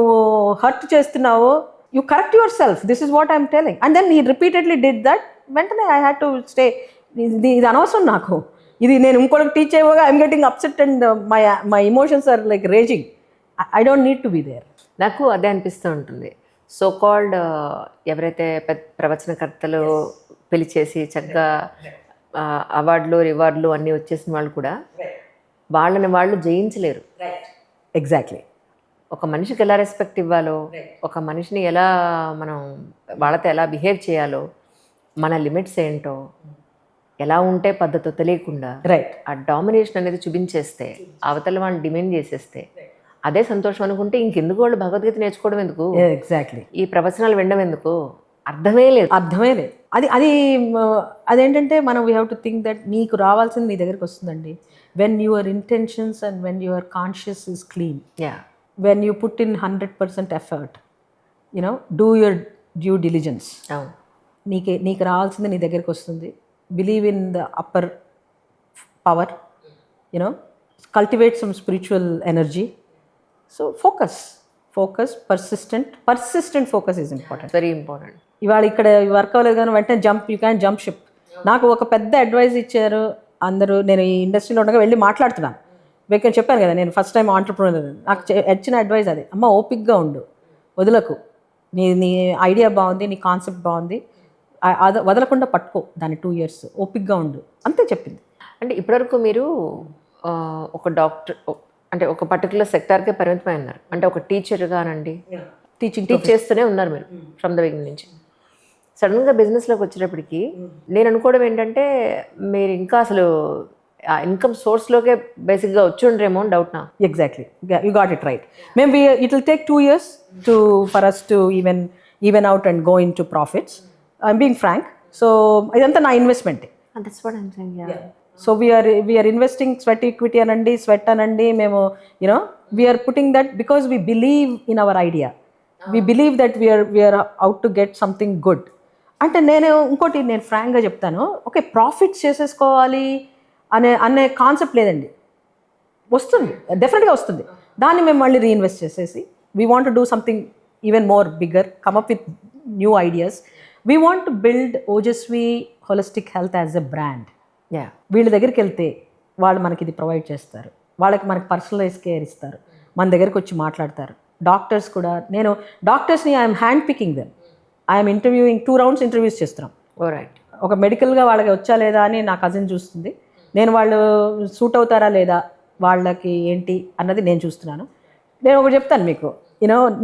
హర్ట్ చేస్తున్నావు, you correct yourself, this is what I'm telling. And then he repeatedly did that. వెంటనే ఐ హ్యాడ్ టు స్టే. ఇది అనవసరం నాకు. ఇది నేను ఇంకోటికి టీచ్ అయ్యేగా I'm getting upset and my emotions are like raging. I don't need to be there. నాకు అదే అనిపిస్తూ ఉంటుంది. సో కాల్డ్ ఎవరైతే ప్రవచనకర్తలు పిలిచేసి చక్కగా అవార్డులు రివార్డులు అన్నీ వచ్చేసిన వాళ్ళు కూడా వాళ్ళని వాళ్ళు జయించలేరు. ఎగ్జాక్ట్లీ. ఒక మనిషికి ఎలా రెస్పెక్ట్ ఇవ్వాలో, ఒక మనిషిని ఎలా మనం వాళ్ళతో ఎలా బిహేవ్ చేయాలో, మన లిమిట్స్ ఏంటో, ఎలా ఉంటే పద్ధతో తెలియకుండా రైట్ ఆ డామినేషన్ అనేది చూపించేస్తే, అవతల వాళ్ళని డిమాండ్ చేసేస్తే అదే సంతోషం అనుకుంటే ఇంకెందుకు వాళ్ళు భగవద్గీత నేర్చుకోవడం ఎందుకు, ఎగ్జాక్ట్లీ ఈ ప్రవచనాలు వినడం ఎందుకు? అర్థమే లేదు. అదేంటంటే మనం we have to think that నీకు రావాల్సింది నీ దగ్గరికి వస్తుందండి. When your intentions and when your conscious is clean, when you put in 100% effort, you know do your due diligence, నీకు రావాల్సింది నీ దగ్గరికి వస్తుంది. Believe in the upper power, you know cultivate some spiritual energy. So focus persistent focus is important, very important. ఇవాళ ఇక్కడ వర్క్ అవ్వలేదు కానీ వెంటనే యూ క్యాన్ జంప్ షిప్. నాకు ఒక పెద్ద అడ్వైజ్ ఇచ్చారు అందరూ. నేను ఈ ఇండస్ట్రీలో ఉండగా వెళ్ళి మాట్లాడుతున్నాను. మీకు చెప్పాను కదా నేను ఫస్ట్ టైం ఆంటర్ప్రెన్యూర్. నాకు ఇచ్చిన అడ్వైజ్ అదే, అమ్మ ఓపిక్గా ఉండు, వదలకు, నీ ఐడియా బాగుంది, నీ కాన్సెప్ట్ బాగుంది, వదలకుండా పట్టుకో దాన్ని 2 years, ఓపిక్గా ఉండు, అంతే చెప్పింది. అంటే ఇప్పటివరకు మీరు ఒక డాక్టర్ అంటే ఒక పర్టికులర్ సెక్టార్కే పరిమితమై ఉన్నారు. అంటే ఒక టీచర్గానండి, టీచ్ చేస్తూనే ఉన్నారు మీరు ఫ్రమ్ ద బిగినింగ్ నుంచి. సడన్గా బిజినెస్లోకి వచ్చేటప్పటికి నేను అనుకోవడం ఏంటంటే మీరు ఇంకా అసలు ఆ ఇన్కమ్ సోర్స్లోకే బేసిక్గా వచ్చి ఉండరేమో అని డౌట్ నా. Exactly, you got it right. Maybe it will take 2 years for us to even out and go into profits. I'm being frank. So ఇదంతా నా investment. So we are investing sweat equity అనండి, స్వెట్ అనండి, మేము you know we are putting that because we believe in our idea, we believe that we are out to get something good. అంటే నేను ఫ్రాంక్గా చెప్తాను, ఓకే ప్రాఫిట్స్ చేసేసుకోవాలి అనే కాన్సెప్ట్ లేదండి. వస్తుంది, డెఫినెట్గా వస్తుంది. దాన్ని మేము మళ్ళీ రీఇన్వెస్ట్ చేసేసి we want to do something even more bigger, come up with new ideas. We want to build Ojaswi holistic health as a brand. వీళ్ళ దగ్గరికి వెళ్తే వాళ్ళు మనకి ఇది ప్రొవైడ్ చేస్తారు, మనకి పర్సనలైజ్ కేర్ ఇస్తారు, మన దగ్గరికి వచ్చి మాట్లాడతారు. డాక్టర్స్ కూడా, నేను డాక్టర్స్ని I'm hand picking them. I'm interviewing 2 rounds interviews చేస్తున్నాం. Oh right. ఒక మెడికల్గా వాళ్ళకి వచ్చా లేదా అని నా కజిన్ చూస్తుంది. నేను వాళ్ళు సూట్ అవుతారా లేదా, వాళ్ళకి ఏంటి అన్నది నేను చూస్తున్నాను. నేను ఒకటి చెప్తాను మీకు,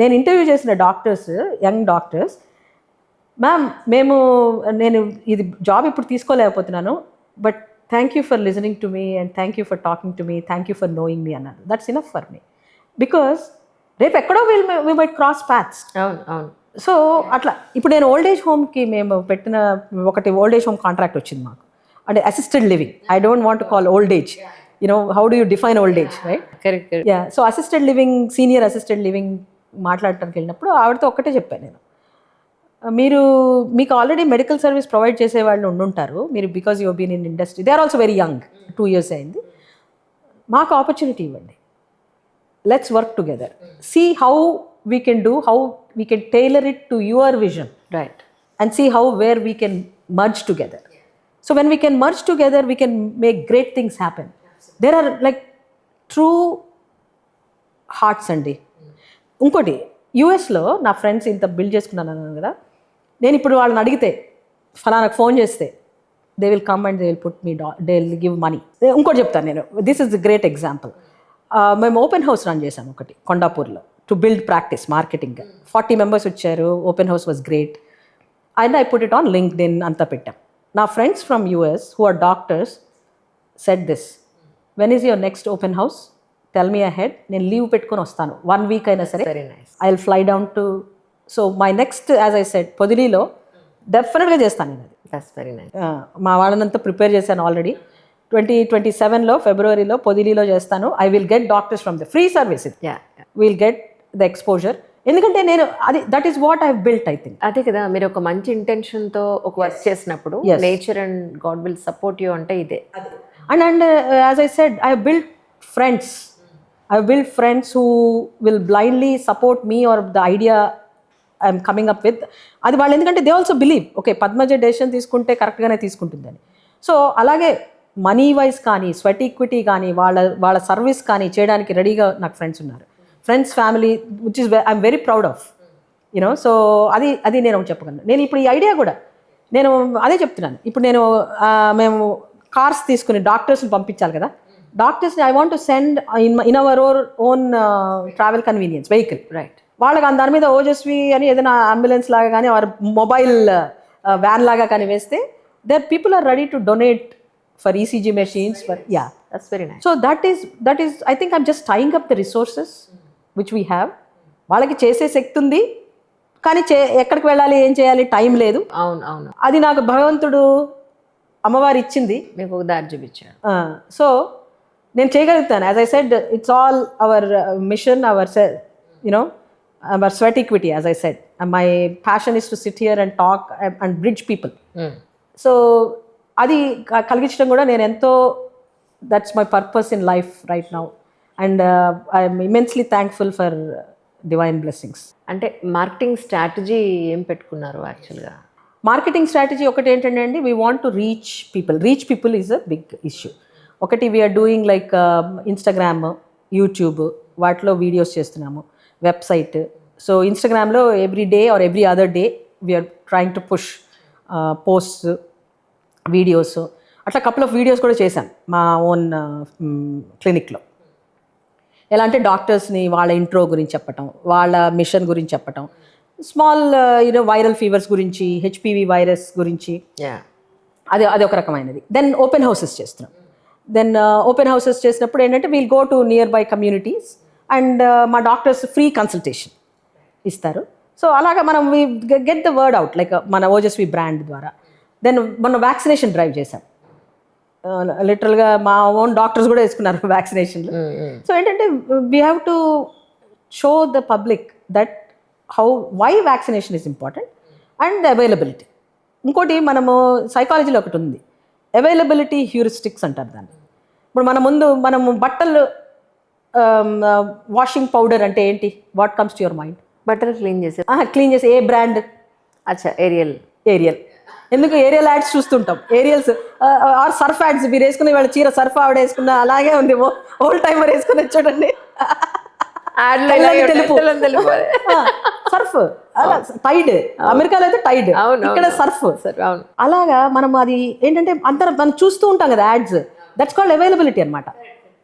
నేను ఇంటర్వ్యూ చేసిన డాక్టర్స్, యంగ్ డాక్టర్స్, మ్యామ్ నేను ఇది జాబ్ ఇప్పుడు తీసుకోలేకపోతున్నాను, but thank you for listening to me and thank you for talking to me, thank you for knowing me అన్నారు. That's enough for me. Because రేపు ఎక్కడో వి మైట్ క్రాస్ పాత్స్. అవును అవును. సో అట్లా ఇప్పుడు నేను ఓల్డ్ ఏజ్ హోమ్కి మేము పెట్టిన ఒకటి ఓల్డ్ ఏజ్ హోమ్ కాంట్రాక్ట్ వచ్చింది మాకు, అంటే assisted living. I don't want to call old age, how do you define old age, right? Correct. Yeah. So assisted living, senior assisted living మాట్లాడటానికి వెళ్ళినప్పుడు ఆవిడతో ఒక్కటే చెప్పాను నేను, మీకు ఆల్రెడీ మెడికల్ సర్వీస్ ప్రొవైడ్ చేసే వాళ్ళు ఉండుంటారు, మీరు because you been in industry, they are also very young, 2 years అయింది, మాకు ఆపర్చునిటీ ఇవ్వండి, let's work together, see how we can do, how we can tailor it to your vision, right, and see how where we can merge together. So when we can merge together, we can make great things happen. There are like true hearts అండి. ఇంకోటి యూఎస్లో నా ఫ్రెండ్స్ ఇంత బిల్డ్ చేసుకున్నాను అన్నాను కదా, నేను ఇప్పుడు వాళ్ళని అడిగితే ఫలానాకు ఫోన్ చేస్తే they will come and they will put me they will give money. ఇంకోటి చెప్తాను నేను, this is the great example. మేము ఓపెన్ హౌస్ రన్ చేసాము ఒకటి కొండాపూర్లో, to build practice marketing. 40 members వచ్చారు, open house was great. And I put it on LinkedIn, anta pettam. Now friends from US who are doctors said this, when is your next open house? Tell me ahead, nen leave pettukoni ostanu, 1 week aina sare. Very nice. I'll fly down to, so my next, as I said, Podililo definitely ga chestanu nenu. That's very nice. మా వాళ్ళనంతా ప్రిపేర్ చేశాను ఆల్రెడీ. 2027లో ఫిబ్రవరిలో పొదిలీలో చేస్తాను. I will get doctors from the free service, will get the exposure. ఎందుకంటే నేను అది that is what I built. I think అదే కదా, మీరు ఒక మంచి ఇంటెన్షన్తో ఒక వర్క్ చేసినప్పుడు nature and God will support you అంటే ఇదే. And as I said, I built friends who will blindly support me or the idea I'm coming up with. అది వాళ్ళు ఎందుకంటే they also believe, okay Padmaja decision తీసుకుంటే కరెక్ట్గానే తీసుకుంటుందని. సో అలాగే మనీ వైజ్ కానీ, స్వెట్ ఈక్విటీ కానీ, వాళ్ళ సర్వీస్ కానీ చేయడానికి రెడీగా నాకు ఫ్రెండ్స్ ఉన్నారు. Friends, family, which is I'm very proud of, so అది నేను చెప్పగలను. నేను ఇప్పుడు ఈ ఐడియా కూడా నేను అదే చెప్తున్నాను. ఇప్పుడు మేము కార్స్ తీసుకుని డాక్టర్స్ని పంపించాలి కదా, డాక్టర్స్ని I want to send in our own travel convenience vehicle, right? వాళ్ళకి దాని మీద ఓజస్వి అని ఏదైనా అంబులెన్స్ లాగా కానీ ఆర్ మొబైల్ వ్యాన్ లాగా కానీ వేస్తే there people are ready to donate for ECG machines, for that's very nice. So that is I think I'm just tying up the resources which we have. వాళ్ళకి చేసే శక్తి ఉంది కానీ ఎక్కడికి వెళ్ళాలి, ఏం చేయాలి, టైం లేదు. అవును అవును. అది నాకు భగవంతుడు, అమ్మవారు ఇచ్చింది, మీకు ఒక దారి చూపించారు. సో నేను చేయగలుగుతాను. As I said, it's all our mission, our our sweat equity, as I said. And my passion is to sit here and talk and bridge people. So అది కలిగించడం కూడా నేను ఎంతో, that's my purpose in life right now. And I'm immensely thankful for divine blessings. అంటే మార్కెటింగ్ స్ట్రాటజీ ఏం పెట్టుకున్నారు యాక్చువల్గా? మార్కెటింగ్ స్ట్రాటజీ ఒకటి ఏంటంటే అండి, we want to reach people is a big issue. ఒకటి we're doing like Instagram, YouTube, వాటిలో వీడియోస్ చేస్తున్నాము, వెబ్సైట్. సో ఇన్స్టాగ్రామ్లో every day or every other day we're trying to push posts, videos. అట్లా కపుల్ ఆఫ్ వీడియోస్ కూడా చేశాను మా ఓన్ క్లినిక్లో. ఎలా అంటే డాక్టర్స్ని వాళ్ళ ఇంట్రో గురించి చెప్పటం, వాళ్ళ మిషన్ గురించి చెప్పటం, స్మాల్ వైరల్ ఫీవర్స్ గురించి, హెచ్పివి వైరస్ గురించి, అది ఒక రకమైనది. దెన్ ఓపెన్ హౌసెస్ చేస్తున్నాం. ఓపెన్ హౌసెస్ చేసినప్పుడు ఏంటంటే we'll go to nearby communities and మా డాక్టర్స్ ఫ్రీ కన్సల్టేషన్ ఇస్తారు. సో అలాగా మనం we get the word out, like మన ఓజస్వి బ్రాండ్ ద్వారా. దెన్ మొన్న వ్యాక్సినేషన్ డ్రైవ్ చేశాం. లిటరల్గా మా ఓన్ డాక్టర్స్ కూడా వేసుకున్నారు వ్యాక్సినేషన్లు. సో ఏంటంటే we have to show the public that why vaccination is important and availability. ఇంకోటి మనము సైకాలజీలో ఒకటి ఉంది, అవైలబిలిటీ హ్యూరిస్టిక్స్ అంటారు దాన్ని. ఇప్పుడు మనము బట్టలు వాషింగ్ పౌడర్ అంటే ఏంటి, what comes to your mind? బట్టలు క్లీన్ చేసి ఏ బ్రాండ్? అచ్చా, ఏరియల్. ఎందుకు ఏరియల్ యాడ్స్ చూస్తుంటాం, ఏరియల్స్ ఆర్ సర్ఫ్ యాడ్స్. మీరు వేసుకునే వాళ్ళ చీర సర్ఫ్ ఆవిడ వేసుకున్న అలాగే ఉంది, ఓల్డ్ టైమర్ వేసుకుని చూడండి, తెలుపు. సర్ఫ్ టైడ్, అమెరికాలో అయితే టైడ్, అవును, ఇక్కడ సర్ఫ్. అవును. అలాగా మనం అది ఏంటంటే అందరం మనం చూస్తూ ఉంటాం కదా యాడ్స్, దట్స్ కాల్డ్ అవైలబిలిటీ అనమాట.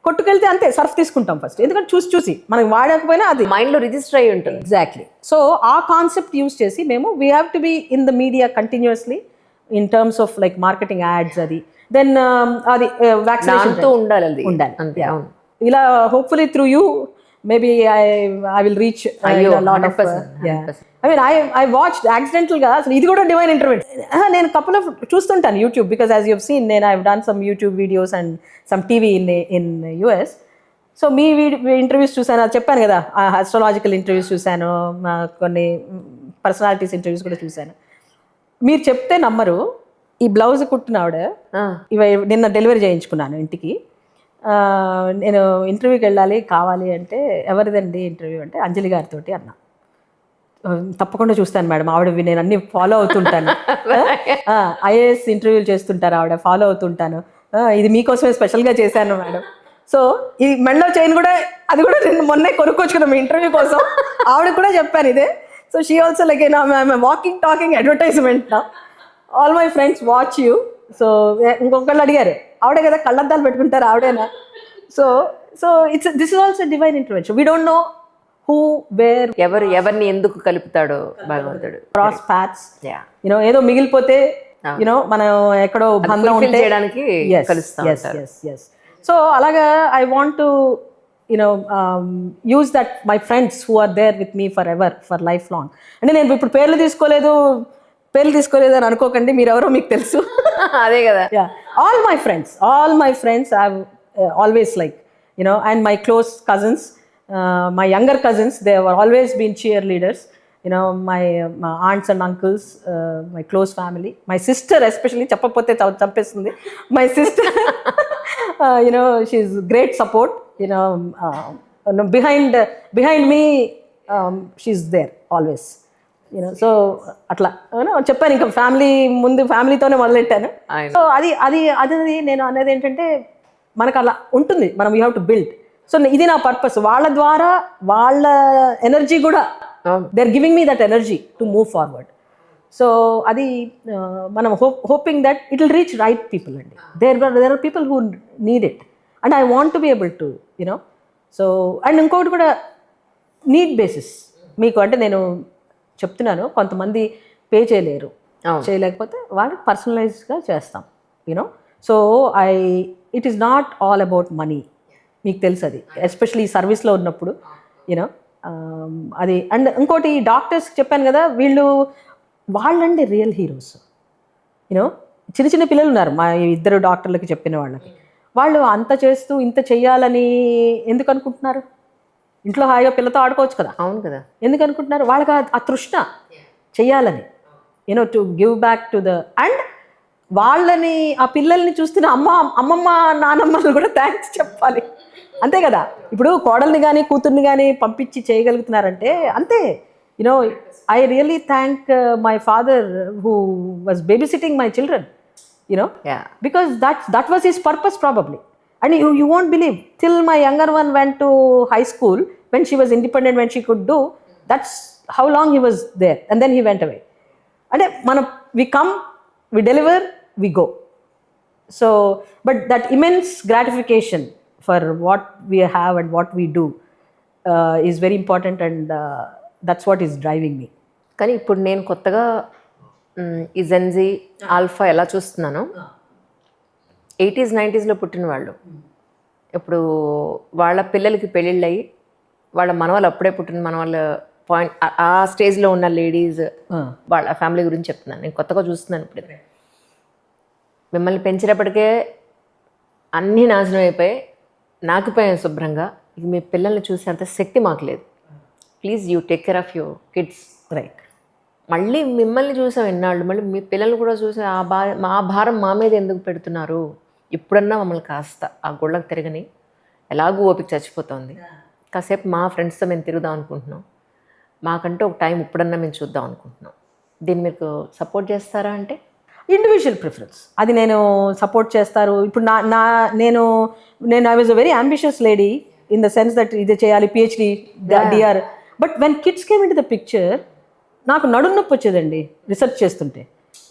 కొట్టుకెళ్తే అంతే సర్ఫ్ తీసుకుంటాం ఫస్ట్, ఎందుకంటే చూసి మనకి వాడకపోయినా అది మైండ్లో రిజిస్టర్ అయ్యి ఉంటుంది. ఎగ్జాక్ట్లీ. సో ఆ కాన్సెప్ట్ యూస్ చేసి మేము we have to be in the media continuously in terms of like marketing ads, అది దెన్ అది వ్యాక్సినేషన్ దాంతో ఉండాలి, అది ఉండాలి. అంతే. అవును. ఇలా hopefully through you maybe I will reach lot of. I mean I watched యాక్సిడెంటల్గా అసలు ఇది కూడా డివైన్ ఇంటర్వ్యూ. నేను కపుల్ ఆఫ్ చూస్తుంటాను YouTube, because as you seen నేను I done some YouTube videos and some TV in US. So me interviews చూసాను, అది చెప్పాను కదా, ఆస్ట్రాలజికల్ ఇంటర్వ్యూస్ చూశాను, కొన్ని పర్సనాలిటీస్ ఇంటర్వ్యూస్ కూడా చూశాను. మీరు చెప్తే నమ్మరు, ఈ బ్లౌజ్ కుట్టిన ఆవిడ నిన్న డెలివరీ చేయించుకున్నాను ఇంటికి. నేను ఇంటర్వ్యూకి వెళ్ళాలి కావాలి అంటే, ఎవరిదండి ఇంటర్వ్యూ అంటే అంజలి గారితో అన్న. తప్పకుండా చూస్తాను మేడం, ఆవిడవి నేను అన్ని ఫాలో అవుతుంటాను. ఐఏఎస్ ఇంటర్వ్యూలు చేస్తుంటారు ఆవిడ, ఫాలో అవుతుంటాను. ఇది మీకోసమే స్పెషల్గా చేశాను మేడం. సో ఈ మెడలో చైన్ కూడా, అది కూడా నేను మొన్నే కొనుక్కొచ్చుకున్నాను మీ ఇంటర్వ్యూ కోసం. ఆవిడ కూడా చెప్పాను ఇదే. So she also like walking talking advertisement. All my friends watch you. So ఇంకొకళ్ళు అడిగారు, ఆవిడే కదా కళ్ళద్దాలు పెట్టుకుంటారు ఆవిడేనా? So so this is also divine intervention. We don't know who where, ఎవరిని ఎందుకు కలుపుతాడు భగవంతుడు. క్రాస్ పాత్స్, యూనో ఏదో మిగిలిపోతే యూనో మనం ఎక్కడో బంధం ఉంటే చేయడానికి కలుస్తాం. సో అలాగా I want to you know use that my friends who are there with me forever, for lifelong. అంటే నేను ఇప్పుడు పేర్లు తీసుకోలేదు అని అనుకోకండి, మీరు ఎవరో మీకు తెలుసు. అదే కదా. All my friends I always like you know, and my close cousins, my younger cousins, they have always been cheerleaders, you know, my aunts and uncles, my close family, my sister especially, chappapothe champestundi, my sister, you know, she's great support, you know, behind me, she's there always, you know. So atla చెప్పాను, ఇంకా ఫ్యామిలీతోనే మొదలెట్టాను. సో అది నేను అనేది ఏంటంటే, మనకు అలా ఉంటుంది, మనం you have to build. So ఇది నా పర్పస్. వాళ్ళ ద్వారా వాళ్ళ ఎనర్జీ కూడా, they are giving me that energy to move forward. So అది మనం hoping that it will reach right people అండి. There are people who need it, and I want to be able to you know. So and ఇంకొకటి కూడా, నీడ్ బేసిస్ మీకు అంటే నేను చెప్తున్నాను, కొంతమంది పే చేయలేకపోతే వాళ్ళకి పర్సనలైజ్గా చేస్తాం, you know. So it is not all about money, మీకు తెలుసు అది, ఎస్పెషలీ సర్వీస్లో ఉన్నప్పుడు యూనో అది. అండ్ ఇంకోటి, డాక్టర్స్ చెప్పాను కదా, వాళ్ళండి రియల్ హీరోస్. యూనో చిన్న పిల్లలు ఉన్నారు, మా 2 డాక్టర్లకి చెప్పిన వాళ్ళు అంత చేస్తూ ఇంత చెయ్యాలని ఎందుకు అనుకుంటున్నారు? ఇంట్లో హాయిగా పిల్లతో ఆడుకోవచ్చు కదా. అవును కదా. ఎందుకు అనుకుంటున్నారు? వాళ్ళకి ఆ తృష్ణ చెయ్యాలని, you know, to give back to the. And వాళ్ళని, ఆ పిల్లల్ని చూస్తున్న అమ్మమ్మ నానమ్మలు కూడా థ్యాంక్స్ చెప్పాలి, అంతే కదా. ఇప్పుడు కోడల్ని కానీ కూతుర్ని కానీ పంపించి చేయగలుగుతున్నారంటే అంతే. You know I really thank my father who was baby sitting my children, you know, because that was his purpose probably. And you won't believe, till my younger one went to high school, when she was independent, when she could do, that's how long he was there, and then he went away. అంటే మనం we come, we deliver, we go. So but that immense gratification for what we have and what we do is very important, and that's what is driving me. కానీ ఇప్పుడు నేను కొత్తగా ఈ జెన్జీ ఆల్ఫా ఎలా చూస్తున్నాను, 80s 90sలో పుట్టిన వాళ్ళు, ఇప్పుడు వాళ్ళ పిల్లలకి పెళ్ళిళ్ళు అయ్యి వాళ్ళ మనవాళ్ళు, అప్పుడే పుట్టిన మనవాళ్ళ పాయింట్, ఆ స్టేజ్లో ఉన్న లేడీస్ వాళ్ళ ఫ్యామిలీ గురించి చెప్తున్నాను. నేను కొత్తగా చూస్తున్నాను ఇప్పుడు. మిమ్మల్ని పెంచినప్పటికే అన్నీ నాశనం అయిపోయి నాకిపోయాను శుభ్రంగా. ఇక మీ పిల్లల్ని చూసేంత శక్తి మాకు లేదు. Please you take care of your kids. Right. మళ్ళీ మిమ్మల్ని చూసాం ఎన్నాళ్ళు, మళ్ళీ మీ పిల్లల్ని కూడా చూసి మా భారం మా మీద ఎందుకు పెడుతున్నారు? ఇప్పుడన్నా మమ్మల్ని కాస్త ఆ గుళ్ళకి తిరగని, ఎలాగూ ఓపిక చచ్చిపోతుంది, కాసేపు మా ఫ్రెండ్స్తో మేము తిరుగుదాం అనుకుంటున్నాం, మాకంటూ ఒక టైం ఇప్పుడన్నా మేము చూద్దాం అనుకుంటున్నాం. దీన్ని మీకు సపోర్ట్ చేస్తారా? అంటే ఇండివిజువల్ ప్రిఫరెన్స్, అది నేను సపోర్ట్ చేస్తారు. ఇప్పుడు నేను I was a very ambitious lady in the sense that ఇది చేయాలి, PhD, DR, but when kids came into the picture నాకు నడుము నొప్పి వచ్చేదండి రీసెర్చ్ చేస్తుంటే.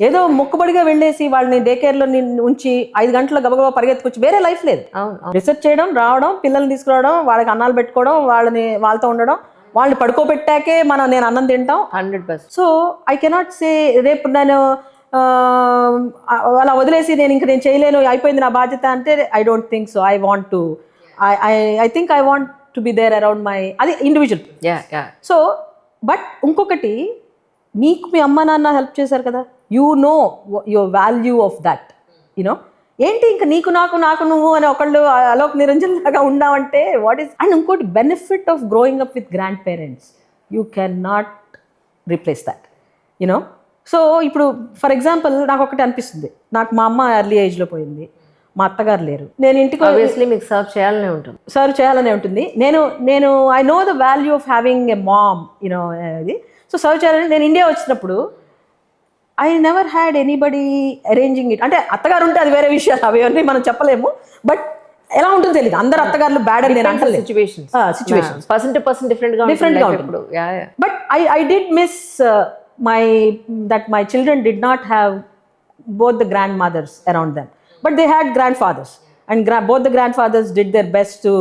ఏదో మొక్కుబడిగా వెళ్ళేసి వాళ్ళని డే కేర్లో ఉంచి 5 గంటల గబగబా పరిగెత్తుకొచ్చి వేరే లైఫ్ లేదు. అవును. రీసెర్చ్ చేయడం, రావడం, పిల్లల్ని తీసుకురావడం, వాళ్ళకి అన్నాలు పెట్టుకోవడం, వాళ్ళతో ఉండడం, వాళ్ళని పడుకోబెట్టాకే నేను అన్నం తింటాం. 100%. సో ఐ కెనాట్ సే రేపు నేను అలా వదిలేసి నేను చేయలేను, అయిపోయింది నా బాధ్యత అంటే I don't think so. I want to I think I want to be there around my అది ఇండివిజువల్. సో బట్ ఇంకొకటి, నీకు మీ అమ్మ నాన్న హెల్ప్ చేశారు కదా, you know your value of that. You know ఏంటి ఇంకా నీకు నాకు నువ్వు అని ఒకళ్ళు అలోక్ నిరంజన్ లాగా ఉన్నావంటే వాట్ ఈస్. అండ్ ఇంకోటి benefit of growing up with grand parents, you can not replace that. You know so ఇప్పుడు ఫర్ ఎగ్జాంపుల్ నాకు ఒకటి అనిపిస్తుంది, నాకు మా అమ్మ ఎర్లీ ఏజ్లో పోయింది, మా అత్తగారు లేరు, నేను ఇంటికి ఆబ్వియస్లీ మీకు సర్వ్ చేయాలనే ఉంటుంది. సర్వ్ చేయాలనే ఉంటుంది. నేను I know the value of having a mom, you know ఇది. సో సర్వ్ చేయాలని నేను ఇండియా వచ్చినప్పుడు I never had anybody arranging it. అంటే అత్తగారు ఉంటే అది వేరే విషయాలు, అవన్నీ మనం చెప్పలేము. బట్ ఎలా ఉంటుందో తెలియదు, అందరు అత్తగారులు బ్యాడ్ అని నేను అంటలేదు. Situations person to person different గా ఉంటుంది. But I did miss my children did not have both the grandmothers around them, but they had grandfathers, and both the grandfathers did their best to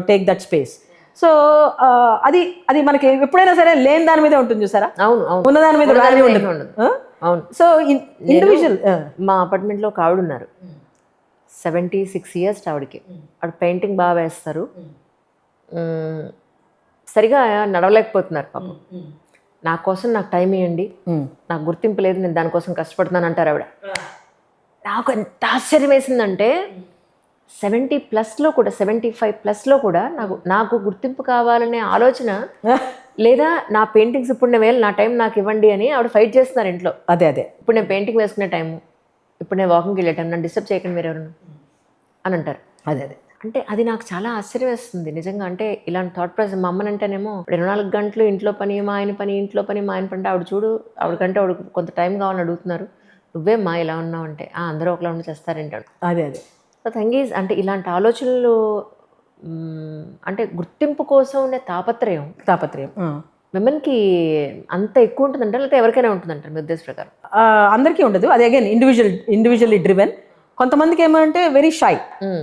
take that space. So అది మనకి ఎప్పుడైనా సరే లేని దాని మీద ఉంటుంది చూసారా, ఉన్న దాని మీద వాల్యూ ఉండదు. అవును. So individual. మా అపార్ట్మెంట్ లో ఒక ఆవిడ ఉన్నారు, 76 years ఆవిడకి. ఆవిడ పెయింటింగ్ బాగా వేస్తారు, సరిగా నడవలేకపోతున్నారు పాపం. నా కోసం నాకు టైం ఇవ్వండి, నాకు గుర్తింపు లేదు, నేను దానికోసం కష్టపడుతున్నాను అంటారు ఆవిడ. నాకు ఎంత ఆశ్చర్యం వేసిందంటే 70+ కూడా 75+ కూడా నాకు గుర్తింపు కావాలనే ఆలోచన లేదా, నా పెయింటింగ్స్ ఇప్పుడు నేను వేయాలి, నా టైం నాకు ఇవ్వండి అని ఆవిడ ఫైట్ చేస్తున్నారు ఇంట్లో. అదే ఇప్పుడు నేను పెయింటింగ్ వేసుకునే టైము, ఇప్పుడు నేను వాకింగ్కి వెళ్ళే టైం, నన్ను డిస్టర్బ్ చేయకండి మీరు ఎవరు అని అంటారు. అదే అంటే అది నాకు చాలా ఆశ్చర్యం వేస్తుంది నిజంగా. అంటే ఇలాంటి థాట్ ప్రాసెస్ మా అమ్మనంటేనేమో 24 గంటలు ఇంట్లో పని, మా ఆయన పని, ఇంట్లో పని, మా ఆయన పని. ఆవిడ చూడు, ఆవిడకంటే ఆవిడ కొంత టైం కావాలని అడుగుతున్నారు, నువ్వేమ్మా ఇలా ఉన్నావు అంటే అందరూ ఒకలా ఉండి చేస్తారేంటాడు. అదే సో థింగ్ ఈజ్, అంటే ఇలాంటి ఆలోచనలు అంటే గుర్తింపు కోసం ఉండే తాపత్రయం విమెన్కి అంత ఎక్కువ ఉంటుందంటారు, లేకపోతే ఎవరికైనా ఉంటుందంటారు మీ ఉద్దేశ ప్రకారం? అందరికీ ఉండదు. అది అగైన్ ఇండివిజువల్లీ డ్రివెన్. కొంతమందికి ఏమంటే very shy,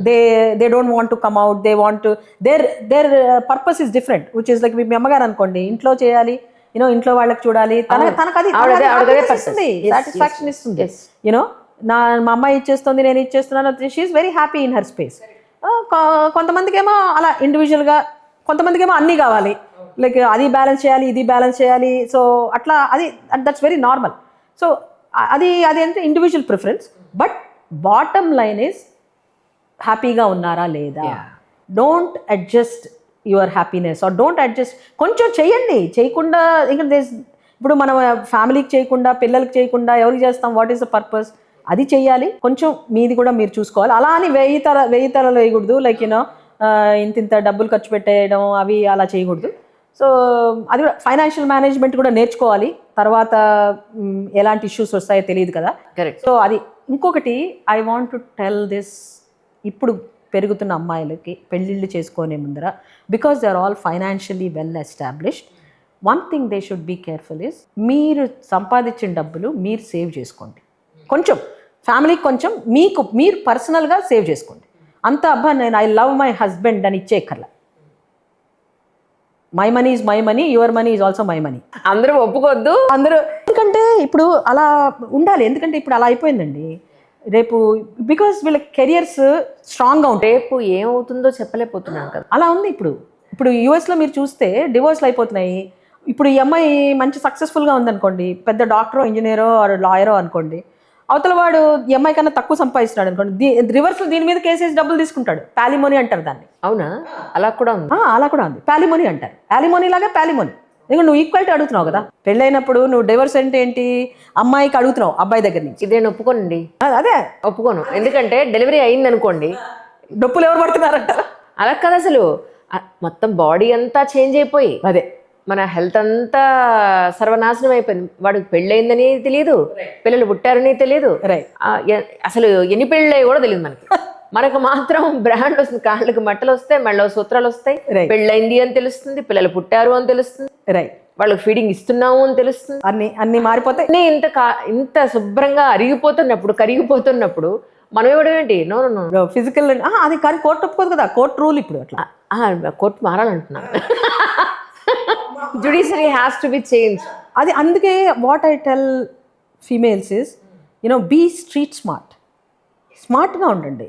they don't want to come out, they want to their purpose is different, which is like మీ అమ్మగారు అనుకోండి, ఇంట్లో చేయాలి, ఇంట్లో వాళ్ళకి చూడాలి, తనకు అది సాటిస్ఫాక్షన్ ఇస్తుంది. మా అమ్మాయి ఇచ్చేస్తుంది, నేను ఇచ్చేస్తున్నాను, she's very happy in her space. కొంతమందికి ఏమో అలా ఇండివిజువల్గా, కొంతమందికి ఏమో అన్నీ కావాలి, లైక్ అది బ్యాలెన్స్ చేయాలి, ఇది బ్యాలెన్స్ చేయాలి. సో అట్లా దట్స్ వెరీ నార్మల్. సో అది అంటే individual preference. But bottom line is హ్యాపీగా ఉన్నారా లేదా. Don't adjust your happiness or don't adjust. కొంచెం చేయండి, చేయకుండా ఇంకా ఇప్పుడు మనం ఫ్యామిలీకి చేయకుండా, పిల్లలకి చేయకుండా ఎవరికి చేస్తాం? What is the purpose? అది చెయ్యాలి. కొంచెం మీది కూడా మీరు చూసుకోవాలి. అలా అని 1000 తలలు వేయకూడదు, లైక్ ఇంత డబ్బులు ఖర్చు పెట్టేయడం అవి అలా చేయకూడదు. సో అది కూడా ఫైనాన్షియల్ మేనేజ్మెంట్ కూడా నేర్చుకోవాలి. తర్వాత ఎలాంటి ఇష్యూస్ వస్తాయో తెలియదు కదా. కరెక్ట్. సో అది ఇంకొకటి, I want to tell this ఇప్పుడు పెరుగుతున్న అమ్మాయిలకి పెళ్ళిళ్ళు చేసుకునే ముందర, because they are all financially well established, one thing they should be careful is, మీరు సంపాదించిన డబ్బులు మీరు సేవ్ చేసుకోండి. కొంచెం ఫ్యామిలీకి కొంచెం, మీరు పర్సనల్గా సేవ్ చేసుకోండి. అంత అబ్బా నేను ఐ లవ్ మై హస్బెండ్ అని ఇచ్చేయక్కర్లా. My money is my money, your money is also my money. అందరూ ఒప్పుకోవద్దు, ఎందుకంటే ఇప్పుడు అలా ఉండాలి. ఎందుకంటే ఇప్పుడు అలా అయిపోయిందండి. రేపు బికాస్ వీళ్ళ కెరియర్స్ స్ట్రాంగ్గా ఉంటాయి, రేపు ఏమవుతుందో చెప్పలేకపోతున్నాను కదా, అలా ఉంది. ఇప్పుడు యూఎస్లో మీరు చూస్తే డివోర్స్లు అయిపోతున్నాయి. ఇప్పుడు ఈ అమ్మాయి మంచి సక్సెస్ఫుల్గా ఉందనుకోండి, పెద్ద డాక్టరో, ఇంజనీరో, లాయరో అనుకోండి, అవతల వాడు ఈ అమ్మాయి కన్నా తక్కువ సంపాదిస్తున్నాడు అనుకోండి, రివర్స్లో దీని మీద కేసేసి డబ్బులు తీసుకుంటాడు. పాలిమోనీ అంటారు దాన్ని. అవునా? అలా కూడా ఉంది. పాలిమోనీ అంటారు. యాలిమోనీ లాగా పాలిమోనీ. ఎందుకంటే నువ్వు ఈక్వాలిటీ అడుగుతున్నావు కదా. పెళ్ళైనప్పుడు నువ్వు డైవర్స్ అంటే ఏంటి, అమ్మాయికి అడుగుతున్నావు అబ్బాయి దగ్గర నుంచి. ఇదే ఒప్పుకోనండి. అదే ఒప్పుకోను. ఎందుకంటే డెలివరీ అయింది అనుకోండి, డబ్బులు ఎవరు పడుతున్నారంట. అలా కదా, అసలు మొత్తం బాడీ అంతా చేంజ్ అయిపోయి, అదే మన హెల్త్ అంతా సర్వనాశనం అయిపోయింది. వాడికి పెళ్ళయిందని తెలియదు, పిల్లలు పుట్టారని తెలియదు, అసలు ఎన్ని పెళ్ళి కూడా తెలియదు మనకి. మనకు మాత్రం బ్రాండ్ వస్తుంది, కాళ్ళకి మట్టలు వస్తాయి, మెళ్ళ సూత్రాలు వస్తాయి, Right. పెళ్ళైంది అని తెలుస్తుంది, పిల్లలు పుట్టారు అని తెలుస్తుంది, రైట్, వాళ్ళకి ఫీడింగ్ ఇస్తున్నాము అని తెలుస్తుంది. అన్ని మారిపోతాయి. అన్నీ ఇంత శుభ్రంగా కరిగిపోతున్నప్పుడు మనం ఇవ్వడం ఏంటి? నో నో నో, ఫిజికల్ అది కానీ కోర్టు ఒప్పుకోదు కదా, కోర్టు రూల్ ఇప్పుడు అట్లా. కోర్టు మారాలంటున్నాను. Judiciary has to be change. అది అందుకే what I tell females is be street స్మార్ట్గా ఉండండి.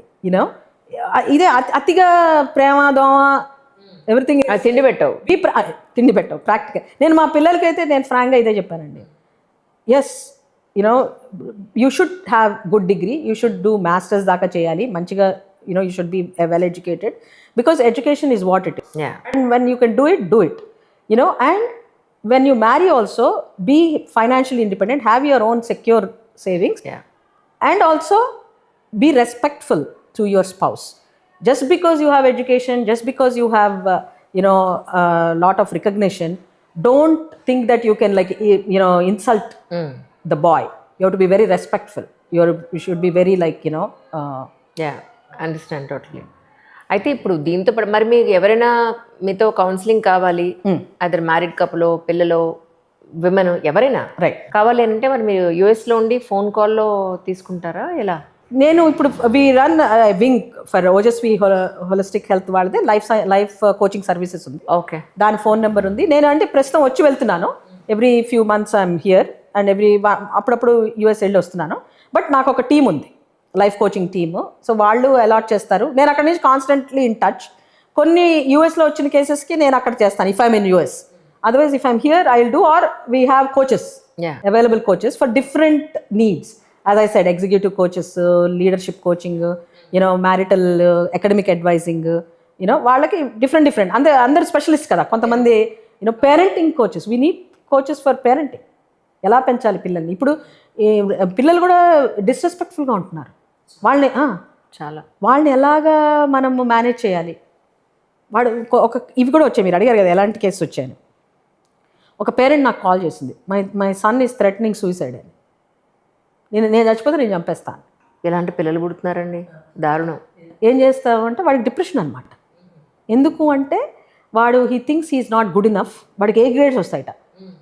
ఇదే అతిగా ప్రేమ దోమ ఎవ్రీథింగ్ తిండి పెట్టవు, తిండి పెట్టవు ప్రాక్టికల్. నేను మా పిల్లలకైతే నేను ఫ్రాంక్గా ఇదే చెప్పానండి. Yes you should have good degree, you should do masters దాకా చేయాలి మంచిగా. You should be well educated because education is what it is. And when you can do it. And when you marry also, be financially independent, have your own secure savings, and also be respectful to your spouse. Just because you have education, just because you have a lot of recognition, don't think that you can insult the boy. You have to be very respectful. You should be very understand totally. అయితే ఇప్పుడు దీంతో పాటు మరి మీకు ఎవరైనా మీతో కౌన్సిలింగ్ కావాలి, అదర్ మ్యారీడ్ కపుల్, పిల్లలు, విమెన్ ఎవరైనా కావాలి అంటే మరి మీరు యూఎస్లో ఉండి ఫోన్ కాల్లో తీసుకుంటారా ఎలా? నేను ఇప్పుడు we run wing for Ojasvi holistic health వాళ్ళది లైఫ్ కోచింగ్ సర్వీసెస్ ఉంది. ఓకే, దాని ఫోన్ నెంబర్ ఉంది. నేను అంటే ప్రస్తుతం వచ్చి వెళ్తున్నాను, every few months I'm here and అప్పుడప్పుడు యూఎస్ వెళ్ళి వస్తున్నాను. బట్ నాకు ఒక టీం ఉంది, లైఫ్ కోచింగ్ టీమ్. సో వాళ్ళు అలాట్ చేస్తారు, నేను అక్కడ నుంచి కాన్స్టెంట్లీ ఇన్ టచ్. కొన్ని యూఎస్లో వచ్చిన కేసెస్కి నేను అక్కడ చేస్తాను if I'm in US. Otherwise if I'm here I will do, or we have coaches, available coaches for different needs. As I said, executive coaches, leadership coaching, marital academic advising, వాళ్ళకి డిఫరెంట్ అందరు స్పెషలిస్ట్ కదా. కొంతమంది parenting coaches, we need coaches for parenting. ఎలా పెంచాలి పిల్లల్ని. ఇప్పుడు పిల్లలు కూడా డిస్రెస్పెక్ట్ఫుల్గా ఉంటున్నారు, వాళ్ళని ఎలాగా మనము మేనేజ్ చేయాలి. ఇవి కూడా వచ్చాయి, మీరు అడిగారు కదా ఎలాంటి కేసు వచ్చాయని. ఒక పేరెంట్ నాకు కాల్ చేసింది, my son is threatening suicide అని. నేను చచ్చిపోతే నేను చంపేస్తాను. ఎలాంటి పిల్లలు పుడుతున్నారండి, దారుణం. ఏం చేస్తావు అంటే వాడికి డిప్రెషన్ అనమాట. ఎందుకు అంటే వాడు he thinks he's not good enough. వాడికి ఏ గ్రేడ్స్ వస్తాయట,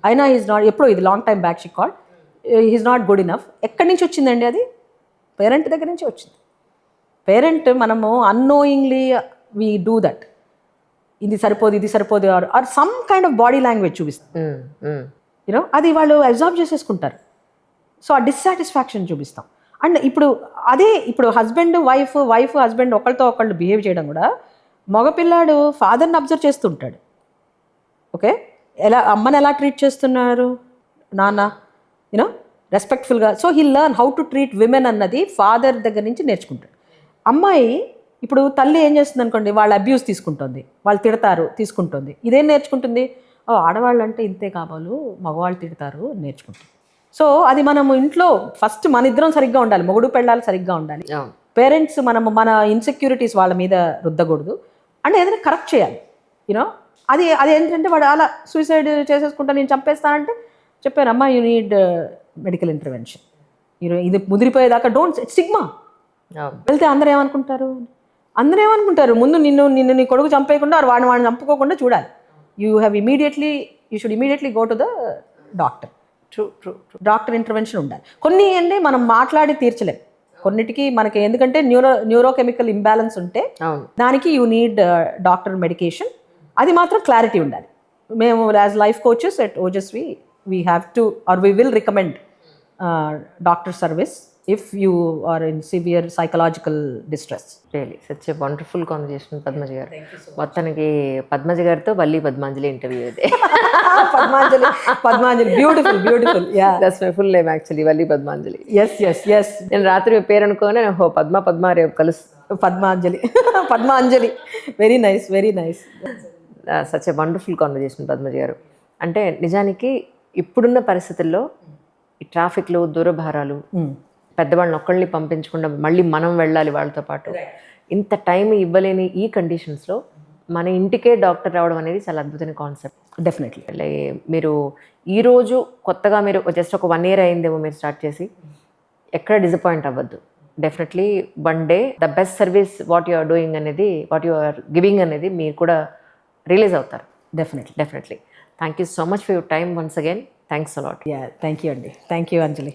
అయినా హీఈస్ నాట్, ఎప్పుడో ఇది long time back she called, he's not good enough. ఎక్కడి నుంచి వచ్చిందండి అది? పేరెంట్ దగ్గర నుంచి వచ్చింది. పేరెంట్ మనము అన్నోయింగ్లీ వీ డూ దట్. ఇది సరిపోదు or some kind of body language చూపిస్తాం, అది వాళ్ళు అబ్జర్వ్ చేసేసుకుంటారు. సో ఆ డిస్సాటిస్ఫాక్షన్ చూపిస్తాం. అండ్ ఇప్పుడు హస్బెండ్ వైఫ్ హస్బెండ్ ఒకళ్ళతో ఒకళ్ళు బిహేవ్ చేయడం కూడా, మగపిల్లాడు ఫాదర్ని అబ్జర్వ్ చేస్తుంటాడు. ఓకే, అమ్మని ఎలా ట్రీట్ చేస్తున్నారు నాన్న, రెస్పెక్ట్ఫుల్గా. So he learn how to treat women అన్నది ఫాదర్ దగ్గర నుంచి నేర్చుకుంటాడు. అమ్మాయి ఇప్పుడు తల్లి ఏం చేస్తుంది అనుకోండి, వాళ్ళు అబ్యూస్ తీసుకుంటుంది, వాళ్ళు తిడతారు తీసుకుంటుంది. ఇదేం నేర్చుకుంటుంది? ఆడవాళ్ళు అంటే ఇంతే కావాలి, మగవాళ్ళు తిడతారు నేర్చుకుంటుంది. సో అది మనము ఇంట్లో ఫస్ట్ మన ఇద్దరం సరిగ్గా ఉండాలి, మొగుడు పెళ్ళాలి సరిగ్గా ఉండాలి. పేరెంట్స్ మన ఇన్సెక్యూరిటీస్ వాళ్ళ మీద రుద్దకూడదు, అంటే ఏదైనా కరెక్ట్ చేయాలి. అది ఏంటంటే వాడు అలా సూసైడ్ చేసేసుకుంటా నేను చంపేస్తానంటే చెప్పాను, అమ్మా యూ నీడ్ మెడికల్ ఇంటర్వెన్షన్. ఇది ముదిరిపోయేదాకా డోంట్ స్టిగ్మా. వెళ్తే అందరూ ఏమనుకుంటారు ముందు నిన్ను నీ కొడుకు చంపేయకుండా వాడిని చంపుకోకుండా చూడాలి. You should immediately go to the doctor. Doctor intervention ఉండాలి. కొన్ని అంటే మనం మాట్లాడి తీర్చలేం, కొన్నిటికి మనకి ఎందుకంటే న్యూరోకెమికల్ ఇంబ్యాలెన్స్ ఉంటే దానికి యూ నీడ్ డాక్టర్ మెడికేషన్. అది మాత్రం క్లారిటీ ఉండాలి. మేము as life coaches at Ojaswi we have to, or we will recommend doctor service if you are in severe psychological distress. Really such a wonderful conversation Padmaja garu. మొత్తానికి పద్మజ గారితో వల్లి పద్మాంజలి ఇంటర్వ్యూ ఇది. Padmanjali beautiful yeah, that's my full name actually, Valli Padmanjali. yes నేను రాత్రి పేరు అనుకోనే పద్మ రేపు కలుసు Padmanjali. Very nice such a wonderful conversation Padmaja garu. అంటే నిజానికి ఇప్పుడున్న పరిస్థితుల్లో ఈ ట్రాఫిక్లు, దూరభారాలు, పెద్దవాళ్ళని ఒక్కళ్ళని పంపించకుండా మళ్ళీ మనం వెళ్ళాలి వాళ్ళతో పాటు, ఇంత టైం ఇవ్వలేని ఈ కండిషన్స్లో మన ఇంటికే డాక్టర్ రావడం అనేది చాలా అద్భుతమైన కాన్సెప్ట్. డెఫినెట్లీ. మీరు ఈరోజు కొత్తగా మీరు జస్ట్ ఒక 1 year అయిందేమో మీరు స్టార్ట్ చేసి, ఎక్కడ డిసప్పాయింట్ అవ్వద్దు. Definitely one day the best service what you are doing అనేది, వాట్ యు ఆర్ గివింగ్ అనేది మీరు కూడా రిలీజ్ అవుతారు. Definitely. Thank you so much for your time once again. Thanks a lot. Thank you అండి. Thank you Anjali.